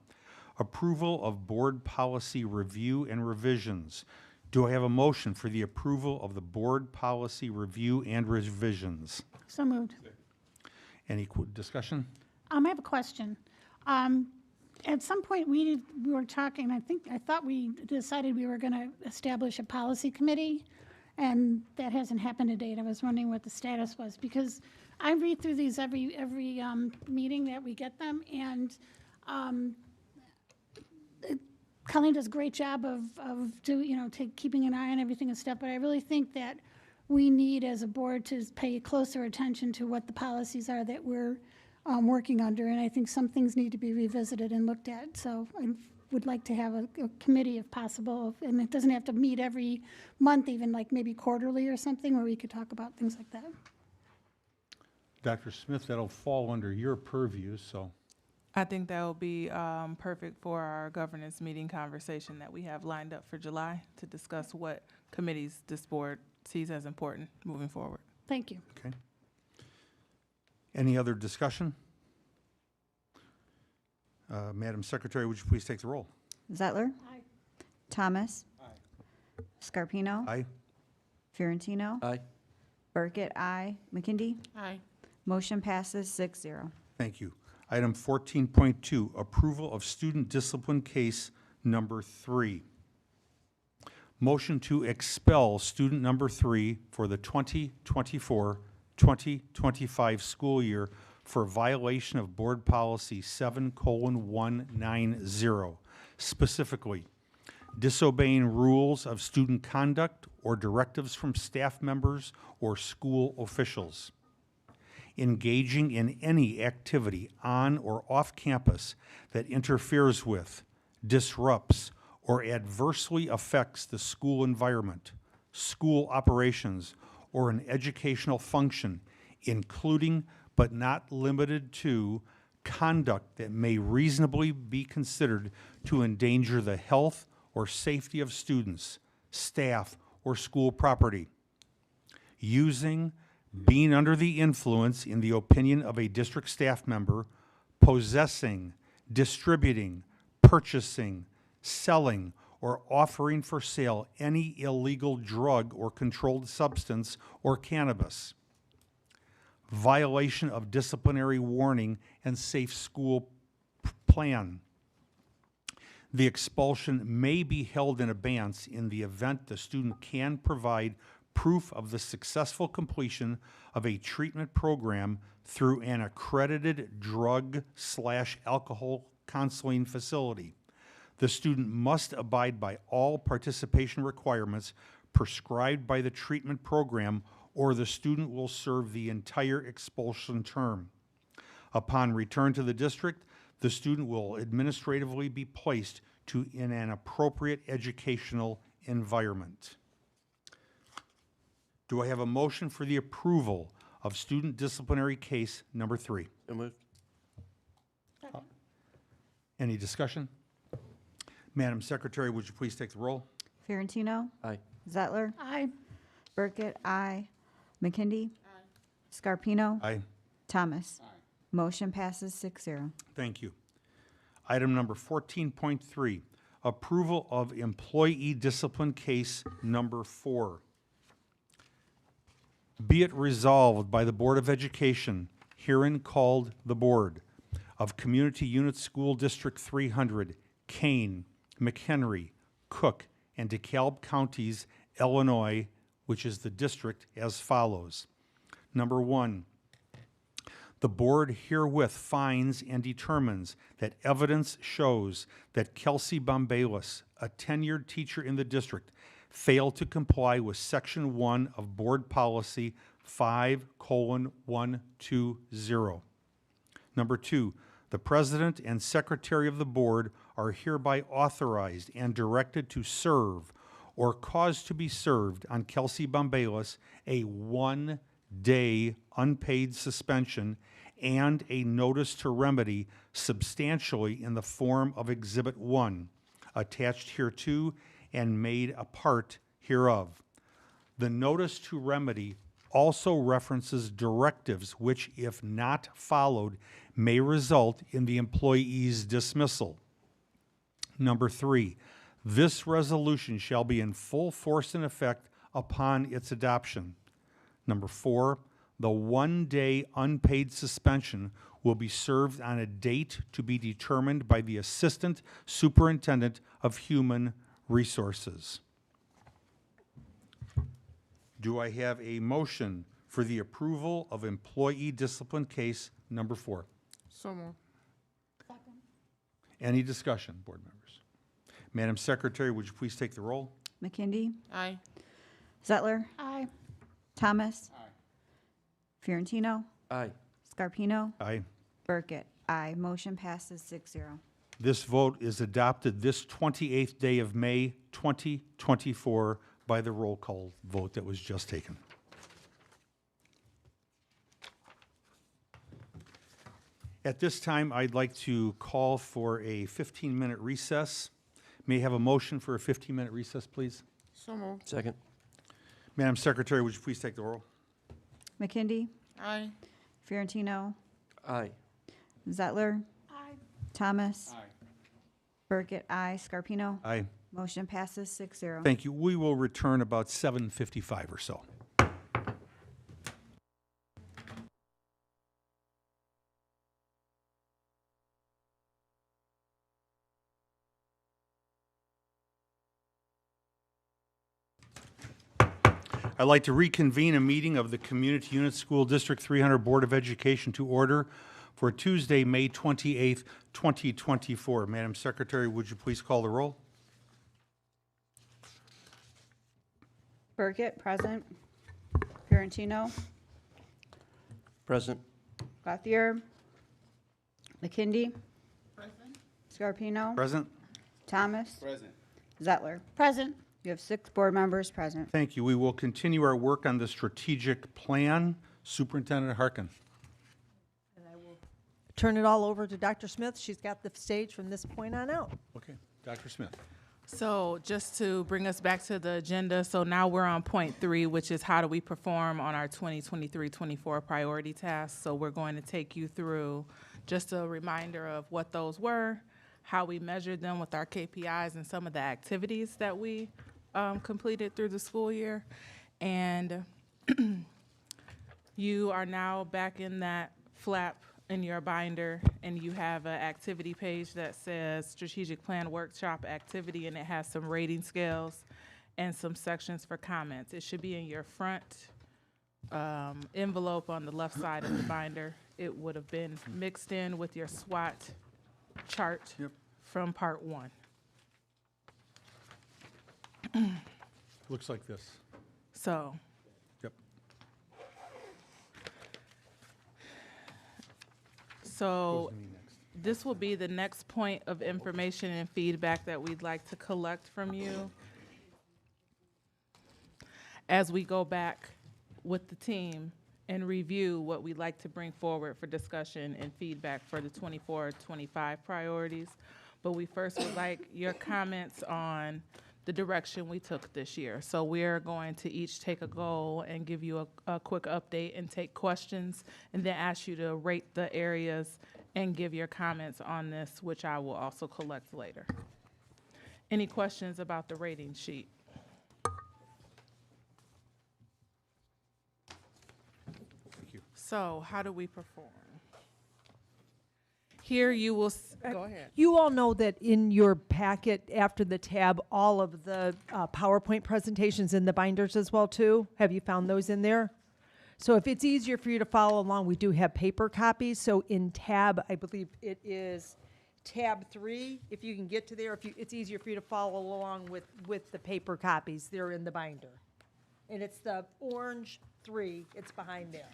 approval of board policy review and revisions. Do I have a motion for the approval of the board policy review and revisions? So moved. Any discussion? I have a question. At some point, we were talking, I thought we decided we were going to establish a policy committee. And that hasn't happened to date. I was wondering what the status was, because I read through these every meeting that we get them, and Colleen does a great job of keeping an eye on everything and stuff, but I really think that we need, as a board, to pay closer attention to what the policies are that we're working under, and I think some things need to be revisited and looked at. So I would like to have a committee if possible, and it doesn't have to meet every month, even like maybe quarterly or something, where we could talk about things like that. Dr. Smith, that'll fall under your purview, so. I think that will be perfect for our governance meeting conversation that we have lined up for July to discuss what committees this board sees as important moving forward. Thank you. Okay. Any other discussion? Madam Secretary, would you please take the roll? Zettler? Aye. Thomas? Aye. Scarpino? Aye. Fiorentino? Aye. Burkett, aye. McKindy? Aye. Motion passes 6-0. Thank you. Item 14.2, approval of student discipline case number 3. Motion to expel student number 3 for the 2024-2025 school year for violation of board policy 7:190, specifically disobeying rules of student conduct or directives from staff members or school officials, engaging in any activity on or off campus that interferes with, disrupts, or adversely affects the school environment, school operations, or an educational function, including but not limited to conduct that may reasonably be considered to endanger the health or safety of students, staff, or school property, using, being under the influence in the opinion of a district staff member, possessing, distributing, purchasing, selling, or offering for sale any illegal drug or controlled substance or cannabis, violation of disciplinary warning and safe school plan. The expulsion may be held in abeyance in the event the student can provide proof of the successful completion of a treatment program through an accredited drug/alcohol counseling facility. The student must abide by all participation requirements prescribed by the treatment program, or the student will serve the entire expulsion term. Upon return to the district, the student will administratively be placed in an appropriate educational environment. Do I have a motion for the approval of student disciplinary case number 3? So moved. Any discussion? Madam Secretary, would you please take the roll? Fiorentino? Aye. Zettler? Aye. Burkett, aye. McKindy? Scarpino? Aye. Thomas? Motion passes 6-0. Thank you. Item number 14.3, approval of employee discipline case number 4. Be it resolved by the Board of Education, herein called the Board of Community Unit School District 300, Kane, McHenry, Cook, and DeKalb Counties, Illinois, which is the district, as follows. Number 1, the board herewith finds and determines that evidence shows that Kelsey Bombalis, a tenured teacher in the district, failed to comply with Section 1 of Board Policy 5:120. Number 2, the President and Secretary of the Board are hereby authorized and directed to serve or cause to be served on Kelsey Bombalis a 1-day unpaid suspension and a notice to remedy substantially in the form of Exhibit 1, attached hereto and made a part hereof. The notice to remedy also references directives which, if not followed, may result in the employee's dismissal. Number 3, this resolution shall be in full force and effect upon its adoption. Number 4, the 1-day unpaid suspension will be served on a date to be determined by the Assistant Superintendent of Human Resources. Do I have a motion for the approval of employee discipline case number 4? So moved. Any discussion, board members? Madam Secretary, would you please take the roll? McKindy, Aye. Zettler, Aye. Thomas, Fiorentino, Aye. Scarpino, Aye. Burkett. Aye. Motion passes 6-0. This vote is adopted this 28th day of May 2024 by the roll call vote that was just taken. At this time, I'd like to call for a 15-minute recess. May I have a motion for a 15-minute recess, please? So moved. Second. Madam Secretary, would you please take the roll? McKindy, Aye. Fiorentino, Aye. Zettler, Aye. Thomas, Burkett. Aye. Scarpino. Aye. Motion passes 6-0. Thank you. We will return about 7:55 or so. I'd like to reconvene a meeting of the Community Unit School District 300 Board of Education to order for Tuesday, May 28th, 2024. Madam Secretary, would you please call the roll? Burkett, present. Fiorentino, Present. Gauthier, McKindy, Scarpino, Present? Thomas, Present. Zettler. Present. You have 6 board members present. Thank you. We will continue our work on the strategic plan. Superintendent Harkin. Turn it all over to Dr. Smith. She's got the stage from this point on out. Okay, Dr. Smith. So just to bring us back to the agenda, so now we're on point 3, which is how do we perform on our 2023-24 priority tasks. So we're going to take you through just a reminder of what those were, how we measured them with our KPIs and some of the activities that we completed through the school year. And you are now back in that flap in your binder, and you have an activity page that says strategic plan workshop activity, and it has some rating scales and some sections for comments. It should be in your front envelope on the left side of the binder. It would have been mixed in with your SWOT chart from part 1. Looks like this. So Yep. So this will be the next point of information and feedback that we'd like to collect from you as we go back with the team and review what we'd like to bring forward for discussion and feedback for the 24-25 priorities. But we first would like your comments on the direction we took this year. So we're going to each take a goal and give you a quick update and take questions, and then ask you to rate the areas and give your comments on this, which I will also collect later. Any questions about the rating sheet? Thank you. So how do we perform? Here you will, go ahead. You all know that in your packet after the tab, all of the PowerPoint presentations in the binders as well too. Have you found those in there? So if it's easier for you to follow along, we do have paper copies. So in tab, I believe it is tab 3. If you can get to there, it's easier for you to follow along with the paper copies. They're in the binder. And it's the orange 3. It's behind there.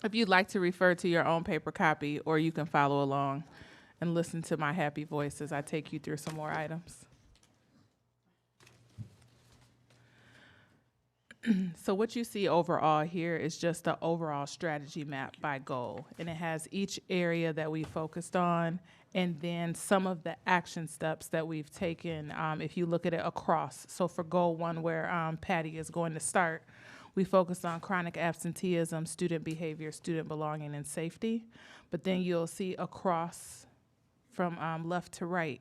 If you'd like to refer to your own paper copy, or you can follow along and listen to my happy voice as I take you through some more items. So what you see overall here is just the overall strategy map by goal, and it has each area that we focused on, and then some of the action steps that we've taken if you look at it across. So for goal 1, where Patty is going to start, we focused on chronic absenteeism, student behavior, student belonging, and safety. But then you'll see across from left to right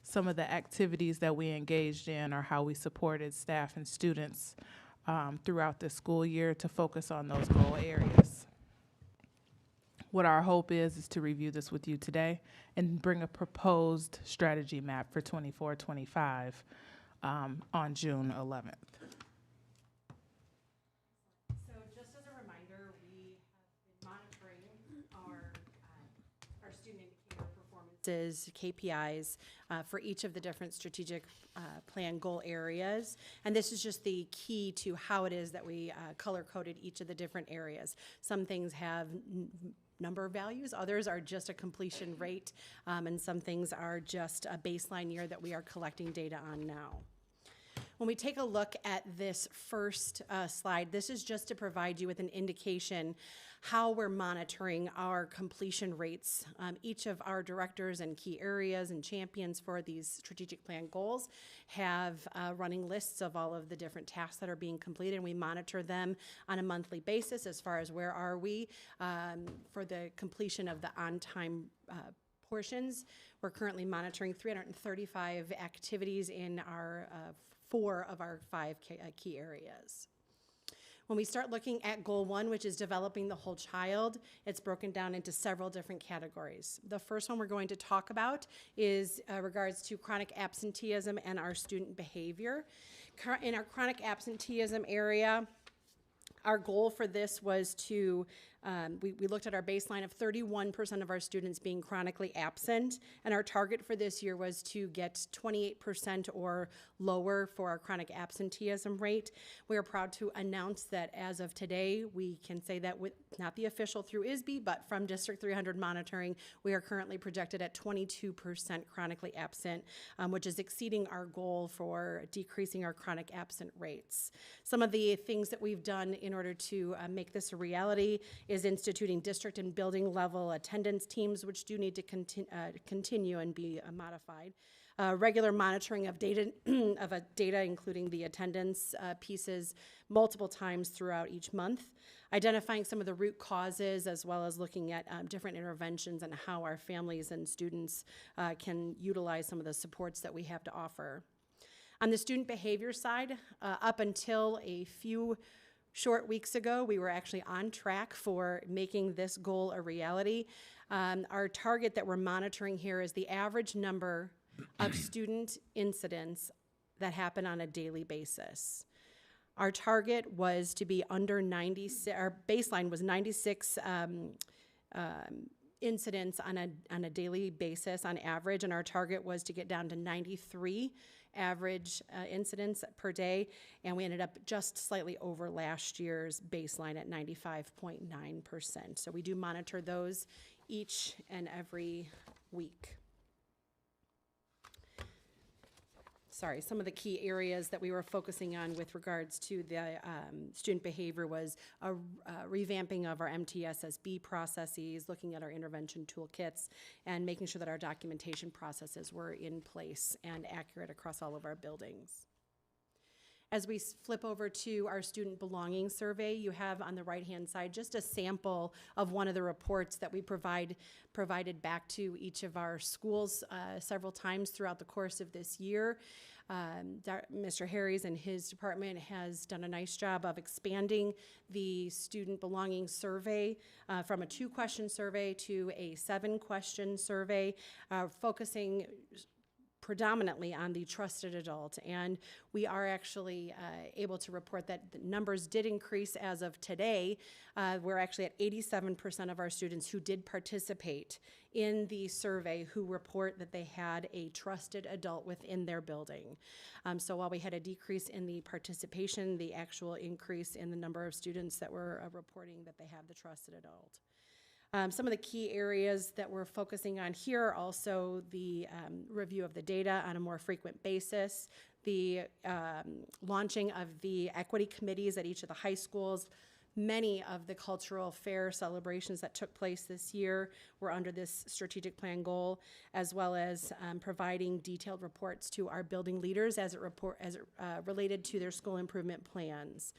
some of the activities that we engaged in, or how we supported staff and students throughout the school year to focus on those goal areas. What our hope is to review this with you today and bring a proposed strategy map for 24-25 on June 11th. So just as a reminder, we have been monitoring our student indicator performances, KPIs, for each of the different strategic plan goal areas. And this is just the key to how it is that we color-coded each of the different areas. Some things have number of values, others are just a completion rate, and some things are just a baseline year that we are collecting data on now. When we take a look at this first slide, this is just to provide you with an indication how we're monitoring our completion rates. Each of our directors and key areas and champions for these strategic plan goals have running lists of all of the different tasks that are being completed, and we monitor them on a monthly basis as far as where are we for the completion of the on-time portions. We're currently monitoring 335 activities in our 4 of our 5 key areas. When we start looking at goal 1, which is developing the whole child, it's broken down into several different categories. The first one we're going to talk about is regards to chronic absenteeism and our student behavior. In our chronic absenteeism area, our goal for this was to, we looked at our baseline of 31% of our students being chronically absent, and our target for this year was to get 28% or lower for our chronic absenteeism rate. We are proud to announce that as of today, we can say that with not the official through ISB, but from District 300 monitoring, we are currently projected at 22% chronically absent, which is exceeding our goal for decreasing our chronic absent rates. Some of the things that we've done in order to make this a reality is instituting district and building level attendance teams, which do need to continue and be modified. Regular monitoring of data, data including the attendance pieces multiple times throughout each month. Identifying some of the root causes as well as looking at different interventions and how our families and students can utilize some of the supports that we have to offer. On the student behavior side, up until a few short weeks ago, we were actually on track for making this goal a reality. Our target that we're monitoring here is the average number of student incidents that happen on a daily basis. Our target was to be under 96, our baseline was 96 incidents on a daily basis on average, and our target was to get down to 93 average incidents per day, and we ended up just slightly over last year's baseline at 95.9%. So we do monitor those each and every week. Sorry, some of the key areas that we were focusing on with regards to the student behavior was a revamping of our MTSSB processes, looking at our intervention toolkits, and making sure that our documentation processes were in place and accurate across all of our buildings. As we flip over to our student belonging survey, you have on the right-hand side just a sample of one of the reports that we provided back to each of our schools several times throughout the course of this year. Mr. Harries and his department has done a nice job of expanding the student belonging survey from a 2-question survey to a 7-question survey, focusing predominantly on the trusted adult, and we are actually able to report that the numbers did increase as of today. We're actually at 87% of our students who did participate in the survey who report that they had a trusted adult within their building. So while we had a decrease in the participation, the actual increase in the number of students that were reporting that they have the trusted adult. Some of the key areas that we're focusing on here are also the review of the data on a more frequent basis, the launching of the equity committees at each of the high schools. Many of the cultural fair celebrations that took place this year were under this strategic plan goal, as well as providing detailed reports to our building leaders as it related to their school improvement plans.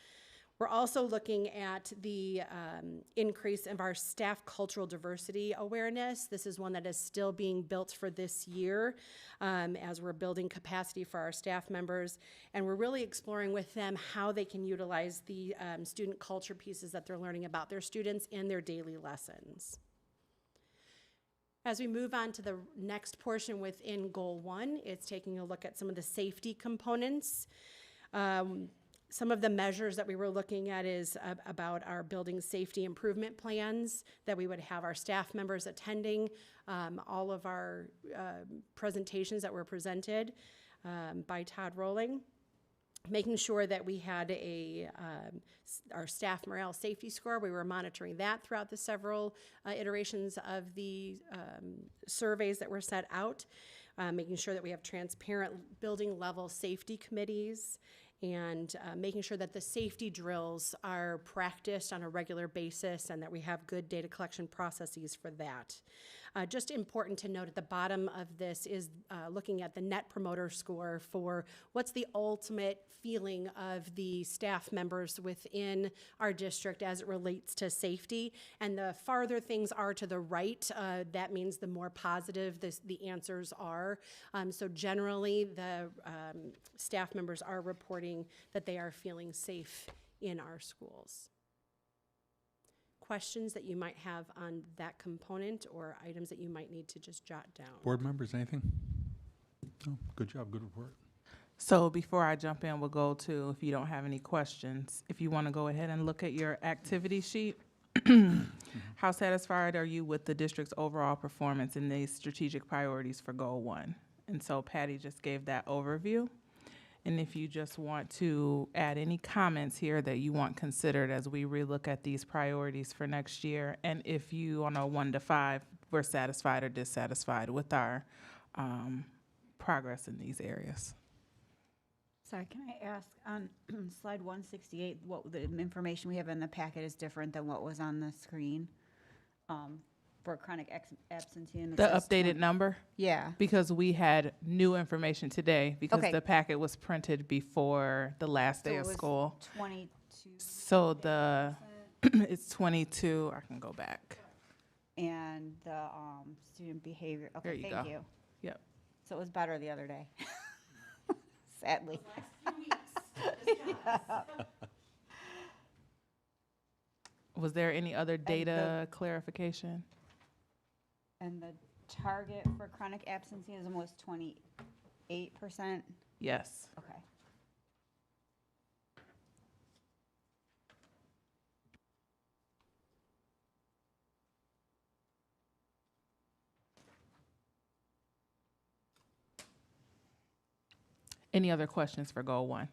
We're also looking at the increase of our staff cultural diversity awareness. This is one that is still being built for this year as we're building capacity for our staff members. And we're really exploring with them how they can utilize the student culture pieces that they're learning about their students in their daily lessons. As we move on to the next portion within Goal 1, it's taking a look at some of the safety components. Some of the measures that we were looking at is about our building safety improvement plans that we would have our staff members attending, all of our presentations that were presented by Todd Rowling. Making sure that we had our staff morale safety score. We were monitoring that throughout the several iterations of the surveys that were set out. Making sure that we have transparent building level safety committees, and making sure that the safety drills are practiced on a regular basis and that we have good data collection processes for that. Just important to note at the bottom of this is looking at the Net Promoter Score for what's the ultimate feeling of the staff members within our district as it relates to safety. And the farther things are to the right, that means the more positive the answers are. So generally, the staff members are reporting that they are feeling safe in our schools. Questions that you might have on that component or items that you might need to just jot down? Board members, anything? No, good job, good report. So before I jump in, we'll go to, if you don't have any questions, if you want to go ahead and look at your activity sheet. How satisfied are you with the district's overall performance in these strategic priorities for Goal 1? And so Patty just gave that overview. And if you just want to add any comments here that you want considered as we relook at these priorities for next year, and if you, on a 1 to 5, were satisfied or dissatisfied with our progress in these areas. Sorry, can I ask, on slide 168, what the information we have in the packet is different than what was on the screen for chronic absenteeism? The updated number? Yeah. Because we had new information today because Okay. the packet was printed before the last day So of it was school. 22. So it's 22, I can go back. And the student behavior, There okay, you thank go. you. Yep. So it was better the other day, sadly. Was there any other data clarification? And the target for chronic absenteeism was 28%? Yes. Okay. Any other questions for Goal 1?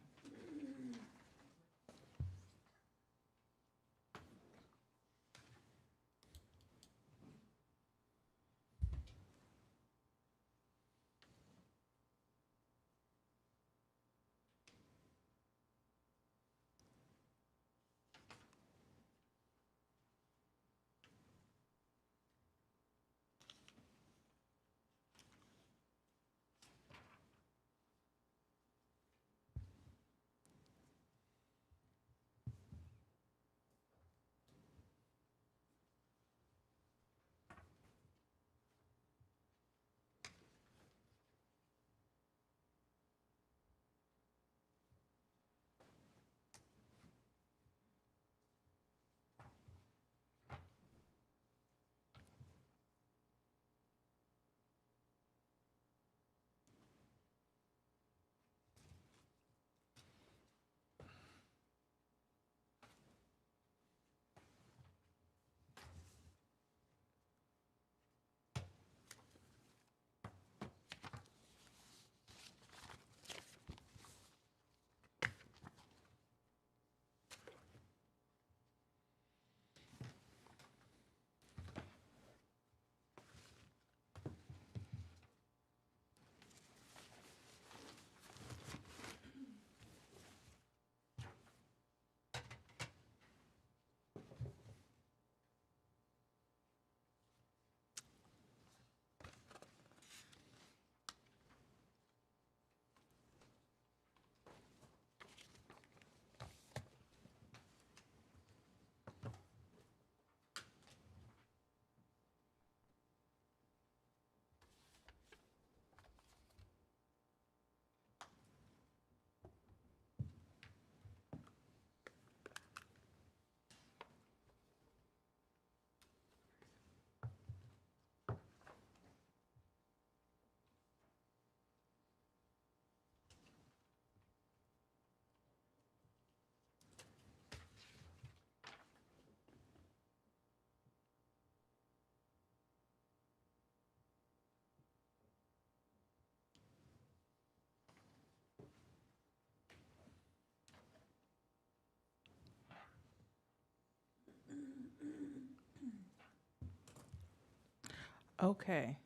Okay,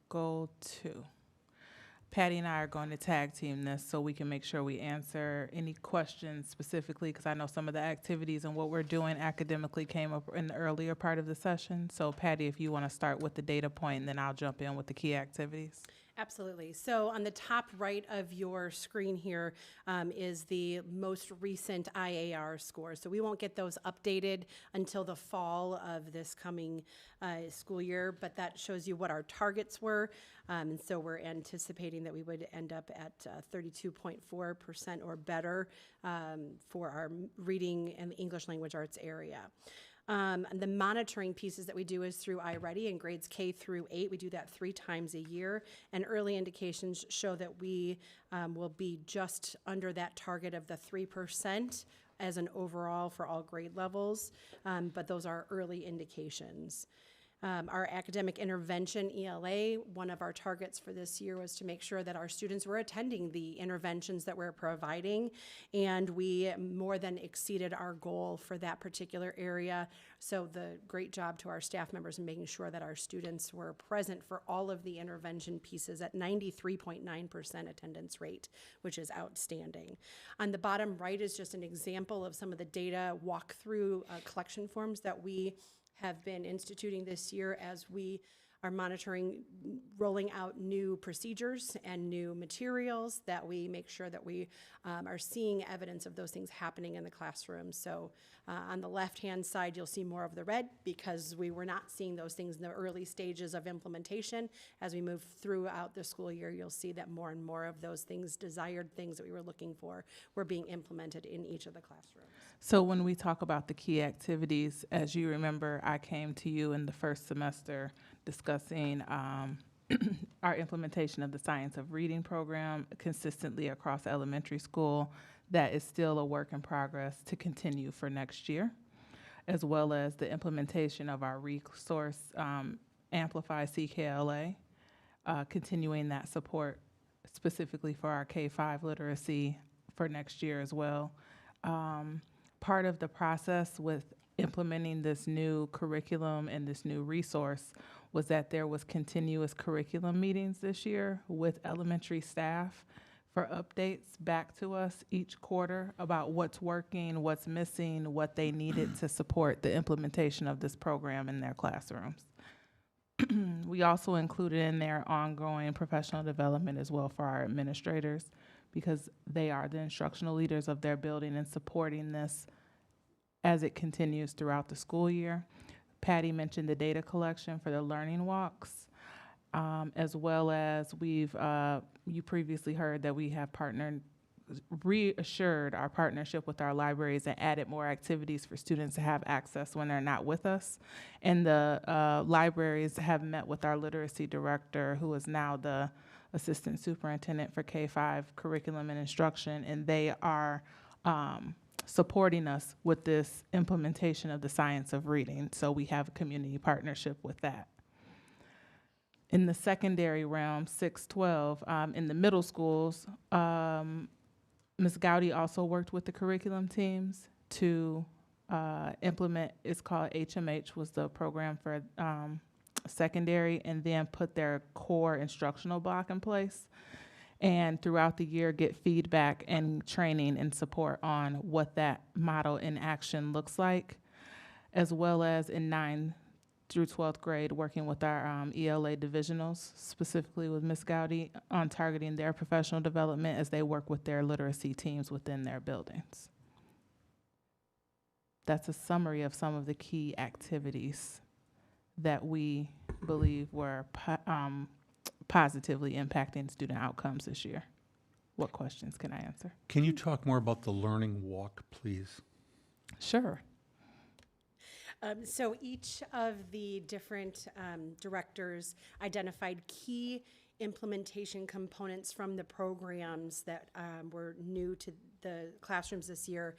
goal 2. Patty and I are going to tag team this so we can make sure we answer any questions specifically, because I know some of the activities and what we're doing academically came up in the earlier part of the session. So Patty, if you want to start with the data point, and then I'll jump in with the key activities. Absolutely. So on the top right of your screen here is the most recent IAR score. So we won't get those updated until the fall of this coming school year, but that shows you what our targets were. And so we're anticipating that we would end up at 32.4% or better for our reading and the English language arts area. And the monitoring pieces that we do is through iReady in grades K through 8. We do that 3 times a year, and early indications show that we will be just under that target of the 3% as an overall for all grade levels, but those are early indications. Our academic intervention ELA, one of our targets for this year was to make sure that our students were attending the interventions that we're providing, and we more than exceeded our goal for that particular area. So the great job to our staff members in making sure that our students were present for all of the intervention pieces at 93.9% attendance rate, which is outstanding. On the bottom right is just an example of some of the data walkthrough collection forms that we have been instituting this year as we are monitoring, rolling out new procedures and new materials, that we make sure that we are seeing evidence of those things happening in the classroom. So on the left-hand side, you'll see more of the red because we were not seeing those things in the early stages of implementation. As we move throughout the school year, you'll see that more and more of those things, desired things that we were looking for, were being implemented in each of the classrooms. So when we talk about the key activities, as you remember, I came to you in the first semester discussing our implementation of the Science of Reading program consistently across elementary school. That is still a work in progress to continue for next year, as well as the implementation of our resource Amplify CKLA, continuing that support specifically for our K-5 literacy for next year as well. Part of the process with implementing this new curriculum and this new resource was that there was continuous curriculum meetings this year with elementary staff for updates back to us each quarter about what's working, what's missing, what they needed to support the implementation of this program in their classrooms. We also included in there ongoing professional development as well for our administrators, because they are the instructional leaders of their building and supporting this as it continues throughout the school year. Patty mentioned the data collection for the learning walks, as well as you previously heard that we have reassured our partnership with our libraries and added more activities for students to have access when they're not with us. And the libraries have met with our literacy director, who is now the assistant superintendent for K-5 curriculum and instruction, and they are supporting us with this implementation of the Science of Reading. So we have a community partnership with that. In the secondary realm, 6-12, in the middle schools, Ms. Gowdy also worked with the curriculum teams to implement, it's called HMH, was the program for secondary, and then put their core instructional block in place. And throughout the year, get feedback and training and support on what that model in action looks like, as well as in 9th through 12th grade, working with our ELA divisionals, specifically with Ms. Gowdy, on targeting their professional development as they work with their literacy teams within their buildings. That's a summary of some of the key activities that we believe were positively impacting student outcomes this year. What questions can I answer? Can you talk more about the learning walk, please? Sure. So each of the different directors identified key implementation components from the programs that were new to the classrooms this year,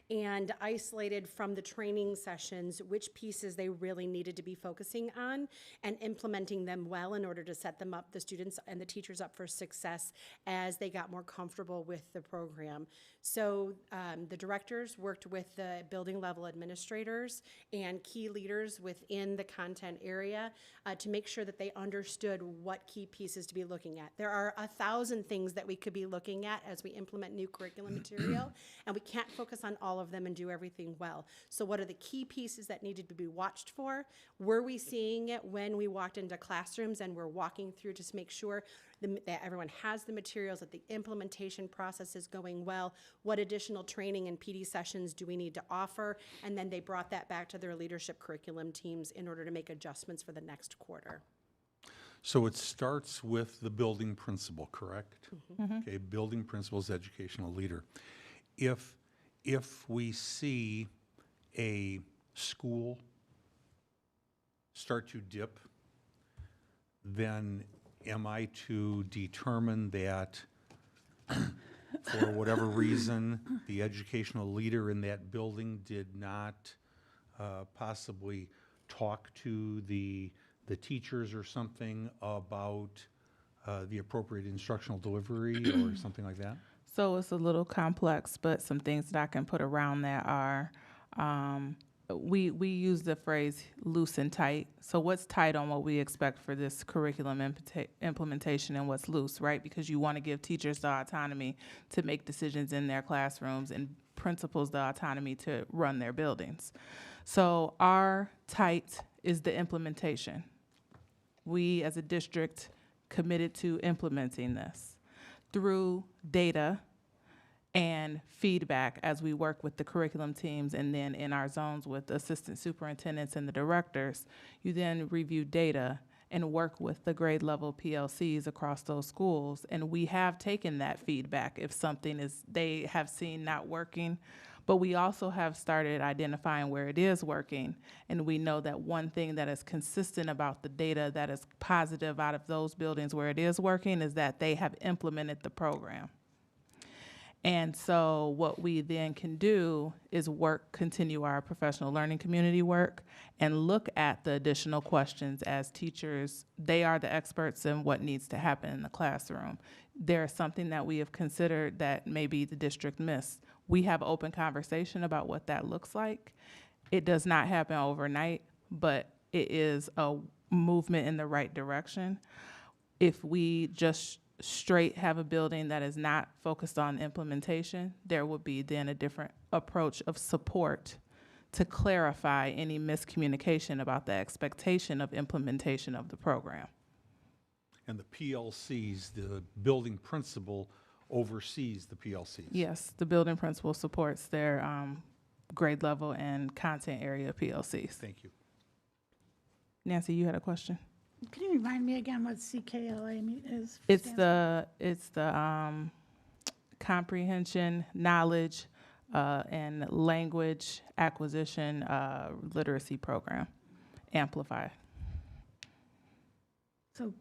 and isolated from the training sessions which pieces they really needed to be focusing on and implementing them well in order to set them up, the students and the teachers up for success as they got more comfortable with the program. So the directors worked with the building level administrators and key leaders within the content area to make sure that they understood what key pieces to be looking at. There are 1,000 things that we could be looking at as we implement new curriculum material, and we can't focus on all of them and do everything well. So what are the key pieces that needed to be watched for? Were we seeing it when we walked into classrooms and we're walking through to make sure that everyone has the materials, that the implementation process is going well? What additional training and PD sessions do we need to offer? And then they brought that back to their leadership curriculum teams in order to make adjustments for the next quarter. So it starts with the building principal, correct? Okay, building principal is educational leader. If we see a school start to dip, then am I to determine that for whatever reason, the educational leader in that building did not possibly talk to the teachers or something about the appropriate instructional delivery or something like that? So it's a little complex, but some things that I can put around that are, we use the phrase loose and tight. So what's tight on what we expect for this curriculum implementation and what's loose, right? Because you want to give teachers the autonomy to make decisions in their classrooms and principals the autonomy to run their buildings. So our tight is the implementation. We as a district committed to implementing this through data and feedback as we work with the curriculum teams, and then in our zones with the assistant superintendents and the directors. You then review data and work with the grade level PLCs across those schools. And we have taken that feedback if something is they have seen not working, but we also have started identifying where it is working. And we know that one thing that is consistent about the data that is positive out of those buildings where it is working is that they have implemented the program. And so what we then can do is continue our professional learning community work and look at the additional questions as teachers. They are the experts in what needs to happen in the classroom. There's something that we have considered that maybe the district missed. We have open conversation about what that looks like. It does not happen overnight, but it is a movement in the right direction. If we just straight have a building that is not focused on implementation, there would be then a different approach of support to clarify any miscommunication about the expectation of implementation of the program. And the PLCs, the building principal oversees the PLCs? Yes, the building principal supports their grade level and content area PLCs. Thank you. Nancy, you had a question? Can you remind me again what CKLA is? It's the comprehension, knowledge, and language acquisition literacy program, Amplify. So,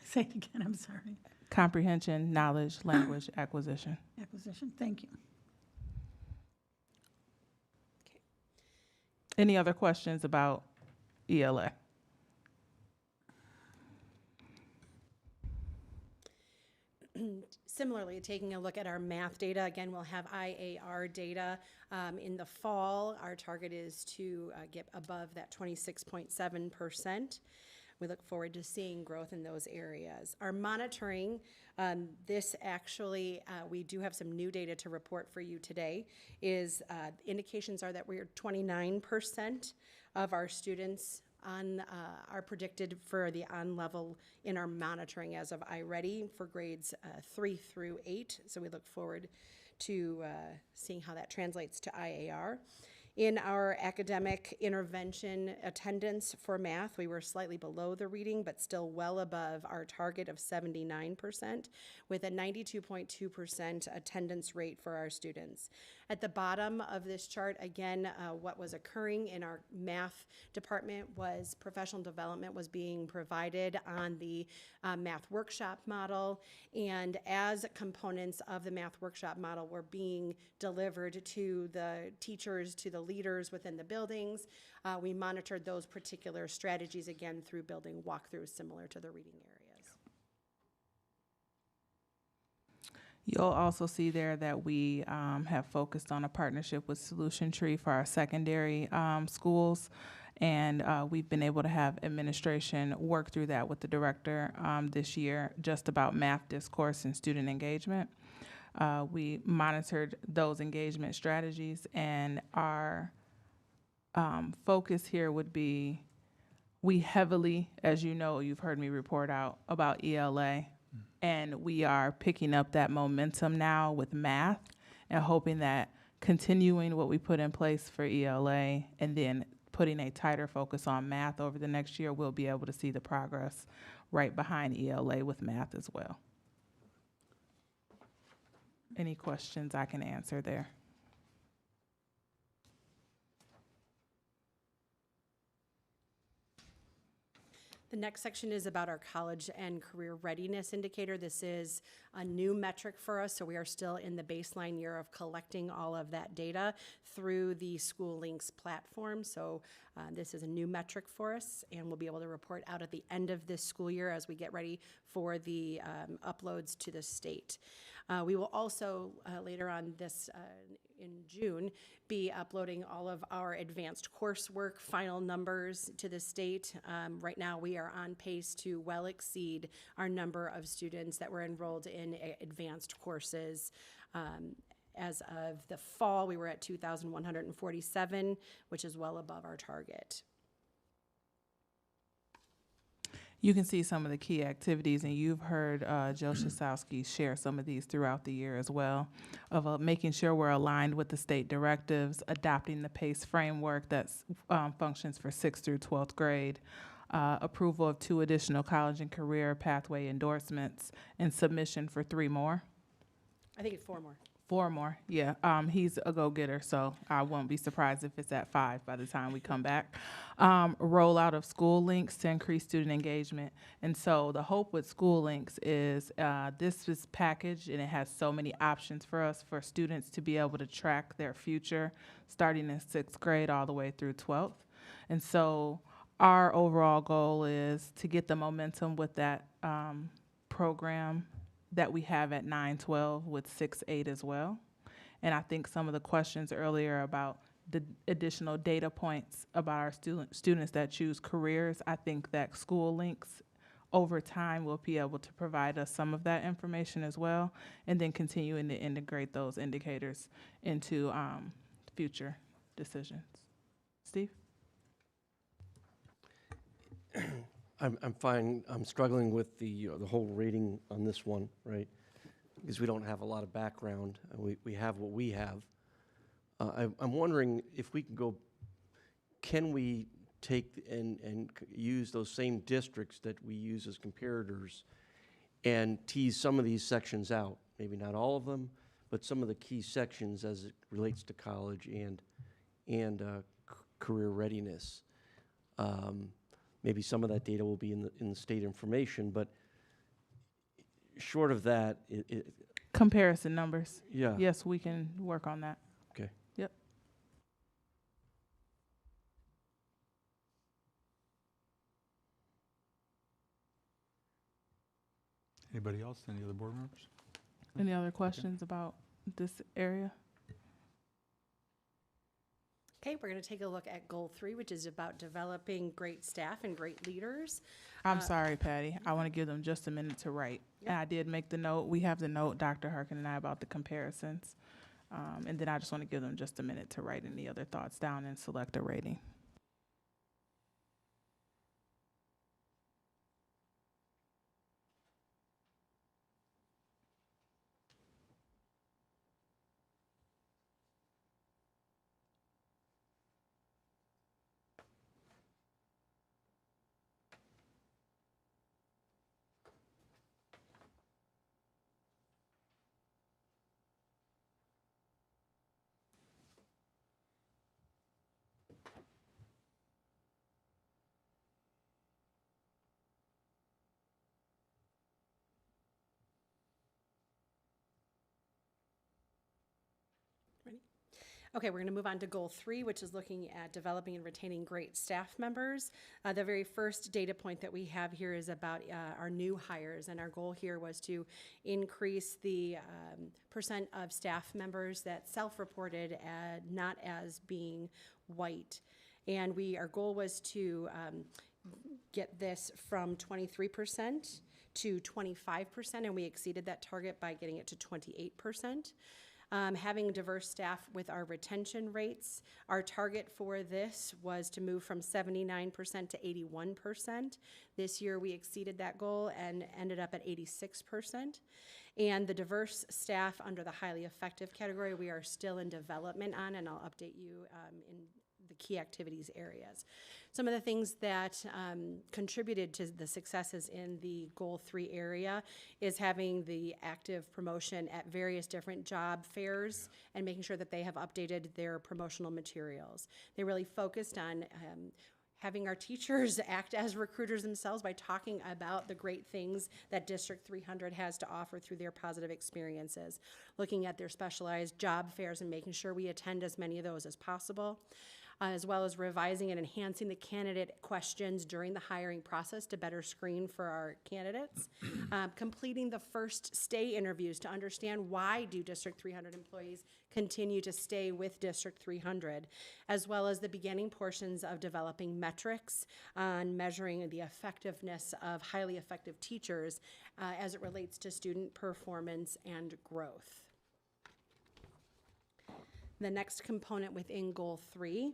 say it again, I'm sorry. Comprehension, knowledge, language acquisition. Acquisition, thank you. Any other questions about ELA? Similarly, taking a look at our math data, again, we'll have IAR data in the fall. Our target is to get above that 26.7%. We look forward to seeing growth in those areas. Our monitoring, this actually, we do have some new data to report for you today, indications are that we're 29% of our students are predicted for the on level in our monitoring as of iReady for grades 3 through 8. So we look forward to seeing how that translates to IAR. In our academic intervention attendance for math, we were slightly below the reading, but still well above our target of 79%, with a 92.2% attendance rate for our students. At the bottom of this chart, again, what was occurring in our math department was professional development was being provided on the math workshop model, and as components of the math workshop model were being delivered to the teachers, to the leaders within the buildings, we monitored those particular strategies again through building walkthroughs similar to the reading areas. You'll also see there that we have focused on a partnership with Solution Tree for our secondary schools. And we've been able to have administration work through that with the director this year, just about math discourse and student engagement. We monitored those engagement strategies, and our focus here would be, we heavily, as you know, you've heard me report out about ELA, and we are picking up that momentum now with math and hoping that continuing what we put in place for ELA and then putting a tighter focus on math over the next year, we'll be able to see the progress right behind ELA with math as well. Any questions I can answer there? The next section is about our college and career readiness indicator. This is a new metric for us, so we are still in the baseline year of collecting all of that data through the School Links platform. So this is a new metric for us, and we'll be able to report out at the end of this school year as we get ready for the uploads to the state. We will also, later on this in June, be uploading all of our advanced coursework final numbers to the state. Right now, we are on pace to well exceed our number of students that were enrolled in advanced courses. As of the fall, we were at 2,147, which is well above our target. You can see some of the key activities, and you've heard Joe Shasowski share some of these throughout the year as well, of making sure we're aligned with the state directives, adopting the PACE framework that functions for 6th through 12th grade, approval of 2 additional college and career pathway endorsements, and submission for 3 more. I think it's 4 more. 4 more, yeah. He's a go-getter, so I won't be surprised if it's at 5 by the time we come back. Rollout of School Links to increase student engagement. And so the hope with School Links is this is packaged, and it has so many options for us, for students to be able to track their future, starting in 6th grade all the way through 12th. And so our overall goal is to get the momentum with that program that we have at 9-12 with 6-8 as well. And I think some of the questions earlier about the additional data points about our students that choose careers, I think that School Links over time will be able to provide us some of that information as well, and then continuing to integrate those indicators into future decisions. Steve? I'm fine. I'm struggling with the whole rating on this one, right? Because we don't have a lot of background. We have what we have. I'm wondering if we can we take and use those same districts that we use as comparators and tease some of these sections out? Maybe not all of them, but some of the key sections as it relates to college and career readiness. Maybe some of that data will be in the state information, but short of that, Comparison numbers. Yeah. Yes, we can work on that. Okay. Yep. Anybody else? Any other board members? Any other questions about this area? Okay, we're going to take a look at Goal 3, which is about developing great staff and great leaders. I'm sorry, Patty. I want to give them just a minute to write. And I did make the note. We have the note, Dr. Harkin and I, about the comparisons. And then I just want to give them just a minute to write any other thoughts down and select a rating. Okay, we're going to move on to goal 3, which is looking at developing and retaining great staff members. The very first data point that we have here is about our new hires, and our goal here was to increase the percent of staff members that self-reported not as being white. And our goal was to get this from 23% to 25%, and we exceeded that target by getting it to 28%. Having diverse staff with our retention rates, our target for this was to move from 79% to 81%. This year we exceeded that goal and ended up at 86%. And the diverse staff under the highly effective category, we are still in development on, and I'll update you in the key activities areas. Some of the things that contributed to the successes in the goal 3 area is having the active promotion at various different job fairs and making sure that they have updated their promotional materials. They really focused on having our teachers act as recruiters themselves by talking about the great things that District 300 has to offer through their positive experiences, looking at their specialized job fairs and making sure we attend as many of those as possible. As well as revising and enhancing the candidate questions during the hiring process to better screen for our candidates. Completing the first stay interviews to understand why do District 300 employees continue to stay with District 300, as well as the beginning portions of developing metrics on measuring the effectiveness of highly effective teachers as it relates to student performance and growth. The next component within Goal 3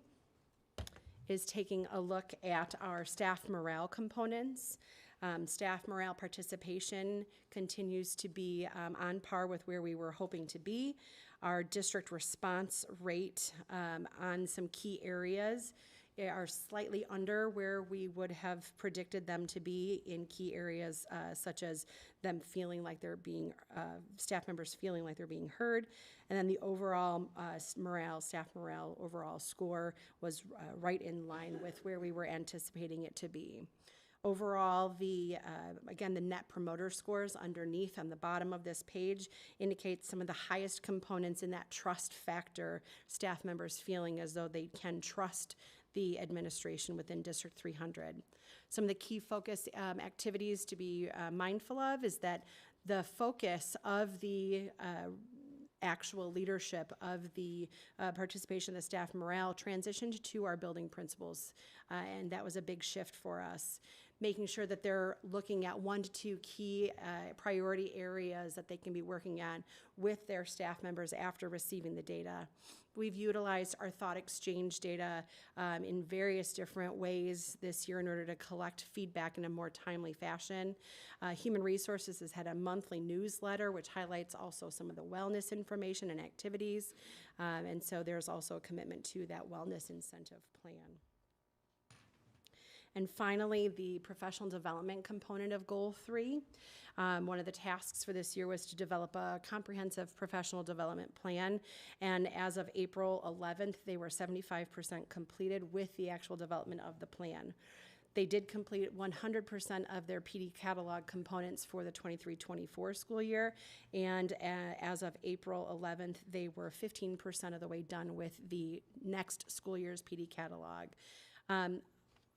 is taking a look at our staff morale components. Staff morale participation continues to be on par with where we were hoping to be. Our district response rate on some key areas are slightly under where we would have predicted them to be in key areas such as them feeling like they're being, staff members feeling like they're being heard. And then the overall staff morale overall score was right in line with where we were anticipating it to be. Overall, again, the net promoter scores underneath on the bottom of this page indicate some of the highest components in that trust factor, staff members feeling as though they can trust the administration within District 300. Some of the key focus activities to be mindful of is that the focus of the actual leadership of the participation of the staff morale transitioned to our building principals, and that was a big shift for us. Making sure that they're looking at 1 to 2 key priority areas that they can be working on with their staff members after receiving the data. We've utilized our thought exchange data in various different ways this year in order to collect feedback in a more timely fashion. Human Resources has had a monthly newsletter which highlights also some of the wellness information and activities, and so there's also a commitment to that wellness incentive plan. And finally, the professional development component of Goal 3. One of the tasks for this year was to develop a comprehensive professional development plan, and as of April 11th, they were 75% completed with the actual development of the plan. They did complete 100% of their PD catalog components for the 23-24 school year, and as of April 11th, they were 15% of the way done with the next school year's PD catalog.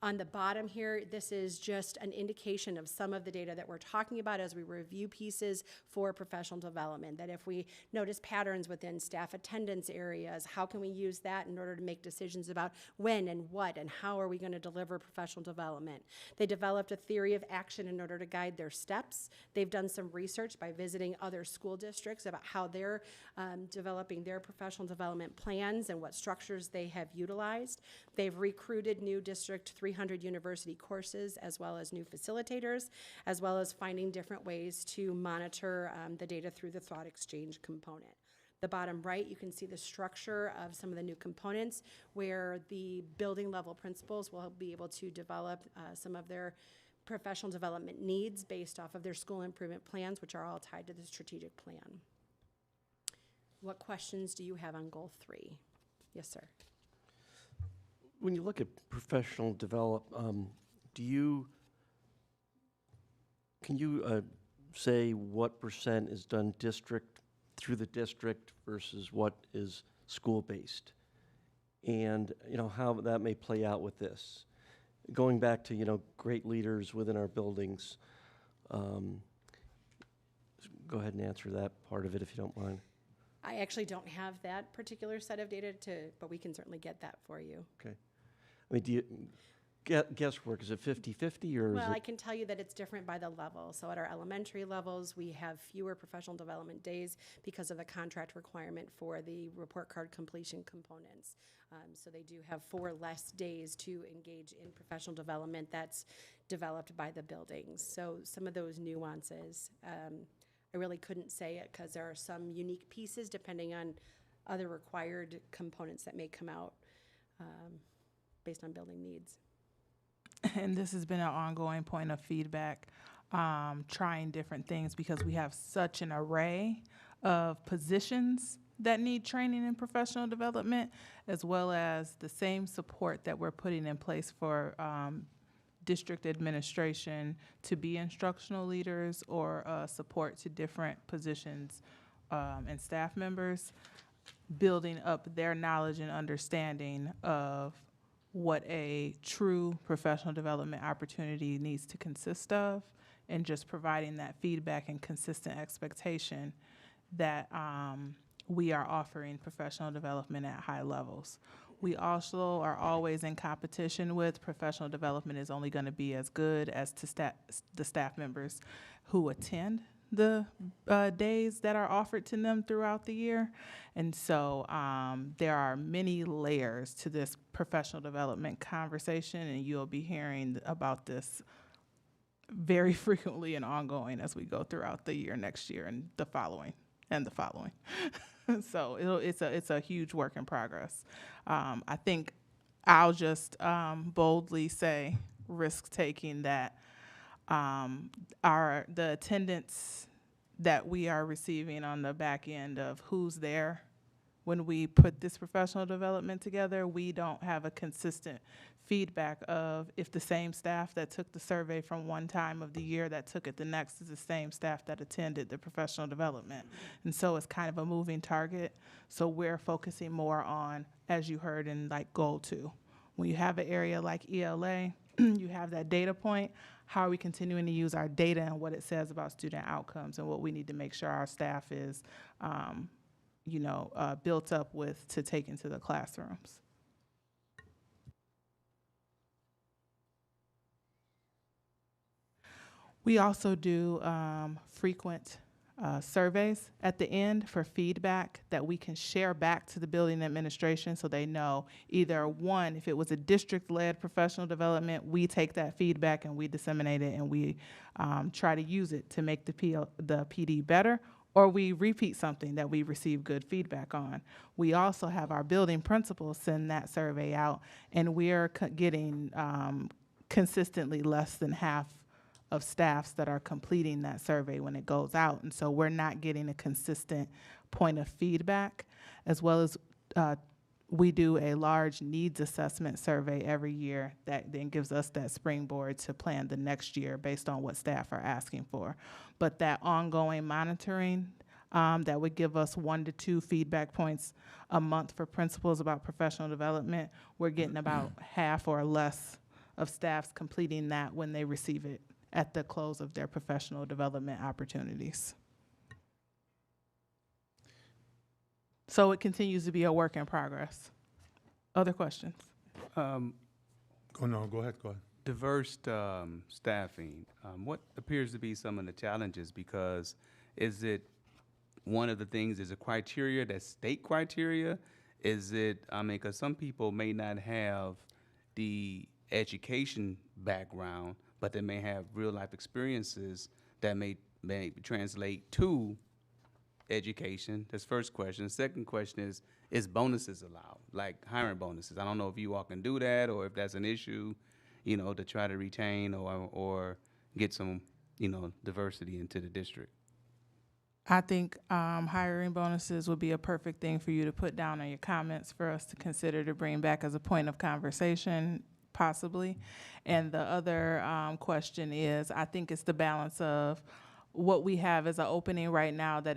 On the bottom here, this is just an indication of some of the data that we're talking about as we review pieces for professional development, that if we notice patterns within staff attendance areas, how can we use that in order to make decisions about when and what and how are we going to deliver professional development. They developed a theory of action in order to guide their steps. They've done some research by visiting other school districts about how they're developing their professional development plans and what structures they have utilized. They've recruited new District 300 university courses as well as new facilitators, as well as finding different ways to monitor the data through the thought exchange component. The bottom right, you can see the structure of some of the new components where the building level principals will be able to develop some of their professional development needs based off of their school improvement plans, which are all tied to the strategic plan. What questions do you have on Goal 3? Yes, sir. When you look at professional development, can you say what % is done through the district versus what is school-based? and, how that may play out with this. Going back to, great leaders within our buildings. Go ahead and answer that part of it if you don't mind. I actually don't have that particular set of data but we can certainly get that for you. Okay. I mean, do you, guesswork, is it 50-50 or is Well, I it? can tell you that it's different by the level. So at our elementary levels, we have fewer professional development days because of the contract requirement for the report card completion components. So they do have 4 less days to engage in professional development that's developed by the buildings. So some of those nuances, I really couldn't say it because there are some unique pieces depending on other required components that may come out based on building needs. And this has been an ongoing point of feedback, trying different things because we have such an array of positions that need training and professional development, as well as the same support that we're putting in place for district administration to be instructional leaders or support to different positions and staff members, building up their knowledge and understanding of what a true professional development opportunity needs to consist of, and just providing that feedback and consistent expectation that we are offering professional development at high levels. We also are always in competition with professional development is only going to be as good as the staff members who attend the days that are offered to them throughout the year. And so there are many layers to this professional development conversation, and you'll be hearing about this very frequently and ongoing as we go throughout the year next year and the following. So it's a huge work in progress. I think I'll just boldly say, risk-taking, that the attendance that we are receiving on the back end of who's there when we put this professional development together, we don't have a consistent feedback of if the same staff that took the survey from one time of the year that took it the next is the same staff that attended the professional development. And so it's kind of a moving target. So we're focusing more on, as you heard in like goal 2, when you have an area like ELA, you have that data point. How are we continuing to use our data and what it says about student outcomes and what we need to make sure our staff is, built up with to take into the classrooms? We also do frequent surveys at the end for feedback that we can share back to the building administration so they know either, one, if it was a district-led professional development, we take that feedback and we disseminate it and we try to use it to make the PD better, or we repeat something that we receive good feedback on. We also have our building principals send that survey out, and we are getting consistently less than half of staffs that are completing that survey when it goes out. And so we're not getting a consistent point of feedback, as well as we do a large needs assessment survey every year that then gives us that springboard to plan the next year based on what staff are asking for. But that ongoing monitoring that would give us 1 to 2 feedback points a month for principals about professional development, we're getting about half or less of staffs completing that when they receive it at the close of their professional development opportunities. So it continues to be a work in progress. Other questions? Go ahead. Diverse staffing. What appears to be some of the challenges? Because is it one of the things, is a criteria that's state criteria? Is it, because some people may not have the education background, but they may have real life experiences that may translate to education. That's the first question. The second question is bonuses allowed, like hiring bonuses? I don't know if you all can do that or if that's an issue, to try to retain or get some, diversity into the district. I think hiring bonuses would be a perfect thing for you to put down on your comments for us to consider to bring back as a point of conversation, possibly. And the other question is, I think it's the balance of what we have as an opening right now that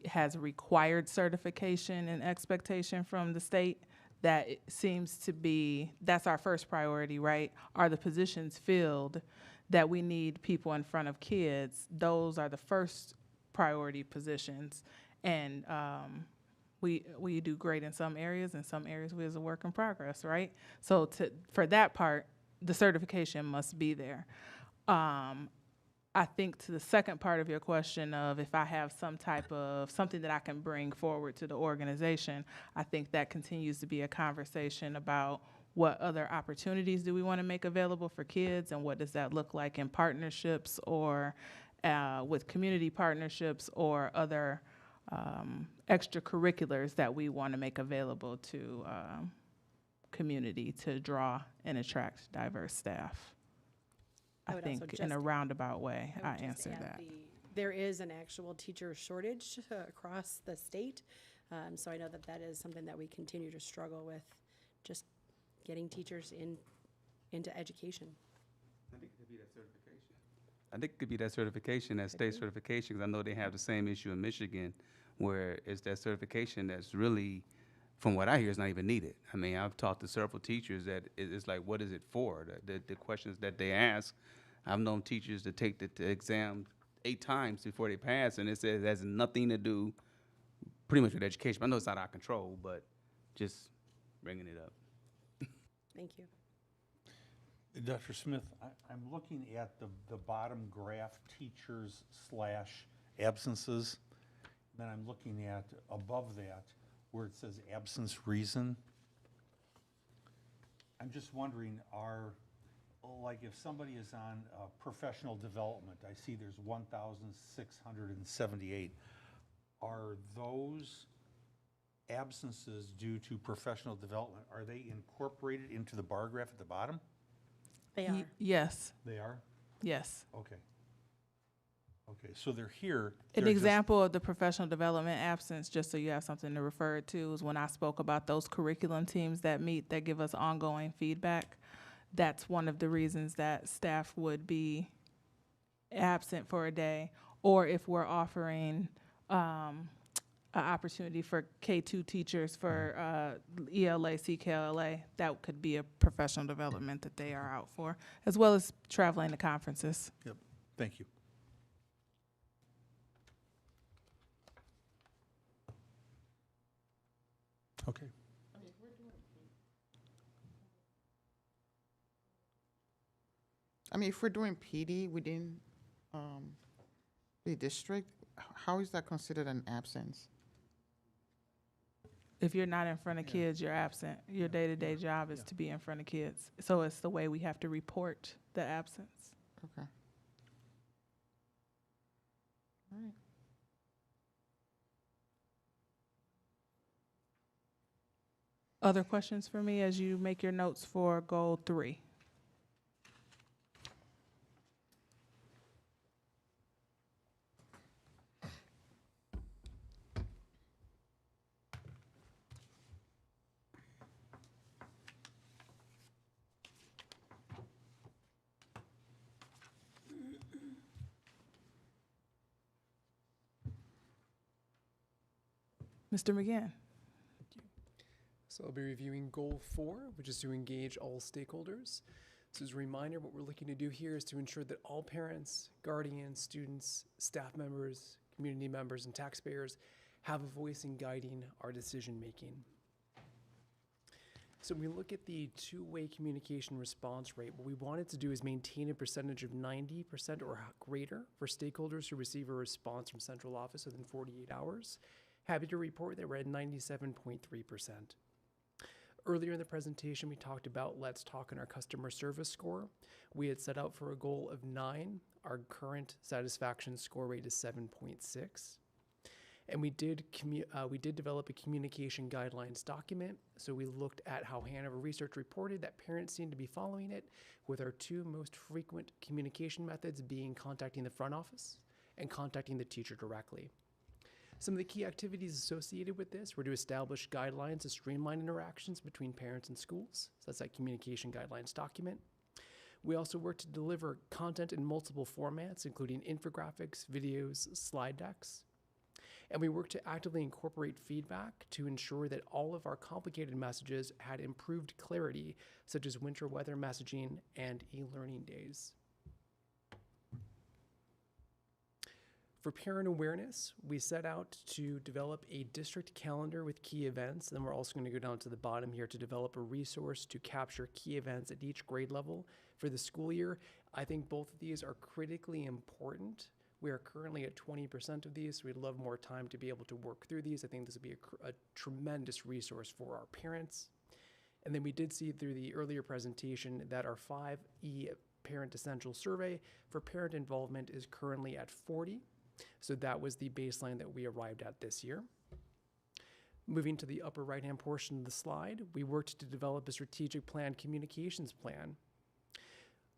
has required certification and expectation from the state that it seems to be, that's our first priority, right? Are the positions filled that we need people in front of kids? Those are the first priority positions. And we do great in some areas, and some areas we is a work in progress, right? So for that part, the certification must be there. I think to the second part of your question of if I have some type of something that I can bring forward to the organization, I think that continues to be a conversation about what other opportunities do we want to make available for kids, and what does that look like in partnerships or with community partnerships or other extracurriculars that we want to make available to community to draw and attract diverse staff. I would also think in a just- roundabout way, I would just answered add that. There is an actual teacher shortage across the state. So I know that that is something that we continue to struggle with, just getting teachers into education. I think it could be that certification. I think it could be that certification, that state certification, 'cause I know they have the same issue in Michigan, where it's that certification that's really, from what I hear, is not even needed. I mean, I've talked to several teachers that it's like, what is it for? The questions that they ask, I've known teachers to take the exam 8 times before they pass, and it says it has nothing to do pretty much with education. I know it's not our control, but just bringing it up. Thank you. Dr. Smith, I'm looking at the bottom graph, teachers / absences. Then I'm looking at above that where it says absence reason. I'm just wondering, like if somebody is on professional development, I see there's 1,678. Are those absences due to professional development, are they incorporated into the bar graph at the bottom? They are. Yes, They are? yes. Okay. Okay, so they're here. An they're just- example of the professional development absence, just so you have something to refer to, is when I spoke about those curriculum teams that meet, that give us ongoing feedback. That's one of the reasons that staff would be absent for a day. Or if we're offering an opportunity for K2 teachers for ELA, CKLA, that could be a professional development that they are out for, as well as traveling to conferences. Yep, thank you. Okay. I mean, if we're doing PD within the district, how is that considered an absence? If you're not in front of kids, you're absent. Your day-to-day job is to be in front of kids. So it's the way we have to report the absence. Okay. All right. Other questions for me as you make your notes for goal 3? Mr. McGinn? So I'll be reviewing Goal 4, which is to engage all stakeholders. So as a reminder, what we're looking to do here is to ensure that all parents, guardians, students, staff members, community members, and taxpayers have a voice in guiding our decision-making. So when we look at the two-way communication response rate, what we wanted to do is maintain a percentage of 90% or greater for stakeholders who receive a response from central office within 48 hours. Happy to report that we're at 97.3%. Earlier in the presentation, we talked about Let's Talk on our customer service score. We had set out for a goal of 9. Our current satisfaction score rate is 7.6. And we did develop a communication guidelines document. So we looked at how Hanover Research reported that parents seem to be following it, with our 2 most frequent communication methods being contacting the front office and contacting the teacher directly. Some of the key activities associated with this were to establish guidelines to streamline interactions between parents and schools. So that's that communication guidelines document. We also worked to deliver content in multiple formats, including infographics, videos, slide decks. And we worked to actively incorporate feedback to ensure that all of our complicated messages had improved clarity, such as winter weather messaging and e-learning days. For parent awareness, we set out to develop a district calendar with key events. Then we're also going to go down to the bottom here to develop a resource to capture key events at each grade level for the school year. I think both of these are critically important. We are currently at 20% of these, so we'd love more time to be able to work through these. I think this would be a tremendous resource for our parents. And then we did see through the earlier presentation that our 5E Parent Essential Survey for parent involvement is currently at 40. So that was the baseline that we arrived at this year. Moving to the upper right-hand portion of the slide, we worked to develop a strategic plan communications plan.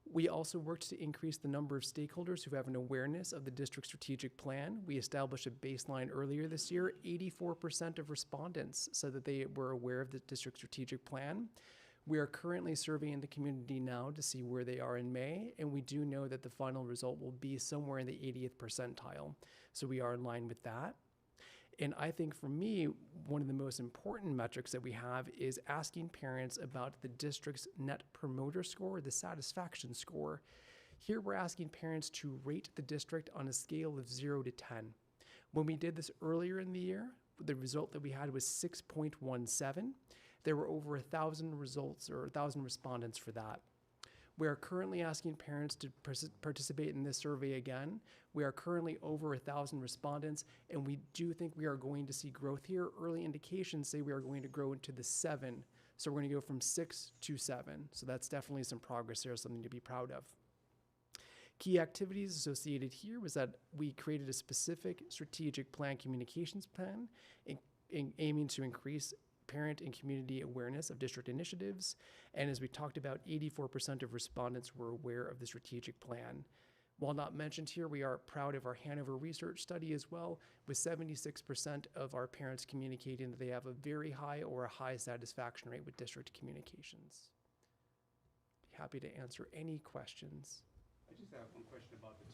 We also worked to increase the number of stakeholders who have an awareness of the district strategic plan. We established a baseline earlier this year. 84% of respondents said that they were aware of the district strategic plan. We are currently surveying the community now to see where they are in May, and we do know that the final result will be somewhere in the 80th percentile. So we are in line with that. And I think for me, one of the most important metrics that we have is asking parents about the district's Net Promoter Score, the satisfaction score. Here we're asking parents to rate the district on a scale of 0 to 10. When we did this earlier in the year, the result that we had was 6.17. There were over 1,000 results or 1,000 respondents for that. We are currently asking parents to participate in this survey again. We are currently over 1,000 respondents, and we do think we are going to see growth here. Early indications say we are going to grow into the 7. So we're going to go from 6 to 7. So that's definitely some progress there, something to be proud of. Key activities associated here was that we created a specific strategic plan communications plan aiming to increase parent and community awareness of district initiatives. And as we talked about, 84% of respondents were aware of the strategic plan. While not mentioned here, we are proud of our Hanover research study as well, with 76% of our parents communicating that they have a very high or a high satisfaction rate with district communications. Happy to answer any questions. I just have one question about the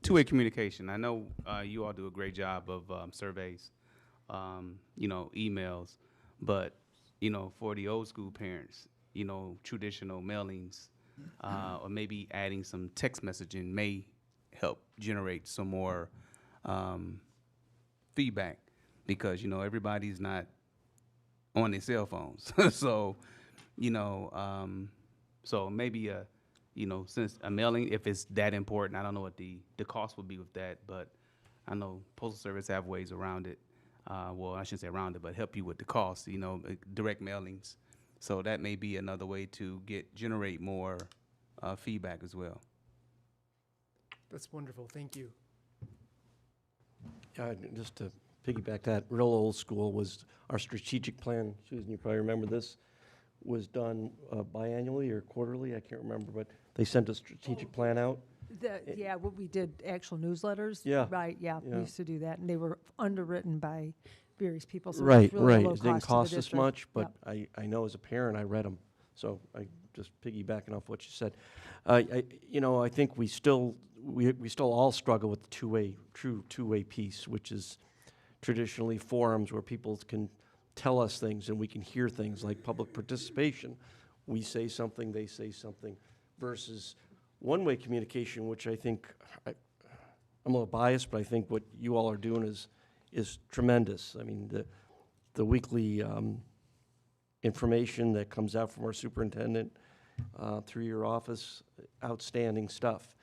two-way communication. I know you all do a great job of surveys, emails, but, for the old school parents, traditional mailings, or maybe adding some text messaging may help generate some more feedback because, everybody's not on their cell phones. So, so maybe since a mailing, if it's that important, I don't know what the cost would be with that, but I know Postal Service have ways around it. Well, I shouldn't say around it, but help you with the cost, direct mailings. So that may be another way to generate more feedback as well. That's wonderful. Thank you. Just to piggyback that, real old school was our strategic plan. Susan, you probably remember this, was done biannually or quarterly. I can't remember, but they sent a strategic plan out. Yeah, what we did, actual newsletters. Yeah. Right, yeah, we Yeah. used to do that, and they were underwritten by various people, so Right, it was really right. low It didn't cost cost to the us district. much, but Yep. I know as a parent, I read them. So I just piggybacking off what you said. I think we still all struggle with the true two-way piece, which is traditionally forums where people can tell us things and we can hear things like public participation. We say something, they say something, versus one-way communication, which I think, I'm a little biased, but I think what you all are doing is tremendous. I mean, the weekly information that comes out from our superintendent through your office, outstanding stuff.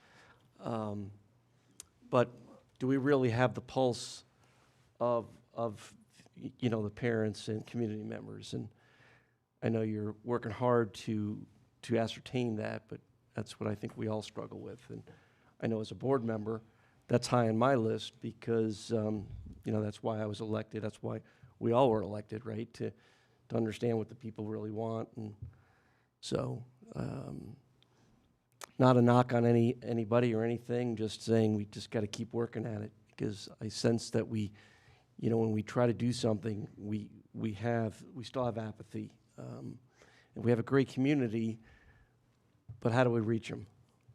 But do we really have the pulse of the parents and community members? And I know you're working hard to ascertain that, but that's what I think we all struggle with. And I know as a board member, that's high on my list because, that's why I was elected. That's why we all were elected, right? To understand what the people really want. And so, not a knock on anybody or anything, just saying we just got to keep working at it because I sense that when we try to do something, we still have apathy. And we have a great community, but how do we reach them?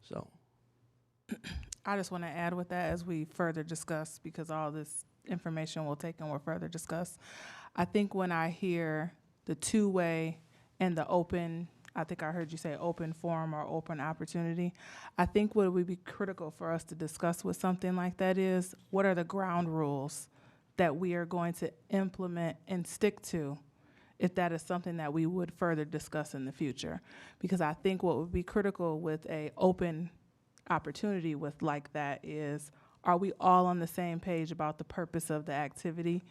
So. I just want to add with that as we further discuss, because all this information we'll take and we'll further discuss. I think when I hear the two-way and the open, I think I heard you say open forum or open opportunity. I think what would be critical for us to discuss with something like that is, what are the ground rules that we are going to implement and stick to, if that is something that we would further discuss in the future? Because I think what would be critical with a open opportunity with like that is, are we all on the same page about the purpose of the activity,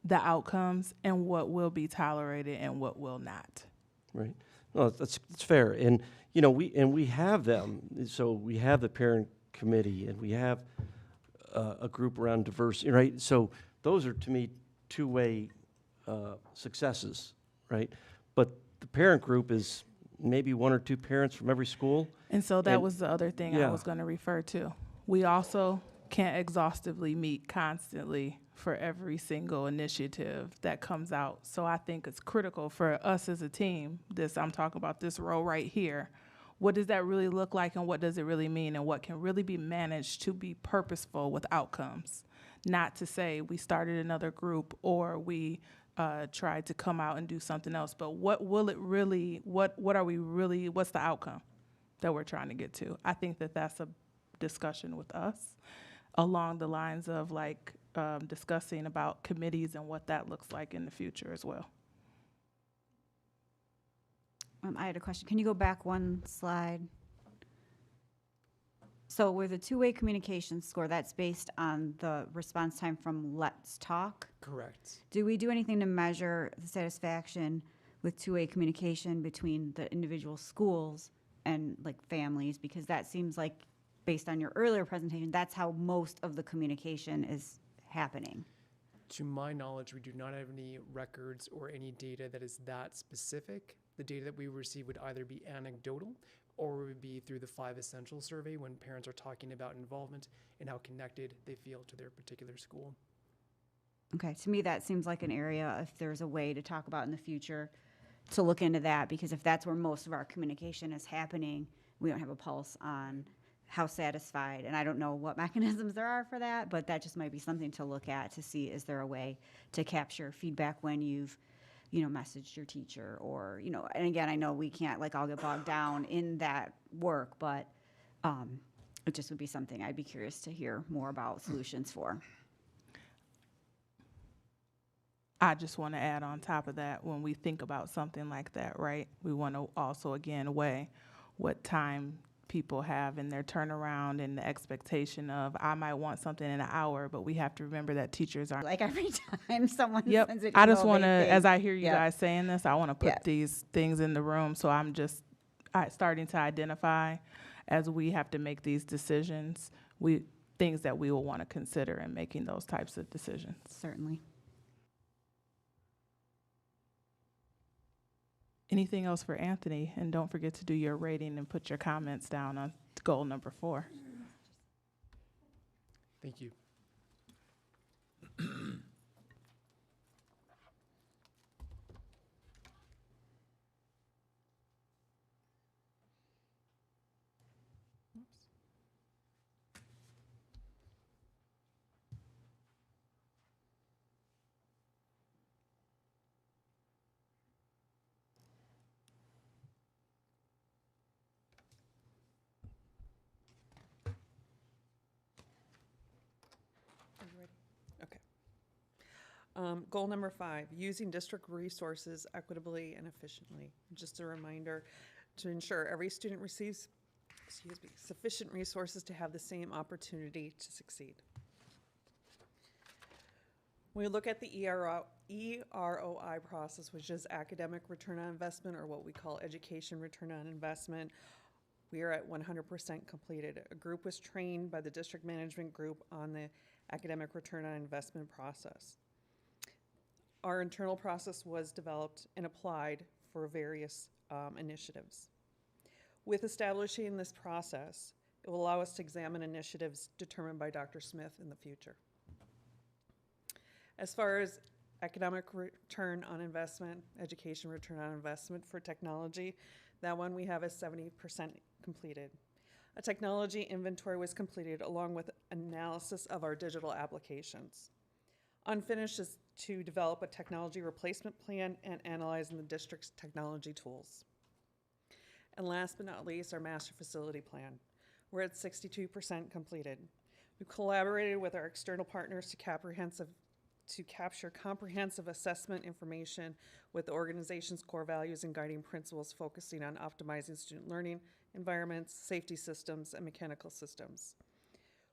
the outcomes, and what will be tolerated and what will not? Right. No, that's fair. And, you know, we have them. So we have the parent committee and we have a group around diversity, right? So those are, to me, two-way successes, right? But the parent group is maybe one or two parents from every school. And so that was the other thing I yeah. was going to refer to. We also can't exhaustively meet constantly for every single initiative that comes out. So I think it's critical for us as a team, I'm talking about this role right here. What does that really look like, and what does it really mean, and what can really be managed to be purposeful with outcomes? Not to say we started another group or we tried to come out and do something else, but what will it really, what are we really, what's the outcome that we're trying to get to? I think that that's a discussion with us along the lines of like discussing about committees and what that looks like in the future as well. I had a question. Can you go back one slide? So with a two-way communication score, that's based on the response time from Let's Talk? Correct. Do we do anything to measure the satisfaction with two-way communication between the individual schools and like families? Because that seems like, based on your earlier presentation, that's how most of the communication is happening. To my knowledge, we do not have any records or any data that is that specific. The data that we receive would either be anecdotal or would be through the 5 Essentials survey when parents are talking about involvement and how connected they feel to their particular school. Okay, to me, that seems like an area, if there's a way to talk about in the future, to look into that, because if that's where most of our communication is happening, we don't have a pulse on how satisfied, and I don't know what mechanisms there are for that, but that just might be something to look at to see, is there a way to capture feedback when you've, you know, messaged your teacher, or, you know, and again, I know we can't, like, all get bogged down in that work, but it just would be something I'd be curious to hear more about solutions for. I just want to add on top of that, when we think about something like that, right, we want to also, again, weigh what time people have in their turnaround and the expectation of, I might want something in an hour, but we have to remember that teachers aren't. Like every time someone sends it, I just want to, as I hear you Yep. guys saying this, I want to put Yep. these things in the room. So I'm just starting to identify, as we have to make these decisions, things that we will want to consider in making those types of decisions. Certainly. Anything else for Anthony? And don't forget to do your rating and put your comments down on goal number 4. Thank you. Goal number 5, using district resources equitably and efficiently. Just a reminder to ensure every student receives, sufficient resources to have the same opportunity to succeed. When we look at the EROI process, which is academic return on investment, or what we call education return on investment, we are at 100% completed. A group was trained by the district management group on the academic return on investment process. Our internal process was developed and applied for various initiatives. With establishing this process, it will allow us to examine initiatives determined by Dr. Smith in the future. As far as academic return on investment, education return on investment for technology, that one we have is 70% completed. A technology inventory was completed along with analysis of our digital applications. Unfinished is to develop a technology replacement plan and analyzing the district's technology tools. And last but not least, our master facility plan. We're at 62% completed. We've collaborated with our external partners to capture comprehensive assessment information with the organization's core values and guiding principles, focusing on optimizing student learning environments, safety systems, and mechanical systems.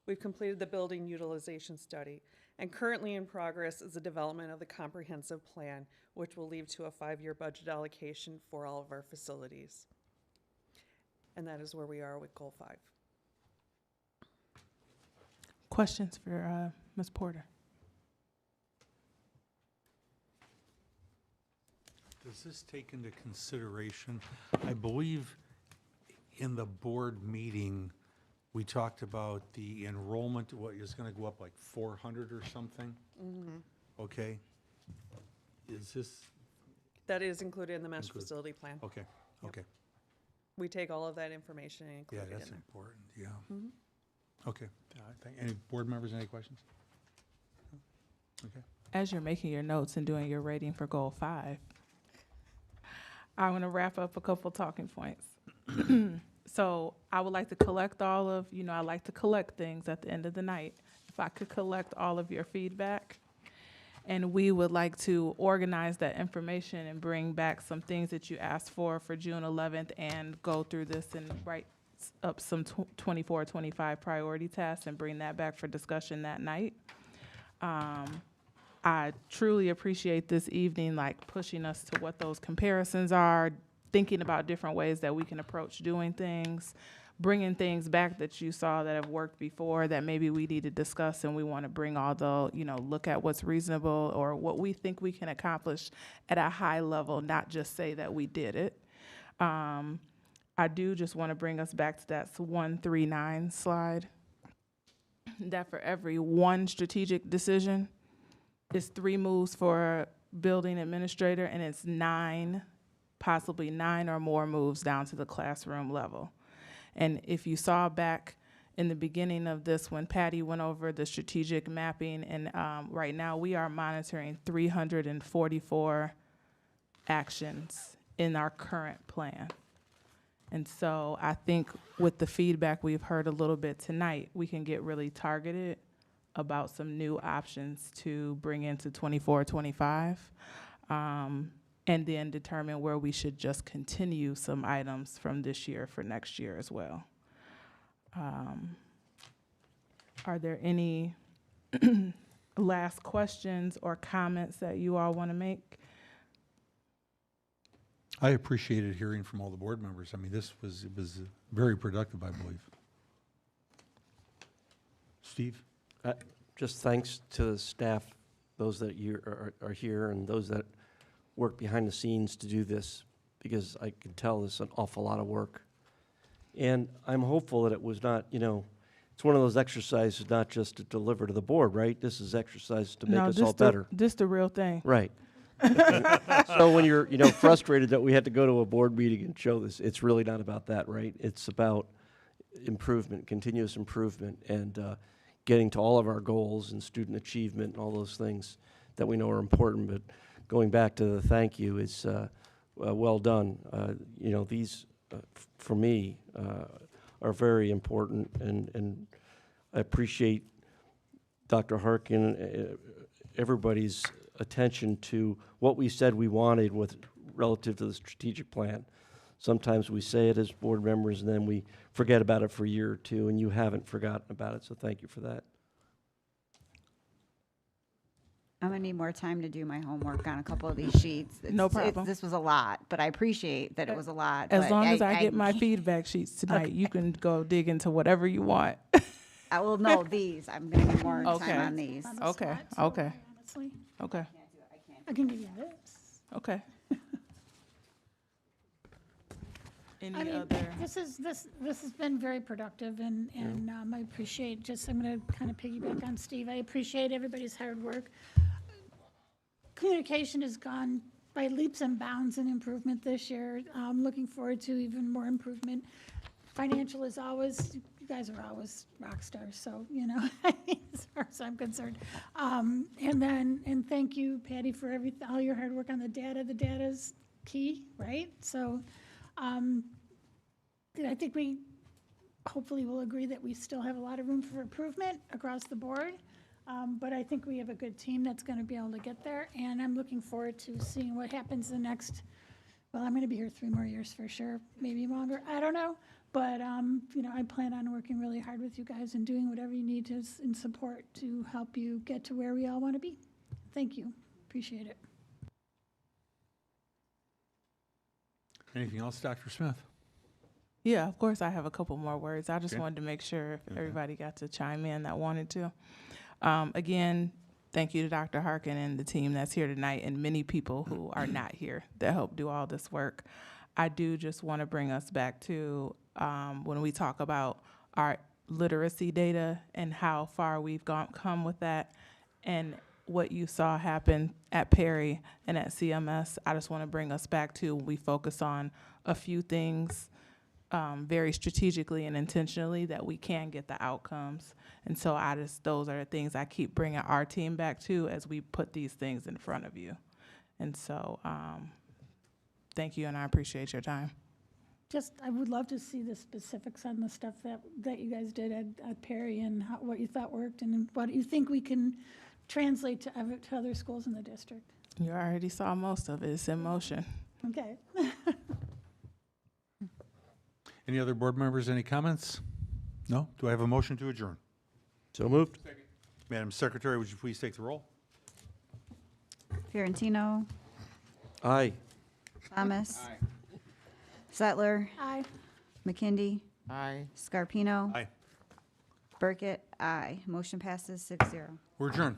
We've completed the building utilization study, and currently in progress is the development of the comprehensive plan, which will lead to a 5-year budget allocation for all of our facilities. And that is where we are with Goal 5. Questions for Ms. Porter? Does this take into consideration, I believe in the board meeting, we talked about the enrollment, what is going to go up like 400 or something? Okay. Is this? That is included in the master Included. facility plan. Okay, Yep. okay. We take all of that information and Yeah, include it that's in there. important, yeah. Okay. Any board members, any questions? Okay. As you're making your notes and doing your rating for Goal 5, I want to wrap up a couple talking points. So I would like to collect all of, I like to collect things at the end of the night. If I could collect all of your feedback, and we would like to organize that information and bring back some things that you asked for June 11th and go through this and write up some 24, 25 priority tasks and bring that back for discussion that night. I truly appreciate this evening, like pushing us to what those comparisons are, thinking about different ways that we can approach doing things, bringing things back that you saw that have worked before that maybe we need to discuss, and we want to bring all the, look at what's reasonable or what we think we can accomplish at a high level, not just say that we did it. I do just want to bring us back to that 139 slide, that for every one strategic decision, it's 3 moves for building administrator, and it's 9, possibly 9 or more moves down to the classroom level. And if you saw back in the beginning of this, when Patty went over the strategic mapping, and right now we are monitoring 344 actions in our current plan. And so I think with the feedback we've heard a little bit tonight, we can get really targeted about some new options to bring into 24, 25, and then determine where we should just continue some items from this year for next year as well. Are there any last questions or comments that you all want to make? I appreciated hearing from all the board members. I mean, it was very productive, I believe. Steve? Just thanks to the staff, those that are here and those that work behind the scenes to do this, because I can tell this is an awful lot of work. And I'm hopeful that it was not, it's one of those exercises not just to deliver to the board, right? This is exercise to make us all better. This the real thing. Right. So when you're, frustrated that we had to go to a board meeting and show this, it's really not about that, right? It's about improvement, continuous improvement, and getting to all of our goals and student achievement and all those things that we know are important. But going back to the thank you is well done. These, for me, are very important, and I appreciate Dr. Harkin, everybody's attention to what we said we wanted relative to the strategic plan. Sometimes we say it as board members, and then we forget about it for a year or two, and you haven't forgotten about it, so thank you for that. I'm gonna need more time to do my homework on a couple of these sheets. No problem. This was a lot, but I appreciate that it was a lot. As but long as I get my feedback sheets tonight, you can go dig into whatever you want. I will know these. I'm gonna need more time on these. Okay, Honestly, okay, I can give you this. okay. Any I mean, other? this has been very productive, and I appreciate, I'm going to kind of piggyback on Steve. I appreciate everybody's hard work. Communication has gone by leaps and bounds in improvement this year. I'm looking forward to even more improvement. financial is always, you guys are always rock stars, so, you know, as far as I'm concerned. And thank you, Patty, for all your hard work on the data. The data's key, right? So I think we hopefully will agree that we still have a lot of room for improvement across the board. But I think we have a good team that's going to be able to get there. And I'm looking forward to seeing what happens the next, well, I'm going to be here 3 more years for sure, maybe longer. I don't know. But, you know, I plan on working really hard with you guys and doing whatever you need to in support to help you get to where we all want to be. Thank you. Appreciate it. Anything else, Dr. Smith? Yeah, of course, I have a couple more words. I just Okay. wanted to make sure if everybody got to chime in that wanted to. Again, thank you to Dr. Harkin and the team that's here tonight and many people who are not here that helped do all this work. I do just want to bring us back to when we talk about our literacy data and how far we've come with that and what you saw happen at Perry and at CMS. I just want to bring us back to when we focus on a few things very strategically and intentionally that we can get the outcomes. And so those are the things I keep bringing our team back to as we put these things in front of you. And so thank you, and I appreciate your time. I would love to see the specifics on the stuff that you guys did at Perry and what you thought worked and what you think we can translate to other schools in the district. You already saw most of it. It's in motion. Okay. Any other board members, any comments? No? Do I have a motion to adjourn? So moved. Madam Secretary, would you please take the roll? Fiorentino, Aye. Thomas. Settler. Aye. McKindy. Aye. Scarpino. Aye. Burkett. Aye. Motion passes 6-0. We're adjourned.